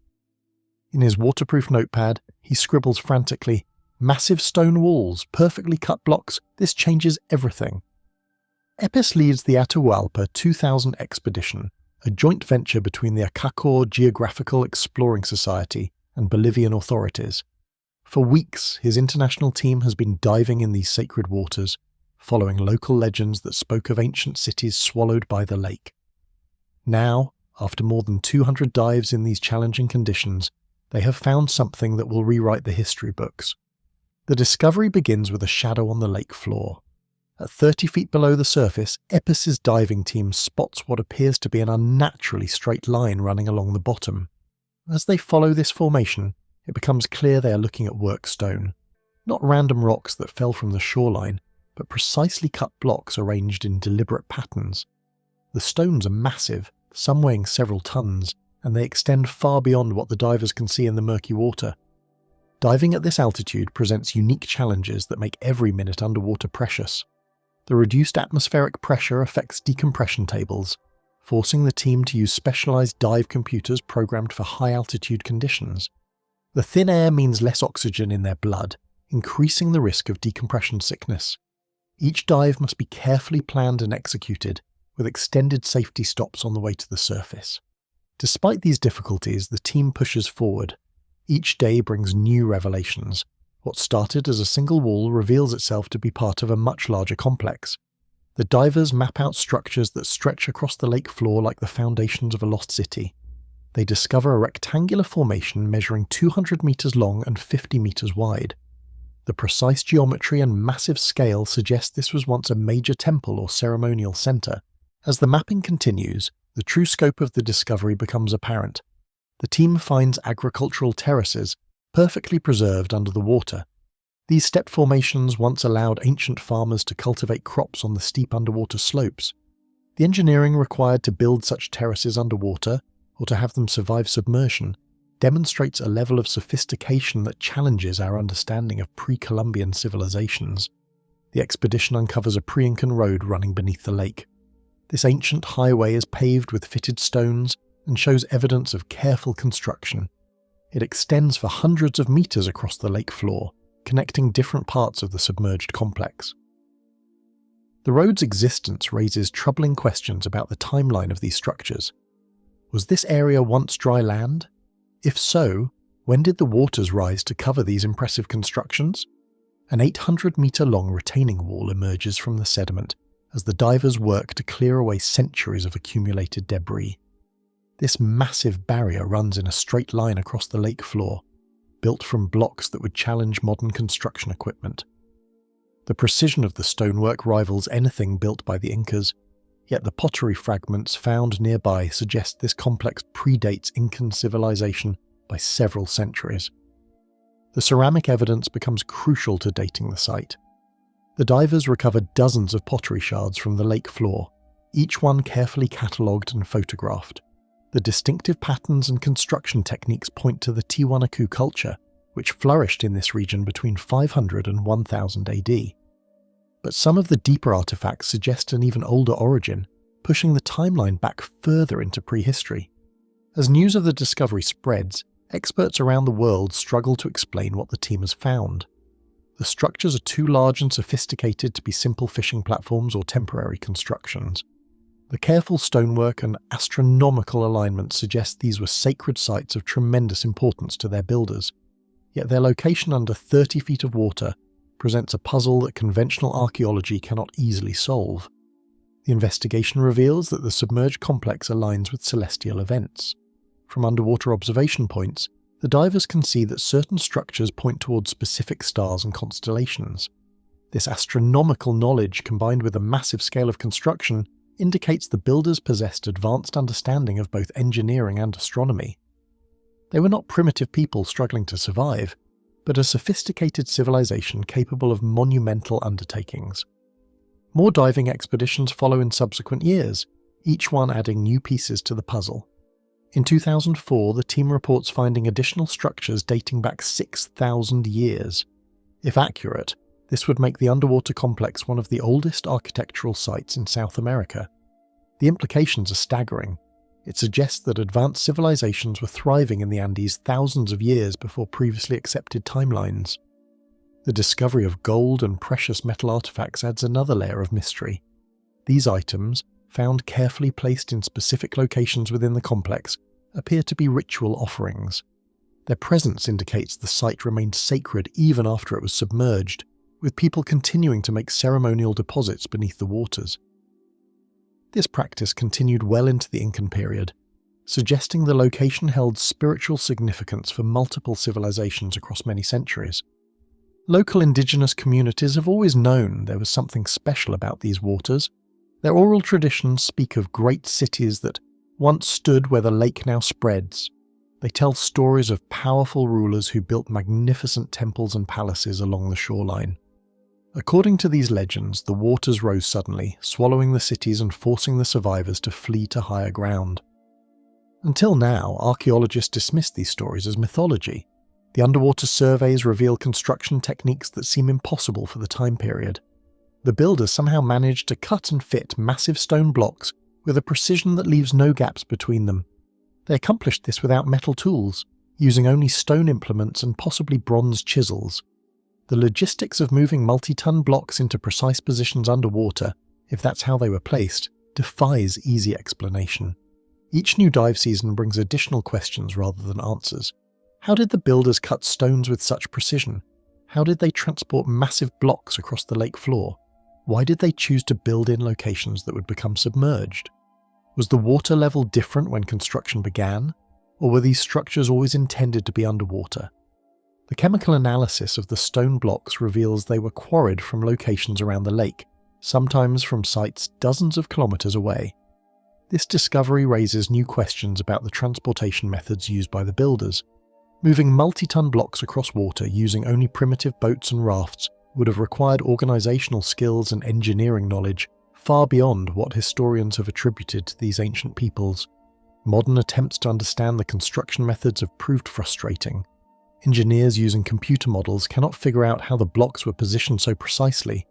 In his waterproof notepad, he scribbles frantically, "Massive stone walls, perfectly cut blocks, this changes everything." Epis leads the Atahualpa 2000 expedition, a joint venture between the Acacor Geographical Exploring Society and Bolivian authorities. For weeks, his international team has been diving in these sacred waters, following local legends that spoke of ancient cities swallowed by the lake. Now, after more than 200 dives in these challenging conditions, they have found something that will rewrite the history books. The discovery begins with a shadow on the lake floor. At 30 feet below the surface, Epis's diving team spots what appears to be an unnaturally straight line running along the bottom. As they follow this formation, it becomes clear they are looking at work stone. Not random rocks that fell from the shoreline, but precisely cut blocks arranged in deliberate patterns. The stones are massive, some weighing several tons, and they extend far beyond what the divers can see in the murky water. Diving at this altitude presents unique challenges that make every minute underwater precious. The reduced atmospheric pressure affects decompression tables, forcing the team to use specialized dive computers programmed for high-altitude conditions. The thin air means less oxygen in their blood, increasing the risk of decompression sickness. Each dive must be carefully planned and executed, with extended safety stops on the way to the surface. Despite these difficulties, the team pushes forward. Each day brings new revelations. What started as a single wall reveals itself to be part of a much larger complex. The divers map out structures that stretch across the lake floor like the foundations of a lost city. They discover a rectangular formation measuring 200 meters long and 50 meters wide. The precise geometry and massive scale suggest this was once a major temple or ceremonial center. As the mapping continues, the true scope of the discovery becomes apparent. The team finds agricultural terraces, perfectly preserved under the water. These step formations once allowed ancient farmers to cultivate crops on the steep underwater slopes. The engineering required to build such terraces underwater, or to have them survive submersion, demonstrates a level of sophistication that challenges our understanding of pre-Columbian civilizations. The expedition uncovers a pre-Incan road running beneath the lake. This ancient highway is paved with fitted stones and shows evidence of careful construction. It extends for hundreds of meters across the lake floor, connecting different parts of the submerged complex. The road's existence raises troubling questions about the timeline of these structures. Was this area once dry land? If so, when did the waters rise to cover these impressive constructions? An 800-meter-long retaining wall emerges from the sediment as the divers work to clear away centuries of accumulated debris. This massive barrier runs in a straight line across the lake floor, built from blocks that would challenge modern construction equipment. The precision of the stonework rivals anything built by the Incas, yet the pottery fragments found nearby suggest this complex predates Incan civilization by several centuries. The ceramic evidence becomes crucial to dating the site. The divers recover dozens of pottery shards from the lake floor, each one carefully catalogued and photographed. The distinctive patterns and construction techniques point to the Tiwanaku culture, which flourished in this region between 500 and 1000 AD. But some of the deeper artifacts suggest an even older origin, pushing the timeline back further into prehistory. As news of the discovery spreads, experts around the world struggle to explain what the team has found. The structures are too large and sophisticated to be simple fishing platforms or temporary constructions. The careful stonework and astronomical alignment suggest these were sacred sites of tremendous importance to their builders, yet their location under 30 feet of water presents a puzzle that conventional archaeology cannot easily solve. The investigation reveals that the submerged complex aligns with celestial events. From underwater observation points, the divers can see that certain structures point towards specific stars and constellations. This astronomical knowledge, combined with a massive scale of construction, indicates the builders possessed advanced understanding of both engineering and astronomy. They were not primitive people struggling to survive, but a sophisticated civilization capable of monumental undertakings. More diving expeditions follow in subsequent years, each one adding new pieces to the puzzle. In 2004, the team reports finding additional structures dating back 6,000 years. If accurate, this would make the underwater complex one of the oldest architectural sites in South America. The implications are staggering. It suggests that advanced civilizations were thriving in the Andes thousands of years before previously accepted timelines. The discovery of gold and precious metal artifacts adds another layer of mystery. These items, found carefully placed in specific locations within the complex, appear to be ritual offerings. Their presence indicates the site remained sacred even after it was submerged, with people continuing to make ceremonial deposits beneath the waters. This practice continued well into the Incan period, suggesting the location held spiritual significance for multiple civilizations across many centuries. Local indigenous communities have always known there was something special about these waters. Their oral traditions speak of great cities that once stood where the lake now spreads. They tell stories of powerful rulers who built magnificent temples and palaces along the shoreline. According to these legends, the waters rose suddenly, swallowing the cities and forcing the survivors to flee to higher ground. Until now, archaeologists dismiss these stories as mythology. The underwater surveys reveal construction techniques that seem impossible for the time period. The builders somehow managed to cut and fit massive stone blocks with a precision that leaves no gaps between them. They accomplished this without metal tools, using only stone implements and possibly bronze chisels. The logistics of moving multi-ton blocks into precise positions underwater, if that's how they were placed, defies easy explanation. Each new dive season brings additional questions rather than answers. How did the builders cut stones with such precision? How did they transport massive blocks across the lake floor? Why did they choose to build in locations that would become submerged? Was the water level different when construction began? Or were these structures always intended to be underwater? The chemical analysis of the stone blocks reveals they were quarried from locations around the lake, sometimes from sites dozens of kilometers away. This discovery raises new questions about the transportation methods used by the builders. Moving multi-ton blocks across water using only primitive boats and rafts would have required organizational skills and engineering knowledge far beyond what historians have attributed to these ancient peoples. Modern attempts to understand the construction methods have proved frustrating. Engineers using computer models cannot figure out how the blocks were positioned so precisely.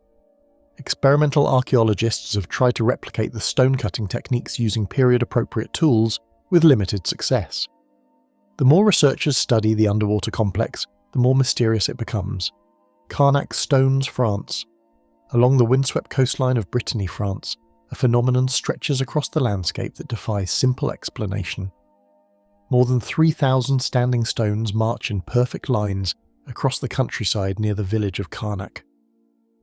Experimental archaeologists have tried to replicate the stone-cutting techniques using period-appropriate tools with limited success. The more researchers study the underwater complex, the more mysterious it becomes. Carnac stones, France. Along the windswept coastline of Brittany, France, a phenomenon stretches across the landscape that defies simple explanation. More than 3,000 standing stones march in perfect lines across the countryside near the village of Carnac.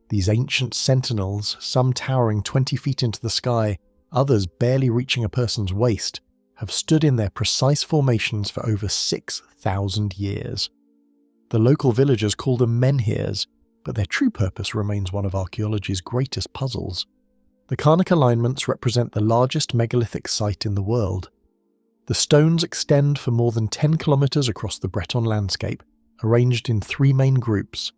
These ancient sentinels, some towering 20 feet into the sky, others barely reaching a person's waist, have stood in their precise formations for over 6,000 years. The local villagers call them menhirs, but their true purpose remains one of archaeology's greatest puzzles. The Carnac alignments represent the largest megalithic site in the world. The stones extend for more than 10 kilometers across the Breton landscape, arranged in three main groups: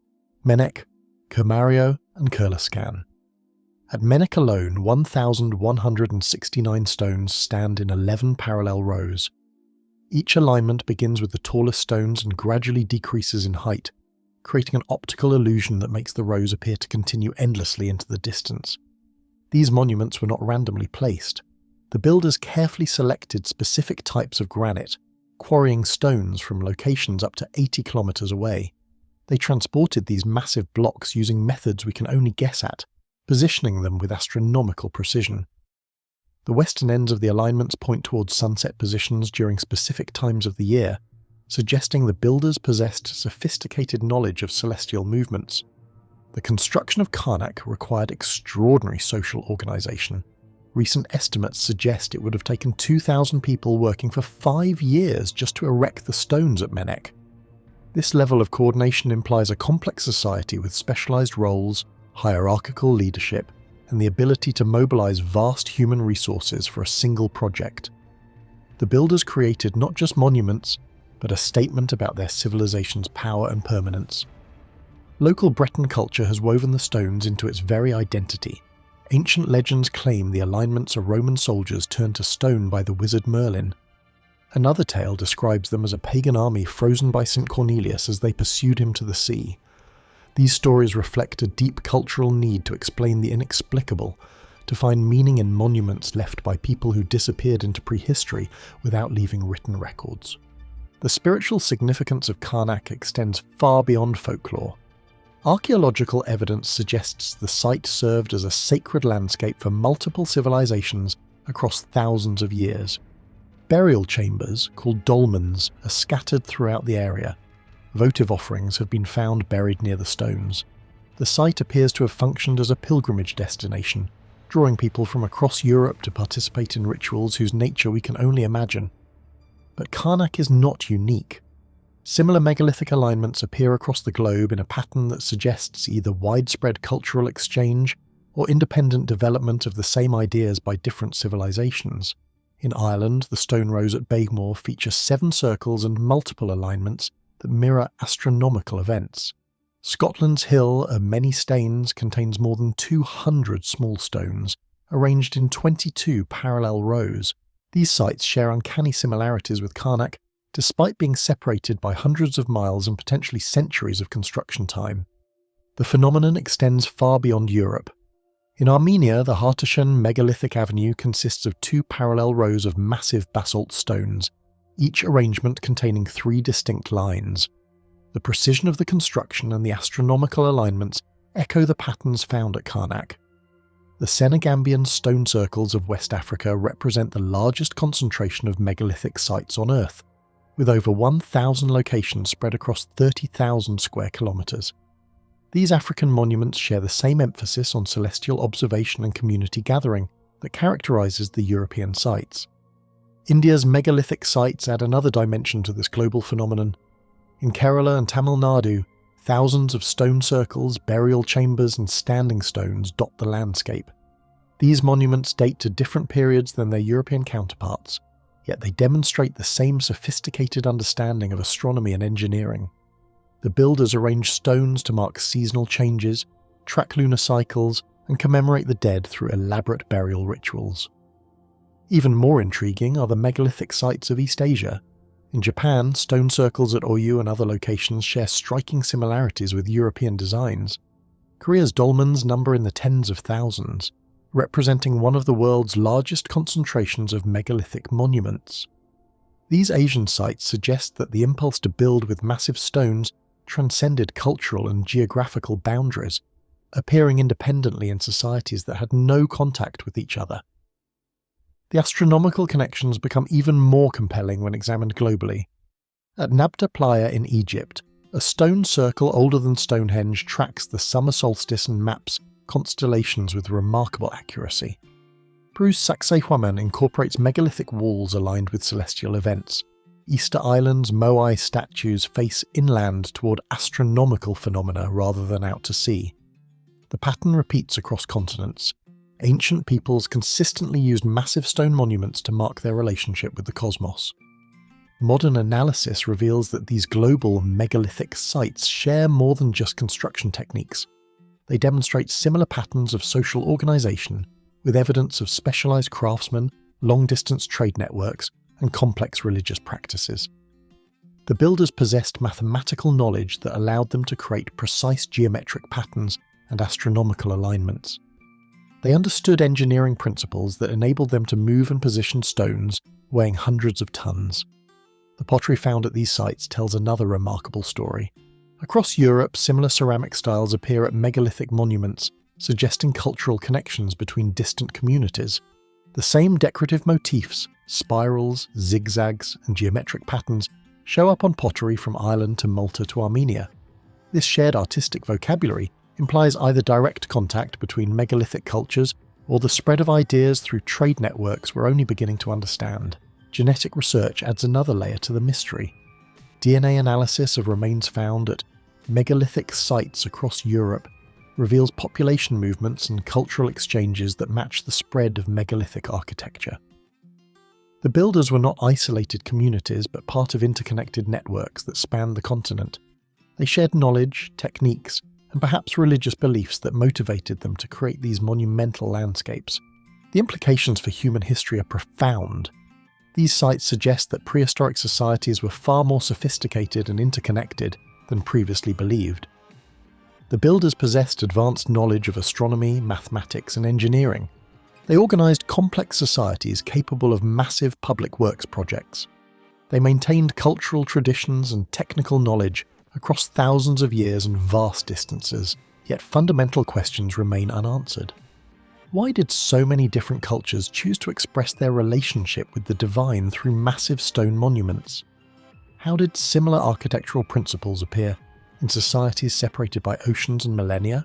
Menec, Kermario, and Kurlaskan. At Menec alone, 1,169 stones stand in 11 parallel rows. Each alignment begins with the tallest stones and gradually decreases in height, creating an optical illusion that makes the rows appear to continue endlessly into the distance. These monuments were not randomly placed. The builders carefully selected specific types of granite, quarrying stones from locations up to 80 kilometers away. They transported these massive blocks using methods we can only guess at, positioning them with astronomical precision. The western ends of the alignments point towards sunset positions during specific times of the year, suggesting the builders possessed sophisticated knowledge of celestial movements. The construction of Carnac required extraordinary social organization. Recent estimates suggest it would have taken 2,000 people working for 5 years just to erect the stones at Menec. This level of coordination implies a complex society with specialized roles, hierarchical leadership, and the ability to mobilize vast human resources for a single project. The builders created not just monuments, but a statement about their civilization's power and permanence. Local Breton culture has woven the stones into its very identity. Ancient legends claim the alignments of Roman soldiers turned to stone by the wizard Merlin. Another tale describes them as a pagan army frozen by St. Cornelius as they pursued him to the sea. These stories reflect a deep cultural need to explain the inexplicable, to find meaning in monuments left by people who disappeared into prehistory without leaving written records. The spiritual significance of Carnac extends far beyond folklore. Archaeological evidence suggests the site served as a sacred landscape for multiple civilizations across thousands of years. Burial chambers, called dolmens, are scattered throughout the area. Votive offerings have been found buried near the stones. The site appears to have functioned as a pilgrimage destination, drawing people from across Europe to participate in rituals whose nature we can only imagine. But Carnac is not unique. Similar megalithic alignments appear across the globe in a pattern that suggests either widespread cultural exchange or independent development of the same ideas by different civilizations. In Ireland, the stone rows at Beagmore feature 7 circles and multiple alignments that mirror astronomical events. Scotland's Hill of Many Stains contains more than 200 small stones, arranged in 22 parallel rows. These sites share uncanny similarities with Carnac, despite being separated by hundreds of miles and potentially centuries of construction time. The phenomenon extends far beyond Europe. In Armenia, the Hartashan megalithic avenue consists of 2 parallel rows of massive basalt stones, each arrangement containing 3 distinct lines. The precision of the construction and the astronomical alignments echo the patterns found at Carnac. The Senegambian stone circles of West Africa represent the largest concentration of megalithic sites on Earth, with over 1,000 locations spread across 30,000 square kilometres. These African monuments share the same emphasis on celestial observation and community gathering that characterises the European sites. India's megalithic sites add another dimension to this global phenomenon. In Kerala and Tamil Nadu, thousands of stone circles, burial chambers and standing stones dot the landscape. These monuments date to different periods than their European counterparts, yet they demonstrate the same sophisticated understanding of astronomy and engineering. The builders arrange stones to mark seasonal changes, track lunar cycles, and commemorate the dead through elaborate burial rituals. Even more intriguing are the megalithic sites of East Asia. In Japan, stone circles at Oyu and other locations share striking similarities with European designs. Korea's dolmens number in the tens of thousands, representing one of the world's largest concentrations of megalithic monuments. These Asian sites suggest that the impulse to build with massive stones transcended cultural and geographical boundaries, appearing independently in societies that had no contact with each other. The astronomical connections become even more compelling when examined globally. At Nabta Playa in Egypt, a stone circle older than Stonehenge tracks the summer solstice and maps constellations with remarkable accuracy. Peru's Sacsayhuamán incorporates megalithic walls aligned with celestial events. Easter Island's Moai statues face inland toward astronomical phenomena rather than out to sea. The pattern repeats across continents. Ancient peoples consistently used massive stone monuments to mark their relationship with the cosmos. Modern analysis reveals that these global megalithic sites share more than just construction techniques. They demonstrate similar patterns of social organization, with evidence of specialized craftsmen, long-distance trade networks, and complex religious practices. The builders possessed mathematical knowledge that allowed them to create precise geometric patterns and astronomical alignments. They understood engineering principles that enabled them to move and position stones weighing hundreds of tons. The pottery found at these sites tells another remarkable story. Across Europe, similar ceramic styles appear at megalithic monuments, suggesting cultural connections between distant communities. The same decorative motifs, spirals, zigzags, and geometric patterns show up on pottery from Ireland to Malta to Armenia. This shared artistic vocabulary implies either direct contact between megalithic cultures or the spread of ideas through trade networks we're only beginning to understand. Genetic research adds another layer to the mystery. DNA analysis of remains found at megalithic sites across Europe reveals population movements and cultural exchanges that match the spread of megalithic architecture. The builders were not isolated communities but part of interconnected networks that spanned the continent. They shared knowledge, techniques, and perhaps religious beliefs that motivated them to create these monumental landscapes. The implications for human history are profound. These sites suggest that prehistoric societies were far more sophisticated and interconnected than previously believed. The builders possessed advanced knowledge of astronomy, mathematics, and engineering, They organised complex societies capable of massive public works projects. They maintained cultural traditions and technical knowledge across thousands of years and vast distances, yet fundamental questions remain unanswered. Why did so many different cultures choose to express their relationship with the divine through massive stone monuments? How did similar architectural principles appear in societies separated by oceans and millennia?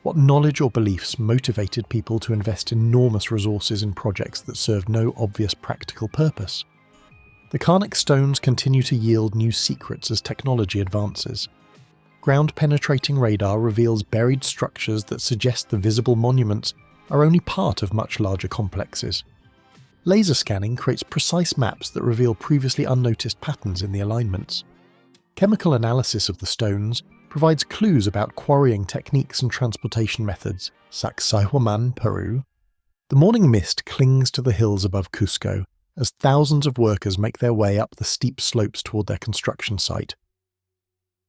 What knowledge or beliefs motivated people to invest enormous resources in projects that served no obvious practical purpose? The Carnac stones continue to yield new secrets as technology advances. Ground-penetrating radar reveals buried structures that suggest the visible monuments are only part of much larger complexes. Laser scanning creates precise maps that reveal previously unnoticed patterns in the alignments. Chemical analysis of the stones provides clues about quarrying techniques and transportation methods. Sacsayhuamán, Peru. The morning mist clings to the hills above Cusco as thousands of workers make their way up the steep slopes toward their construction site.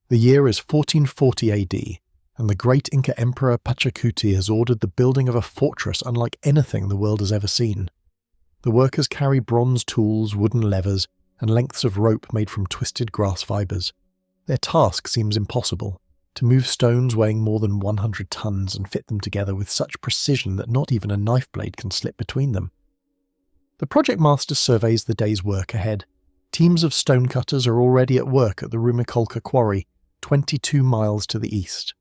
The year is 1440 AD, and the great Inca Emperor Pachacuti has ordered the building of a fortress unlike anything the world has ever seen. The workers carry bronze tools, wooden levers, and lengths of rope made from twisted grass fibers. Their task seems impossible, to move stones weighing more than 100 tons and fit them together with such precision that not even a knife blade can slip between them. The project master surveys the day's work ahead. Teams of stonecutters are already at work at the Rumicolca quarry, 22 miles to the east.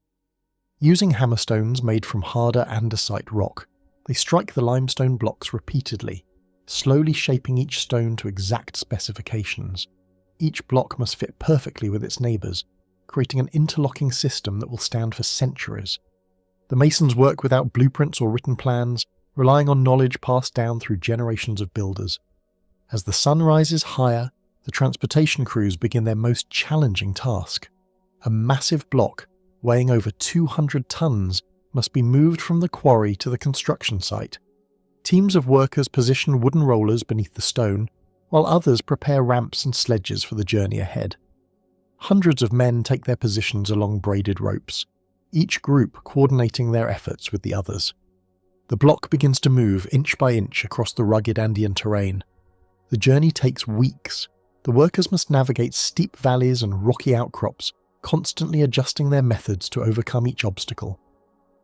Using hammerstones made from harder andesite rock, they strike the limestone blocks repeatedly, slowly shaping each stone to exact specifications. Each block must fit perfectly with its neighbours, creating an interlocking system that will stand for centuries. The masons work without blueprints or written plans, relying on knowledge passed down through generations of builders. As the sun rises higher, the transportation crews begin their most challenging task. A massive block, weighing over 200 tons, must be moved from the quarry to the construction site. Teams of workers position wooden rollers beneath the stone, while others prepare ramps and sledges for the journey ahead. Hundreds of men take their positions along braided ropes, each group coordinating their efforts with the others. The block begins to move inch by inch across the rugged Andean terrain. The journey takes weeks. The workers must navigate steep valleys and rocky outcrops, constantly adjusting their methods to overcome each obstacle.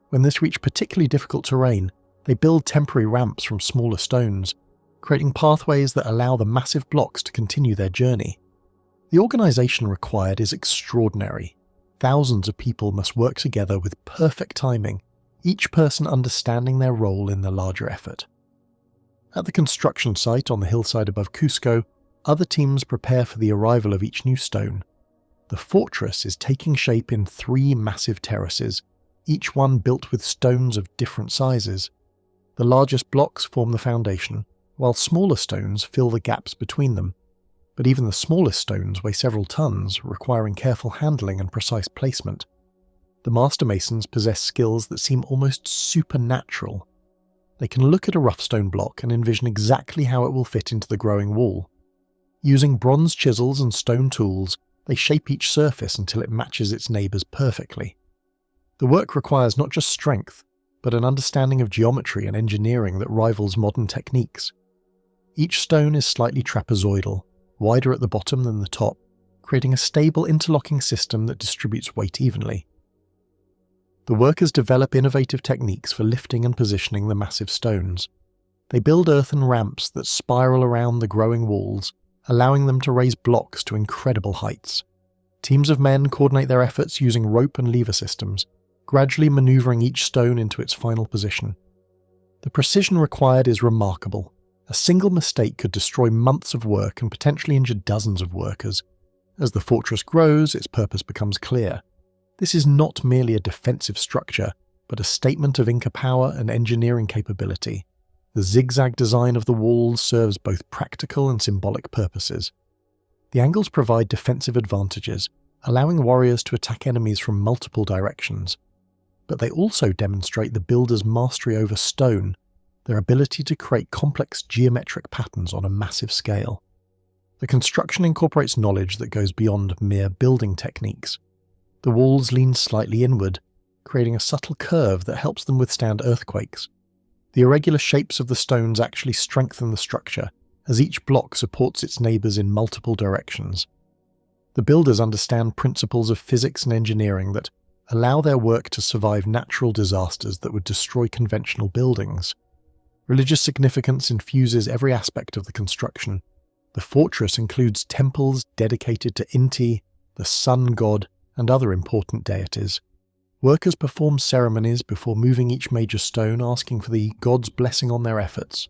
When they reach particularly difficult terrain, they build temporary ramps from smaller stones, creating pathways that allow the massive blocks to continue their journey. The organisation required is extraordinary. Thousands of people must work together with perfect timing, each person understanding their role in the larger effort. At the construction site on the hillside above Cusco, other teams prepare for the arrival of each new stone. The fortress is taking shape in 3 massive terraces, each one built with stones of different sizes. The largest blocks form the foundation, while smaller stones fill the gaps between them. But even the smallest stones weigh several tons, requiring careful handling and precise placement. The master masons possess skills that seem almost supernatural. They can look at a rough stone block and envision exactly how it will fit into the growing wall. Using bronze chisels and stone tools, they shape each surface until it matches its neighbours perfectly. The work requires not just strength, but an understanding of geometry and engineering that rivals modern techniques. Each stone is slightly trapezoidal, wider at the bottom than the top, creating a stable interlocking system that distributes weight evenly. The workers develop innovative techniques for lifting and positioning the massive stones. They build earthen ramps that spiral around the growing walls, allowing them to raise blocks to incredible heights. Teams of men coordinate their efforts using rope and lever systems, gradually manoeuvring each stone into its final position. The precision required is remarkable. A single mistake could destroy months of work and potentially injure dozens of workers. As the fortress grows, its purpose becomes clear. This is not merely a defensive structure, but a statement of Inca power and engineering capability. The zigzag design of the walls serves both practical and symbolic purposes. The angles provide defensive advantages, allowing warriors to attack enemies from multiple directions. But they also demonstrate the builder's mastery over stone, their ability to create complex geometric patterns on a massive scale. The construction incorporates knowledge that goes beyond mere building techniques. The walls lean slightly inward, creating a subtle curve that helps them withstand earthquakes. The irregular shapes of the stones actually strengthen the structure, as each block supports its neighbours in multiple directions. The builders understand principles of physics and engineering that allow their work to survive natural disasters that would destroy conventional buildings. Religious significance infuses every aspect of the construction. The fortress includes temples dedicated to Inti, the sun god, and other important deities. Workers perform ceremonies before moving each major stone, asking for the god's blessing on their efforts.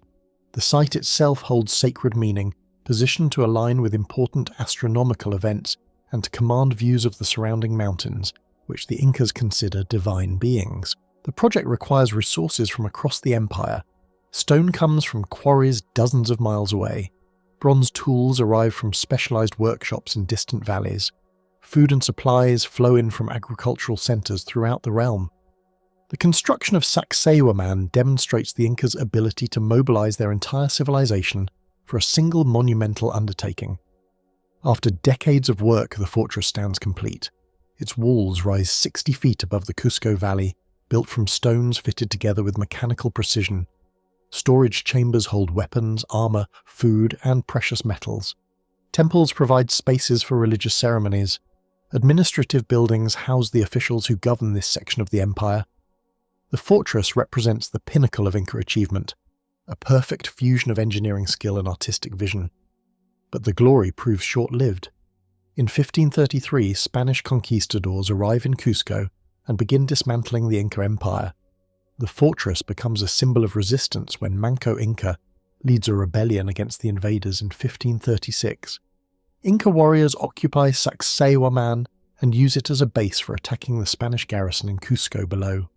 The site itself holds sacred meaning, positioned to align with important astronomical events and to command views of the surrounding mountains, which the Incas consider divine beings. The project requires resources from across the empire. Stone comes from quarries dozens of miles away. Bronze tools arrive from specialized workshops in distant valleys. Food and supplies flow in from agricultural centers throughout the realm. The construction of Sacsayhuamán demonstrates the Incas' ability to mobilize their entire civilization for a single monumental undertaking. After decades of work, the fortress stands complete. Its walls rise 60 feet above the Cusco Valley, built from stones fitted together with mechanical precision. Storage chambers hold weapons, armor, food, and precious metals. Temples provide spaces for religious ceremonies. Administrative buildings house the officials who govern this section of the empire. The fortress represents the pinnacle of Inca achievement, a perfect fusion of engineering skill and artistic vision. But the glory proves short-lived. In 1533, Spanish conquistadors arrive in Cusco and begin dismantling the Inca Empire. The fortress becomes a symbol of resistance when Manco Inca leads a rebellion against the invaders in 1536. Inca warriors occupy Sacsayhuamán and use it as a base for attacking the Spanish garrison in Cusco below.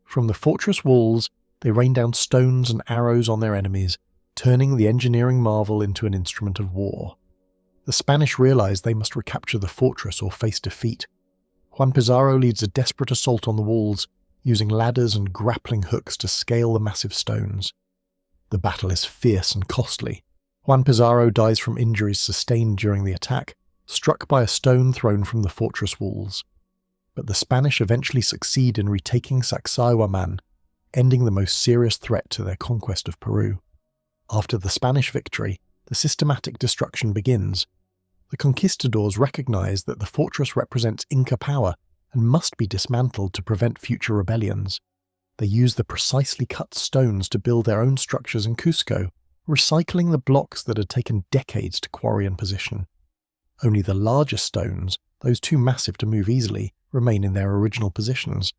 From the fortress walls, they rain down stones and arrows on their enemies, turning the engineering marvel into an instrument of war. The Spanish realize they must recapture the fortress or face defeat. Juan Pizarro leads a desperate assault on the walls, using ladders and grappling hooks to scale the massive stones. The battle is fierce and costly. Juan Pizarro dies from injuries sustained during the attack, struck by a stone thrown from the fortress walls. But the Spanish eventually succeed in retaking Sacsayhuamán, ending the most serious threat to their conquest of Peru. After the Spanish victory, the systematic destruction begins. The conquistadors recognize that the fortress represents Inca power and must be dismantled to prevent future rebellions. They use the precisely cut stones to build their own structures in Cusco, recycling the blocks that had taken decades to quarry and position. Only the larger stones, those too massive to move easily, remain in their original positions.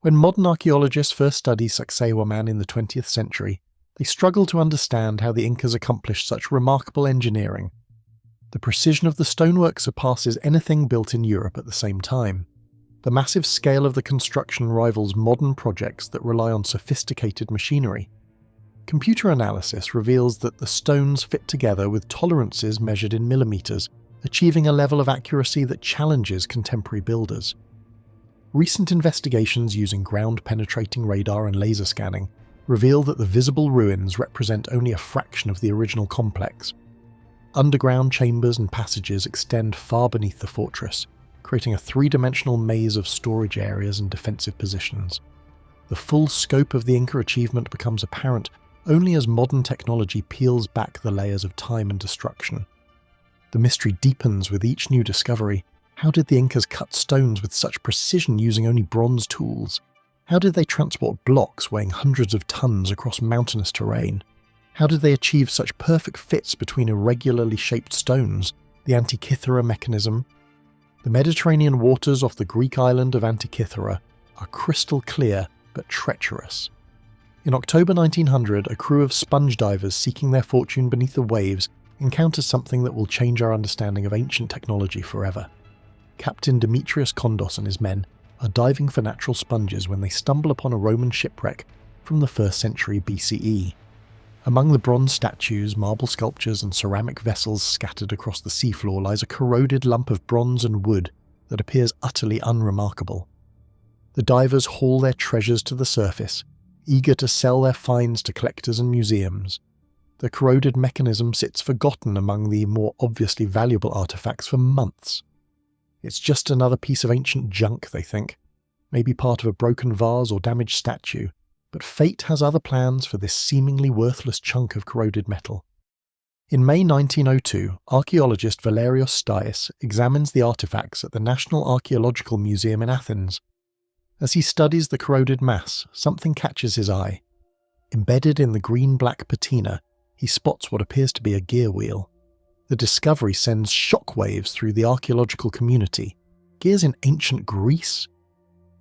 When modern archaeologists first study Sacsayhuamán in the 20th century, they struggle to understand how the Incas accomplished such remarkable engineering. The precision of the stonework surpasses anything built in Europe at the same time. The massive scale of the construction rivals modern projects that rely on sophisticated machinery. Computer analysis reveals that the stones fit together with tolerances measured in millimeters, achieving a level of accuracy that challenges contemporary builders. Recent investigations using ground-penetrating radar and laser scanning reveal that the visible ruins represent only a fraction of the original complex. Underground chambers and passages extend far beneath the fortress, creating a three-dimensional maze of storage areas and defensive positions. The full scope of the Inca achievement becomes apparent only as modern technology peels back the layers of time and destruction. The mystery deepens with each new discovery. How did the Incas cut stones with such precision using only bronze tools? How did they transport blocks weighing hundreds of tons across mountainous terrain? How did they achieve such perfect fits between irregularly shaped stones, the Antikythera mechanism? The Mediterranean waters off the Greek island of Antikythera are crystal clear but treacherous. In October 1900, a crew of sponge divers seeking their fortune beneath the waves encounters something that will change our understanding of ancient technology forever. Captain Demetrius Kondos and his men are diving for natural sponges when they stumble upon a Roman shipwreck from the 1st century BCE. Among the bronze statues, marble sculptures and ceramic vessels scattered across the seafloor lies a corroded lump of bronze and wood that appears utterly unremarkable. The divers haul their treasures to the surface, eager to sell their finds to collectors and museums. The corroded mechanism sits forgotten among the more obviously valuable artifacts for months. It's just another piece of ancient junk, they think, maybe part of a broken vase or damaged statue, But fate has other plans for this seemingly worthless chunk of corroded metal. In May 1902, archaeologist Valerios Stais examines the artifacts at the National Archaeological Museum in Athens. As he studies the corroded mass, something catches his eye. Embedded in the green-black patina, he spots what appears to be a gear wheel. The discovery sends shockwaves through the archaeological community. Gears in ancient Greece?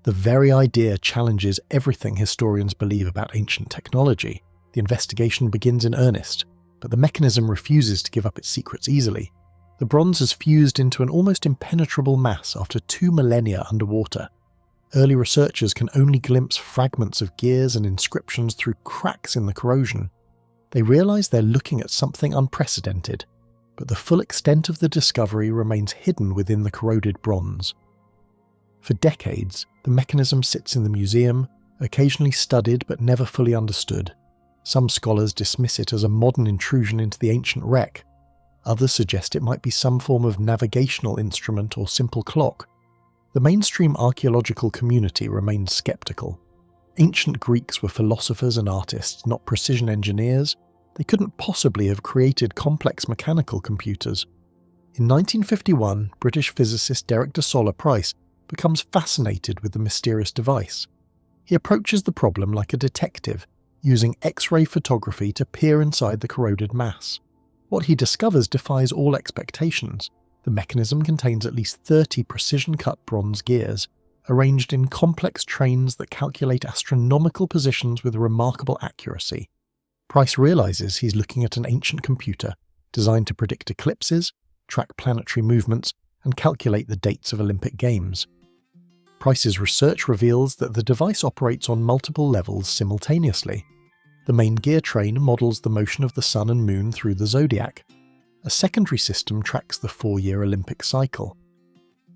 The very idea challenges everything historians believe about ancient technology. The investigation begins in earnest, but the mechanism refuses to give up its secrets easily. The bronze is fused into an almost impenetrable mass after 2 millennia underwater. Early researchers can only glimpse fragments of gears and inscriptions through cracks in the corrosion. They realize they're looking at something unprecedented, but the full extent of the discovery remains hidden within the corroded bronze. For decades, the mechanism sits in the museum, occasionally studied but never fully understood. Some scholars dismiss it as a modern intrusion into the ancient wreck. Others suggest it might be some form of navigational instrument or simple clock. The mainstream archaeological community remains skeptical. Ancient Greeks were philosophers and artists, not precision engineers. They couldn't possibly have created complex mechanical computers. In 1951, British physicist Derek de Solla Price becomes fascinated with the mysterious device. He approaches the problem like a detective, using X-ray photography to peer inside the corroded mass. What he discovers defies all expectations. The mechanism contains at least 30 precision-cut bronze gears, arranged in complex trains that calculate astronomical positions with remarkable accuracy. Price realizes he's looking at an ancient computer, designed to predict eclipses, track planetary movements, and calculate the dates of Olympic Games. Price's research reveals that the device operates on multiple levels simultaneously. The main gear train models the motion of the Sun and Moon through the zodiac. A secondary system tracks the 4-year Olympic cycle.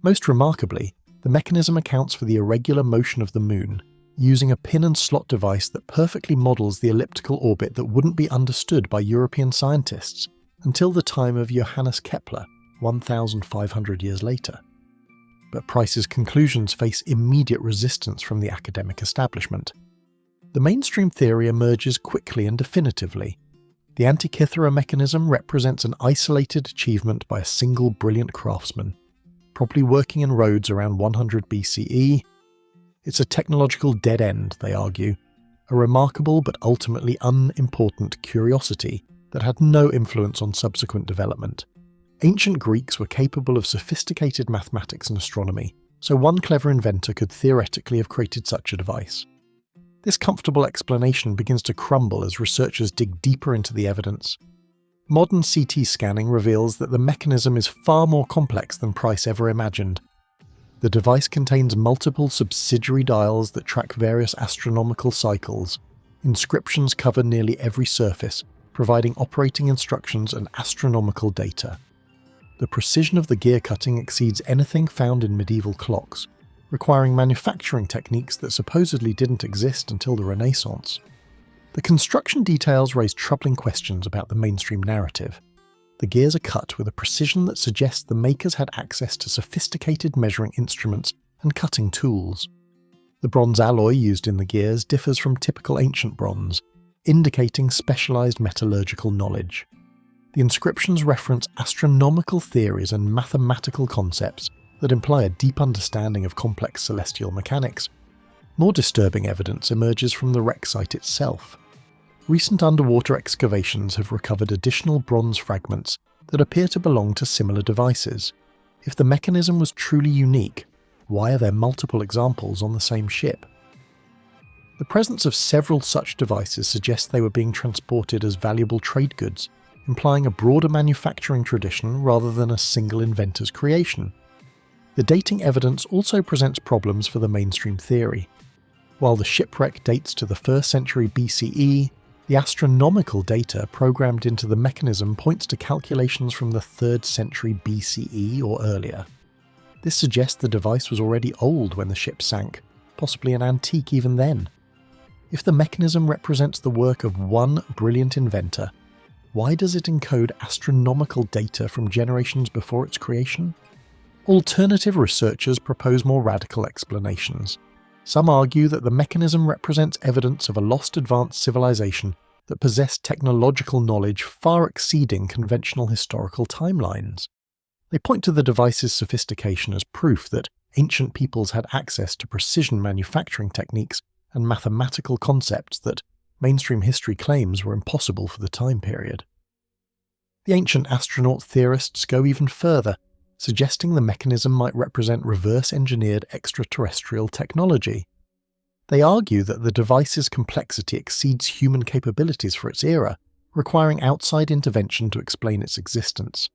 Most remarkably, the mechanism accounts for the irregular motion of the Moon, using a pin and slot device that perfectly models the elliptical orbit that wouldn't be understood by European scientists until the time of Johannes Kepler, 1,500 years later. But Price's conclusions face immediate resistance from the academic establishment. The mainstream theory emerges quickly and definitively. The Antikythera mechanism represents an isolated achievement by a single brilliant craftsman, probably working in Rhodes around 100 BCE. It's a technological dead end, they argue, a remarkable but ultimately unimportant curiosity that had no influence on subsequent development. Ancient Greeks were capable of sophisticated mathematics and astronomy, so one clever inventor could theoretically have created such a device. This comfortable explanation begins to crumble as researchers dig deeper into the evidence. Modern CT scanning reveals that the mechanism is far more complex than Price ever imagined. The device contains multiple subsidiary dials that track various astronomical cycles. Inscriptions cover nearly every surface, providing operating instructions and astronomical data. The precision of the gear cutting exceeds anything found in medieval clocks, requiring manufacturing techniques that supposedly didn't exist until the Renaissance. The construction details raise troubling questions about the mainstream narrative. The gears are cut with a precision that suggests the makers had access to sophisticated measuring instruments and cutting tools. The bronze alloy used in the gears differs from typical ancient bronze, indicating specialized metallurgical knowledge. The inscriptions reference astronomical theories and mathematical concepts that imply a deep understanding of complex celestial mechanics. More disturbing evidence emerges from the wreck site itself. Recent underwater excavations have recovered additional bronze fragments that appear to belong to similar devices. If the mechanism was truly unique, why are there multiple examples on the same ship? The presence of several such devices suggests they were being transported as valuable trade goods, implying a broader manufacturing tradition rather than a single inventor's creation. The dating evidence also presents problems for the mainstream theory. While the shipwreck dates to the 1st century BCE, the astronomical data programmed into the mechanism points to calculations from the 3rd century BCE or earlier. This suggests the device was already old when the ship sank, possibly an antique even then. If the mechanism represents the work of one brilliant inventor, why does it encode astronomical data from generations before its creation? Alternative researchers propose more radical explanations. Some argue that the mechanism represents evidence of a lost advanced civilization that possessed technological knowledge far exceeding conventional historical timelines. They point to the device's sophistication as proof that ancient peoples had access to precision manufacturing techniques and mathematical concepts that mainstream history claims were impossible for the time period. The ancient astronaut theorists go even further, suggesting the mechanism might represent reverse-engineered extraterrestrial technology. They argue that the device's complexity exceeds human capabilities for its era, requiring outside intervention to explain its existence.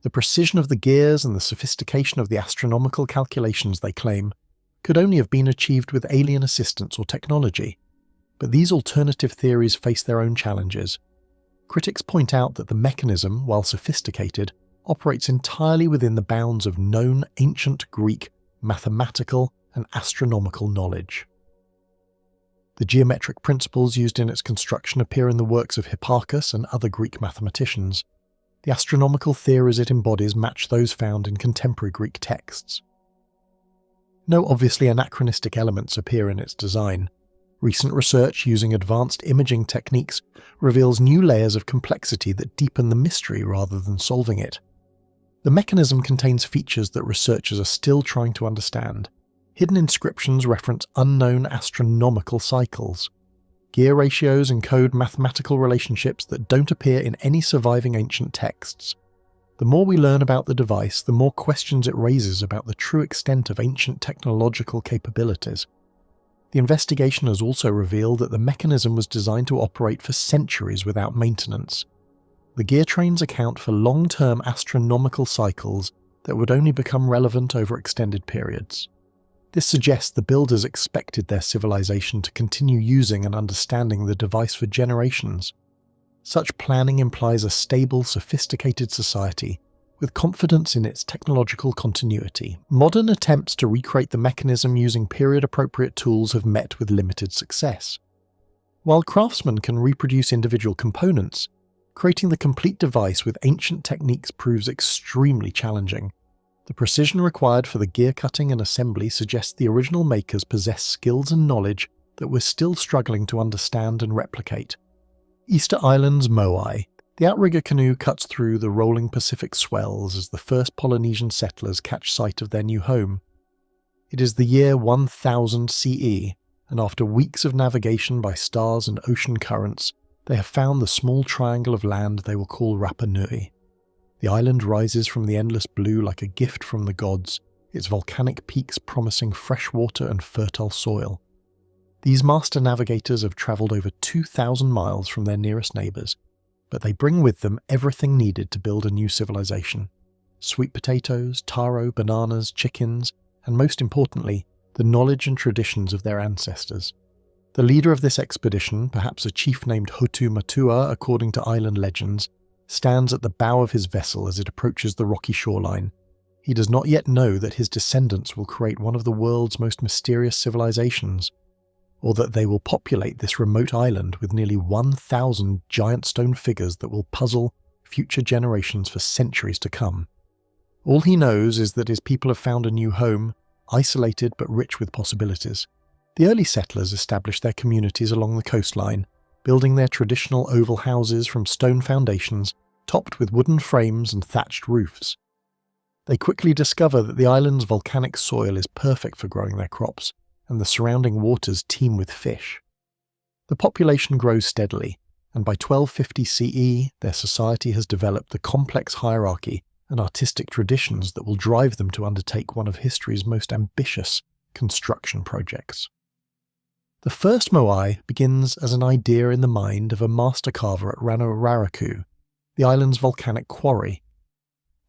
The precision of the gears and the sophistication of the astronomical calculations, they claim, could only have been achieved with alien assistance or technology. But these alternative theories face their own challenges. Critics point out that the mechanism, while sophisticated, operates entirely within the bounds of known ancient Greek mathematical and astronomical knowledge. The geometric principles used in its construction appear in the works of Hipparchus and other Greek mathematicians. The astronomical theories it embodies match those found in contemporary Greek texts. No obviously anachronistic elements appear in its design. Recent research using advanced imaging techniques reveals new layers of complexity that deepen the mystery rather than solving it. The mechanism contains features that researchers are still trying to understand. Hidden inscriptions reference unknown astronomical cycles. Gear ratios encode mathematical relationships that don't appear in any surviving ancient texts. The more we learn about the device, the more questions it raises about the true extent of ancient technological capabilities. The investigation has also revealed that the mechanism was designed to operate for centuries without maintenance. The gear trains account for long-term astronomical cycles that would only become relevant over extended periods. This suggests the builders expected their civilization to continue using and understanding the device for generations. Such planning implies a stable, sophisticated society, with confidence in its technological continuity. Modern attempts to recreate the mechanism using period-appropriate tools have met with limited success. While craftsmen can reproduce individual components, creating the complete device with ancient techniques proves extremely challenging. The precision required for the gear cutting and assembly suggests the original makers possessed skills and knowledge that we're still struggling to understand and replicate. Easter Island's Moai. The outrigger canoe cuts through the rolling Pacific swells as the first Polynesian settlers catch sight of their new home. It is the year 1000 CE, and after weeks of navigation by stars and ocean currents, they have found the small triangle of land they will call Rapa Nui. The island rises from the endless blue like a gift from the gods, its volcanic peaks promising fresh water and fertile soil. These master navigators have travelled over 2,000 miles from their nearest neighbours, but they bring with them everything needed to build a new civilization. Sweet potatoes, taro, bananas, chickens, and most importantly, the knowledge and traditions of their ancestors. The leader of this expedition, perhaps a chief named Hotu Matua according to island legends, stands at the bow of his vessel as it approaches the rocky shoreline. He does not yet know that his descendants will create one of the world's most mysterious civilizations, or that they will populate this remote island with nearly 1,000 giant stone figures that will puzzle future generations for centuries to come. All he knows is that his people have found a new home, isolated but rich with possibilities. The early settlers established their communities along the coastline, building their traditional oval houses from stone foundations, topped with wooden frames and thatched roofs. They quickly discover that the island's volcanic soil is perfect for growing their crops, and the surrounding waters teem with fish. The population grows steadily, and by 1250 CE, their society has developed the complex hierarchy and artistic traditions that will drive them to undertake one of history's most ambitious construction projects. The first Moai begins as an idea in the mind of a master carver at Ranararaku, the island's volcanic quarry.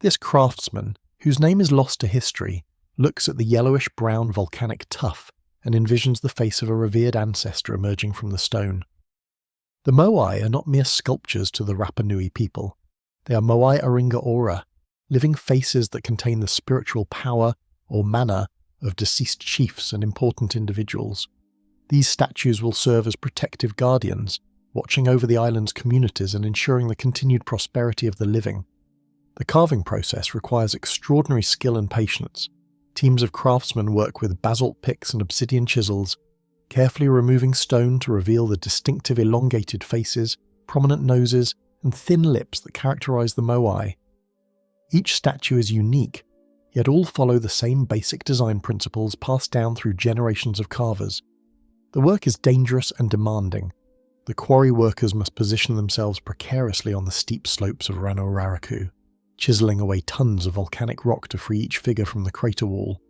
This craftsman, whose name is lost to history, looks at the yellowish-brown volcanic tuff and envisions the face of a revered ancestor emerging from the stone. The Moai are not mere sculptures to the Rapa Nui people. They are Moai Aringa Ora, living faces that contain the spiritual power or mana of deceased chiefs and important individuals. These statues will serve as protective guardians, watching over the island's communities and ensuring the continued prosperity of the living. The carving process requires extraordinary skill and patience. Teams of craftsmen work with basalt picks and obsidian chisels, carefully removing stone to reveal the distinctive elongated faces, prominent noses, and thin lips that characterize the Moai. Each statue is unique, yet all follow the same basic design principles passed down through generations of carvers. The work is dangerous and demanding. The quarry workers must position themselves precariously on the steep slopes of Rano-Raraku, chiseling away tons of volcanic rock to free each figure from the crater wall.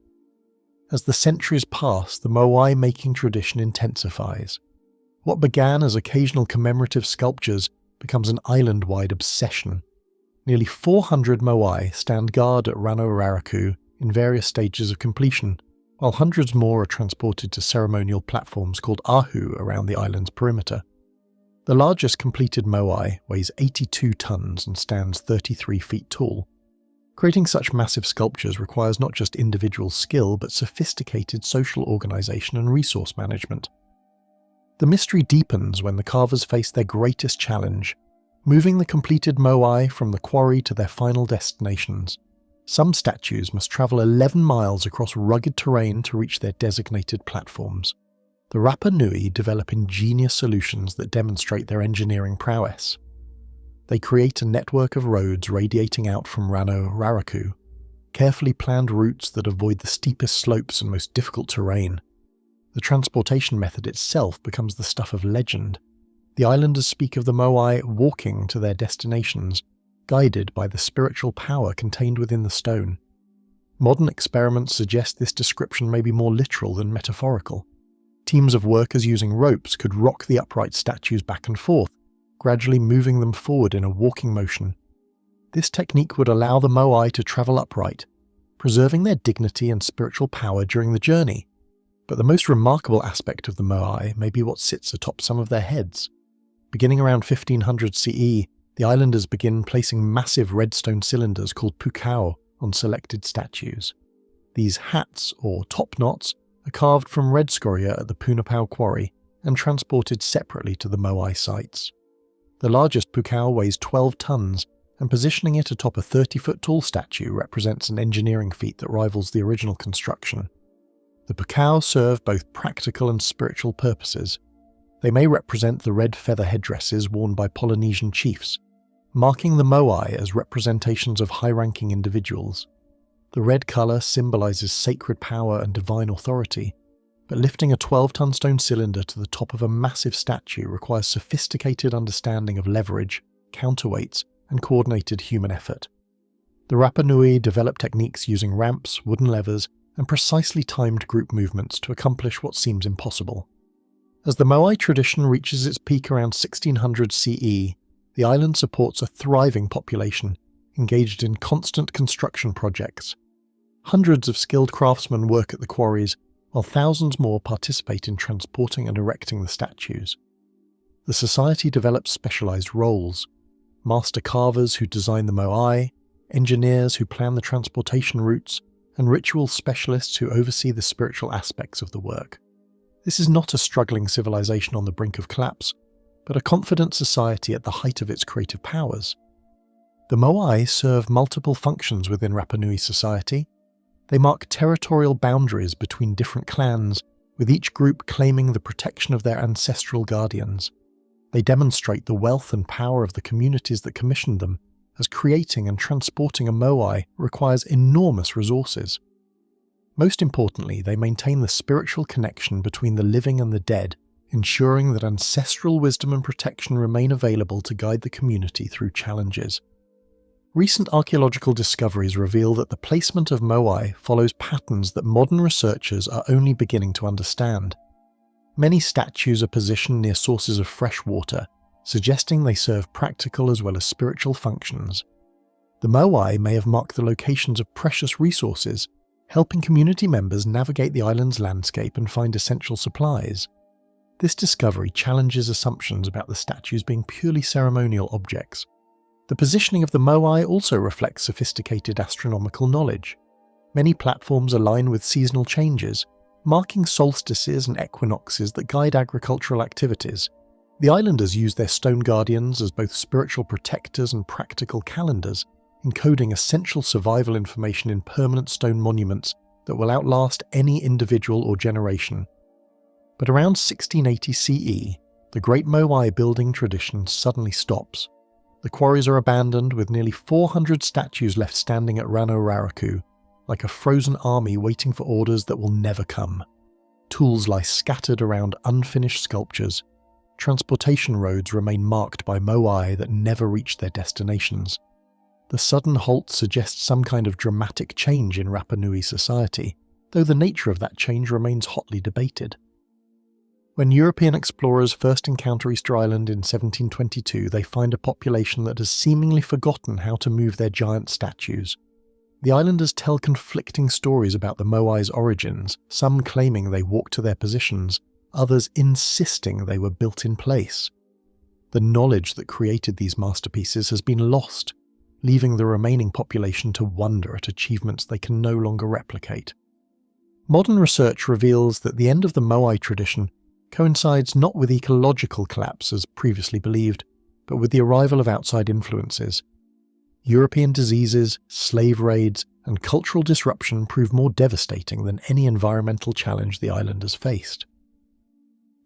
As the centuries pass, the Moai making tradition intensifies. What began as occasional commemorative sculptures becomes an island-wide obsession. Nearly 400 Moai stand guard at Rano-Raraku in various stages of completion, while hundreds more are transported to ceremonial platforms called ahu around the island's perimeter. The largest completed Moai weighs 82 tons and stands 33 feet tall. Creating such massive sculptures requires not just individual skill, but sophisticated social organization and resource management. The mystery deepens when the carvers face their greatest challenge, moving the completed Moai from the quarry to their final destinations. Some statues must travel 11 miles across rugged terrain to reach their designated platforms. The Rapa Nui develop ingenious solutions that demonstrate their engineering prowess. They create a network of roads radiating out from Rano-Raraku, carefully planned routes that avoid the steepest slopes and most difficult terrain. The transportation method itself becomes the stuff of legend. The islanders speak of the Moai walking to their destinations, guided by the spiritual power contained within the stone. Modern experiments suggest this description may be more literal than metaphorical. Teams of workers using ropes could rock the upright statues back and forth, gradually moving them forward in a walking motion. This technique would allow the Moai to travel upright, preserving their dignity and spiritual power during the journey. But the most remarkable aspect of the Moai may be what sits atop some of their heads. Beginning around 1500 CE, the islanders begin placing massive redstone cylinders called pukao on selected statues. These hats, or top knots, are carved from red scoria at the Punapau quarry and transported separately to the Moai sites. The largest pukao weighs 12 tons, and positioning it atop a 30-foot-tall statue represents an engineering feat that rivals the original construction. The pukao serve both practical and spiritual purposes. They may represent the red feather headdresses worn by Polynesian chiefs, marking the Moai as representations of high-ranking individuals. The red colour symbolises sacred power and divine authority, but lifting a 12-ton stone cylinder to the top of a massive statue requires sophisticated understanding of leverage, counterweights, and coordinated human effort. The Rapa Nui developed techniques using ramps, wooden levers, and precisely timed group movements to accomplish what seems impossible. As the Moai tradition reaches its peak around 1600 CE, the island supports a thriving population engaged in constant construction projects. Hundreds of skilled craftsmen work at the quarries, while thousands more participate in transporting and erecting the statues. The society develops specialized roles: master carvers who design the Moai, engineers who plan the transportation routes, and ritual specialists who oversee the spiritual aspects of the work. This is not a struggling civilization on the brink of collapse, but a confident society at the height of its creative powers. The Moai serve multiple functions within Rapa Nui society. They mark territorial boundaries between different clans, with each group claiming the protection of their ancestral guardians. They demonstrate the wealth and power of the communities that commissioned them, as creating and transporting a Moai requires enormous resources. Most importantly, they maintain the spiritual connection between the living and the dead, ensuring that ancestral wisdom and protection remain available to guide the community through challenges. Recent archaeological discoveries reveal that the placement of Moai follows patterns that modern researchers are only beginning to understand. Many statues are positioned near sources of fresh water, suggesting they serve practical as well as spiritual functions. The Moai may have marked the locations of precious resources, helping community members navigate the island's landscape and find essential supplies. This discovery challenges assumptions about the statues being purely ceremonial objects. The positioning of the Moai also reflects sophisticated astronomical knowledge. Many platforms align with seasonal changes, marking solstices and equinoxes that guide agricultural activities. The islanders use their stone guardians as both spiritual protectors and practical calendars, encoding essential survival information in permanent stone monuments that will outlast any individual or generation. But around 1680 CE, the great Moai building tradition suddenly stops. The quarries are abandoned with nearly 400 statues left standing at Rano-Raraku, like a frozen army waiting for orders that will never come. Tools lie scattered around unfinished sculptures. Transportation roads remain marked by Moai that never reach their destinations. The sudden halt suggests some kind of dramatic change in Rapa Nui society, though the nature of that change remains hotly debated. When European explorers first encounter Easter Island in 1722, they find a population that has seemingly forgotten how to move their giant statues. The islanders tell conflicting stories about the Moai's origins, some claiming they walked to their positions, others insisting they were built in place. The knowledge that created these masterpieces has been lost, leaving the remaining population to wonder at achievements they can no longer replicate. Modern research reveals that the end of the Moai tradition coincides not with ecological collapse as previously believed, but with the arrival of outside influences. European diseases, slave raids, and cultural disruption prove more devastating than any environmental challenge the islanders faced.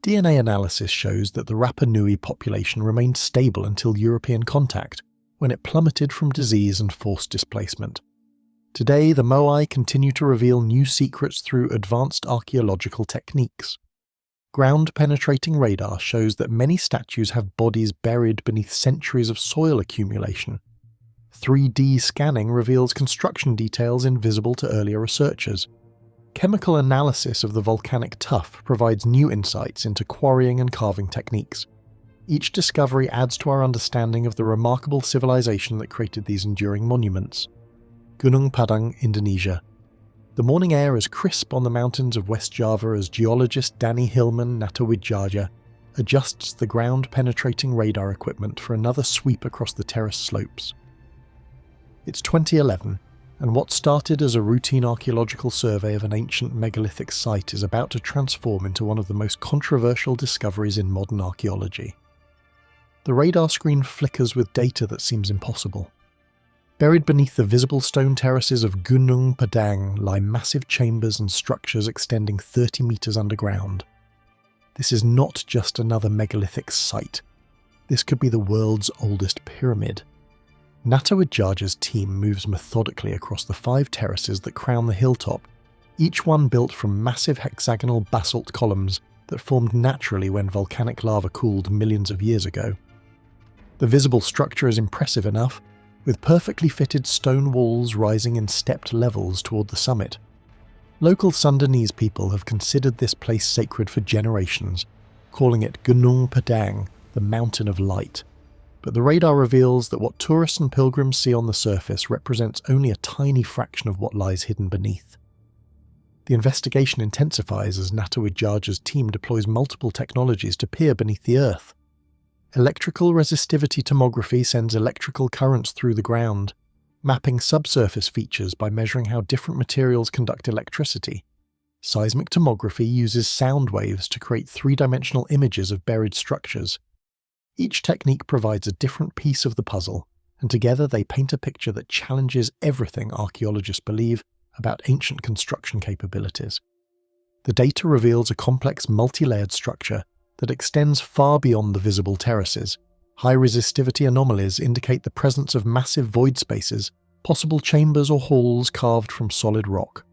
DNA analysis shows that the Rapa Nui population remained stable until European contact, when it plummeted from disease and forced displacement. Today, the Moai continue to reveal new secrets through advanced archaeological techniques. Ground-penetrating radar shows that many statues have bodies buried beneath centuries of soil accumulation. 3D scanning reveals construction details invisible to earlier researchers. Chemical analysis of the volcanic tuff provides new insights into quarrying and carving techniques. Each discovery adds to our understanding of the remarkable civilization that created these enduring monuments. Gunung Padang, Indonesia. The morning air is crisp on the mountains of West Java as geologist Danny Hillman Natawijaya adjusts the ground-penetrating radar equipment for another sweep across the terrace slopes. It's 2011, and what started as a routine archaeological survey of an ancient megalithic site is about to transform into one of the most controversial discoveries in modern archaeology. The radar screen flickers with data that seems impossible. Buried beneath the visible stone terraces of Gunung Padang lie massive chambers and structures extending 30 meters underground. This is not just another megalithic site. This could be the world's oldest pyramid. Natawijaya's team moves methodically across the 5 terraces that crown the hilltop, each one built from massive hexagonal basalt columns that formed naturally when volcanic lava cooled millions of years ago. The visible structure is impressive enough, with perfectly fitted stone walls rising in stepped levels toward the summit. Local Sundanese people have considered this place sacred for generations, calling it Gunung Padang, the Mountain of Light. But the radar reveals that what tourists and pilgrims see on the surface represents only a tiny fraction of what lies hidden beneath. The investigation intensifies as Natawijaya's team deploys multiple technologies to peer beneath the earth. Electrical resistivity tomography sends electrical currents through the ground, mapping subsurface features by measuring how different materials conduct electricity. Seismic tomography uses sound waves to create 3-dimensional images of buried structures. Each technique provides a different piece of the puzzle, and together they paint a picture that challenges everything archaeologists believe about ancient construction capabilities. The data reveals a complex multi-layered structure that extends far beyond the visible terraces. High resistivity anomalies indicate the presence of massive void spaces, possible chambers or halls carved from solid rock.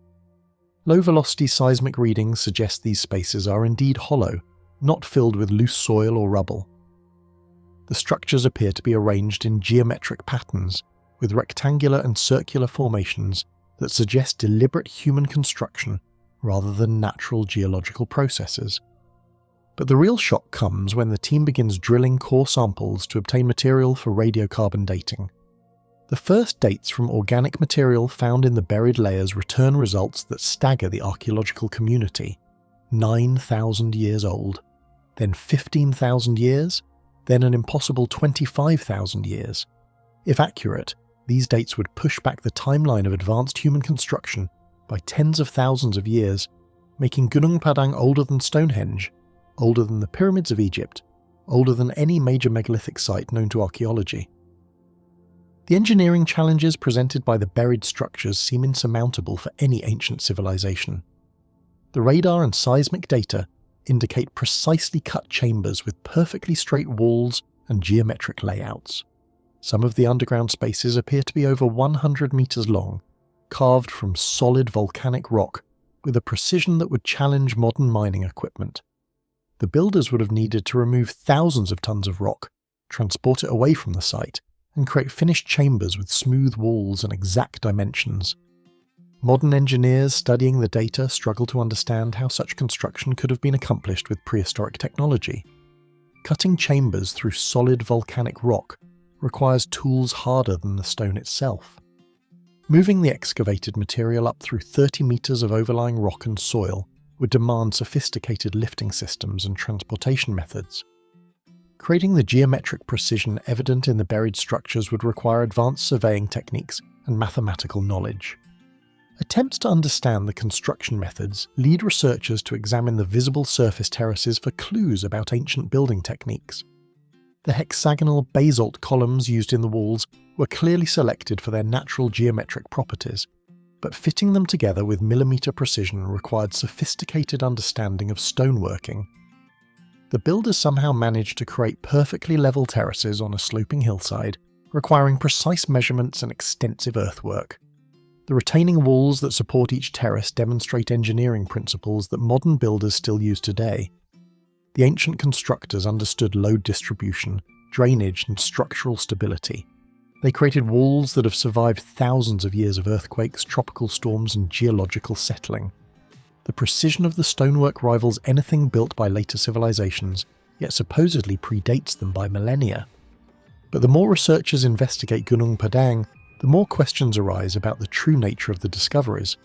Low-velocity seismic readings suggest these spaces are indeed hollow, not filled with loose soil or rubble. The structures appear to be arranged in geometric patterns, with rectangular and circular formations that suggest deliberate human construction rather than natural geological processes. But the real shock comes when the team begins drilling core samples to obtain material for radiocarbon dating. The first dates from organic material found in the buried layers return results that stagger the archaeological community. 9,000 years old, then 15,000 years, then an impossible 25,000 years. If accurate, these dates would push back the timeline of advanced human construction by tens of thousands of years, making Gunung Padang older than Stonehenge, older than the pyramids of Egypt, older than any major megalithic site known to archaeology. The engineering challenges presented by the buried structures seem insurmountable for any ancient civilization. The radar and seismic data indicate precisely cut chambers with perfectly straight walls and geometric layouts. Some of the underground spaces appear to be over 100 meters long, carved from solid volcanic rock with a precision that would challenge modern mining equipment. The builders would have needed to remove thousands of tons of rock, transport it away from the site, and create finished chambers with smooth walls and exact dimensions. Modern engineers studying the data struggle to understand how such construction could have been accomplished with prehistoric technology. Cutting chambers through solid volcanic rock requires tools harder than the stone itself. Moving the excavated material up through 30 meters of overlying rock and soil would demand sophisticated lifting systems and transportation methods. Creating the geometric precision evident in the buried structures would require advanced surveying techniques and mathematical knowledge. Attempts to understand the construction methods lead researchers to examine the visible surface terraces for clues about ancient building techniques. The hexagonal basalt columns used in the walls were clearly selected for their natural geometric properties, but fitting them together with millimeter precision required sophisticated understanding of stoneworking. The builders somehow managed to create perfectly level terraces on a sloping hillside, requiring precise measurements and extensive earthwork. The retaining walls that support each terrace demonstrate engineering principles that modern builders still use today. The ancient constructors understood load distribution, drainage, and structural stability. They created walls that have survived thousands of years of earthquakes, tropical storms, and geological settling. The precision of the stonework rivals anything built by later civilizations, yet supposedly predates them by millennia. But the more researchers investigate Gunung Padang, the more questions arise about the true nature of the discoveries.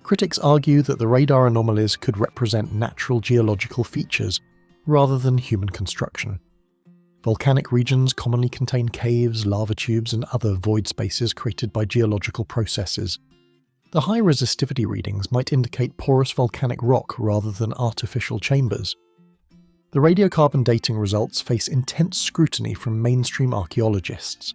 Critics argue that the radar anomalies could represent natural geological features rather than human construction. Volcanic regions commonly contain caves, lava tubes, and other void spaces created by geological processes. The high resistivity readings might indicate porous volcanic rock rather than artificial chambers. The radiocarbon dating results face intense scrutiny from mainstream archaeologists.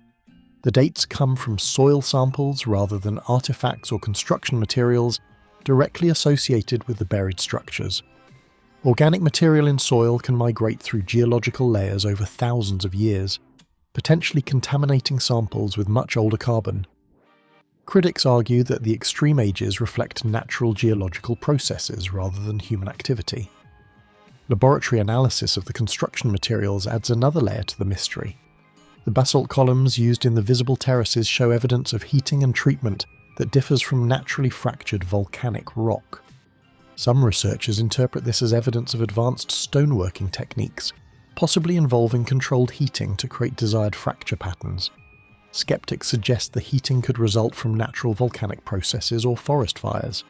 The dates come from soil samples rather than artifacts or construction materials directly associated with the buried structures. Organic material in soil can migrate through geological layers over thousands of years, potentially contaminating samples with much older carbon. Critics argue that the extreme ages reflect natural geological processes rather than human activity. Laboratory analysis of the construction materials adds another layer to the mystery. The basalt columns used in the visible terraces show evidence of heating and treatment that differs from naturally fractured volcanic rock. Some researchers interpret this as evidence of advanced stoneworking techniques, possibly involving controlled heating to create desired fracture patterns. Skeptics suggest the heating could result from natural volcanic processes or forest fires.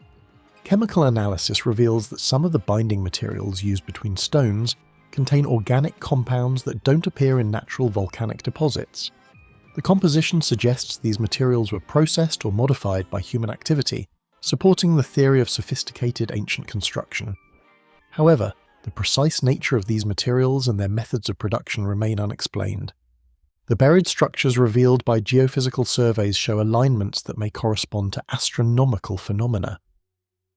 Chemical analysis reveals that some of the binding materials used between stones contain organic compounds that don't appear in natural volcanic deposits. The composition suggests these materials were processed or modified by human activity, supporting the theory of sophisticated ancient construction. However, the precise nature of these materials and their methods of production remain unexplained. The buried structures revealed by geophysical surveys show alignments that may correspond to astronomical phenomena.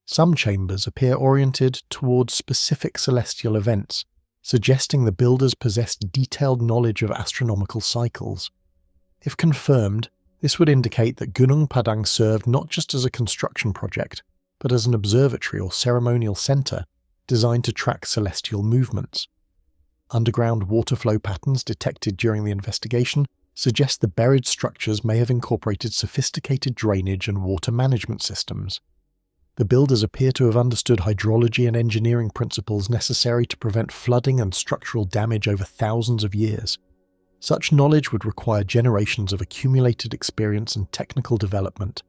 Some chambers appear oriented towards specific celestial events, suggesting the builders possessed detailed knowledge of astronomical cycles. If confirmed, this would indicate that Gunung Padang served not just as a construction project, but as an observatory or ceremonial centre designed to track celestial movements. Underground water flow patterns detected during the investigation suggest the buried structures may have incorporated sophisticated drainage and water management systems. The builders appear to have understood hydrology and engineering principles necessary to prevent flooding and structural damage over thousands of years. Such knowledge would require generations of accumulated experience and technical development.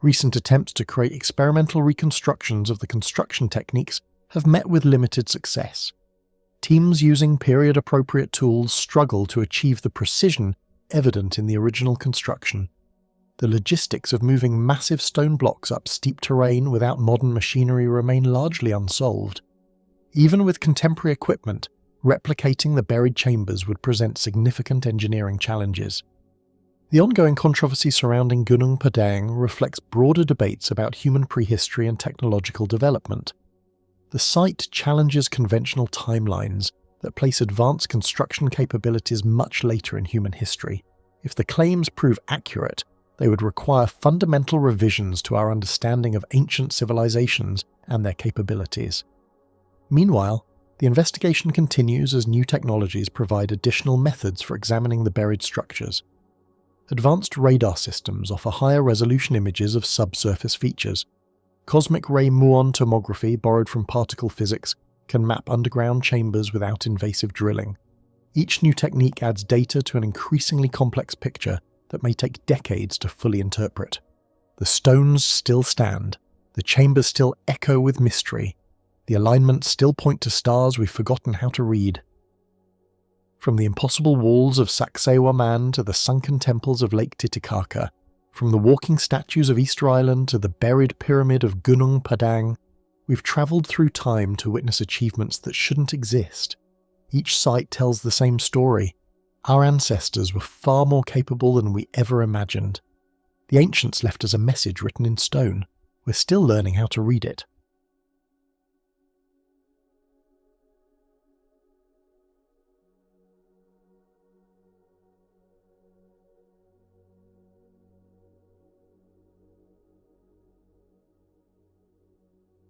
Recent attempts to create experimental reconstructions of the construction techniques have met with limited success. Teams using period-appropriate tools struggle to achieve the precision evident in the original construction. The logistics of moving massive stone blocks up steep terrain without modern machinery remain largely unsolved. Even with contemporary equipment, replicating the buried chambers would present significant engineering challenges. The ongoing controversy surrounding Gunung Padang reflects broader debates about human prehistory and technological development. The site challenges conventional timelines that place advanced construction capabilities much later in human history. If the claims prove accurate, they would require fundamental revisions to our understanding of ancient civilizations and their capabilities. Meanwhile, the investigation continues as new technologies provide additional methods for examining the buried structures. Advanced radar systems offer higher resolution images of subsurface features. Cosmic ray muon tomography, borrowed from particle physics, can map underground chambers without invasive drilling. Each new technique adds data to an increasingly complex picture that may take decades to fully interpret. The stones still stand, the chambers still echo with mystery, the alignments still point to stars we've forgotten how to read. From the impossible walls of Sacsayhuamán to the sunken temples of Lake Titicaca, from the walking statues of Easter Island to the buried pyramid of Gunung Padang, we've travelled through time to witness achievements that shouldn't exist. Each site tells the same story. Our ancestors were far more capable than we ever imagined. The ancients left us a message written in stone. We're still learning how to read it.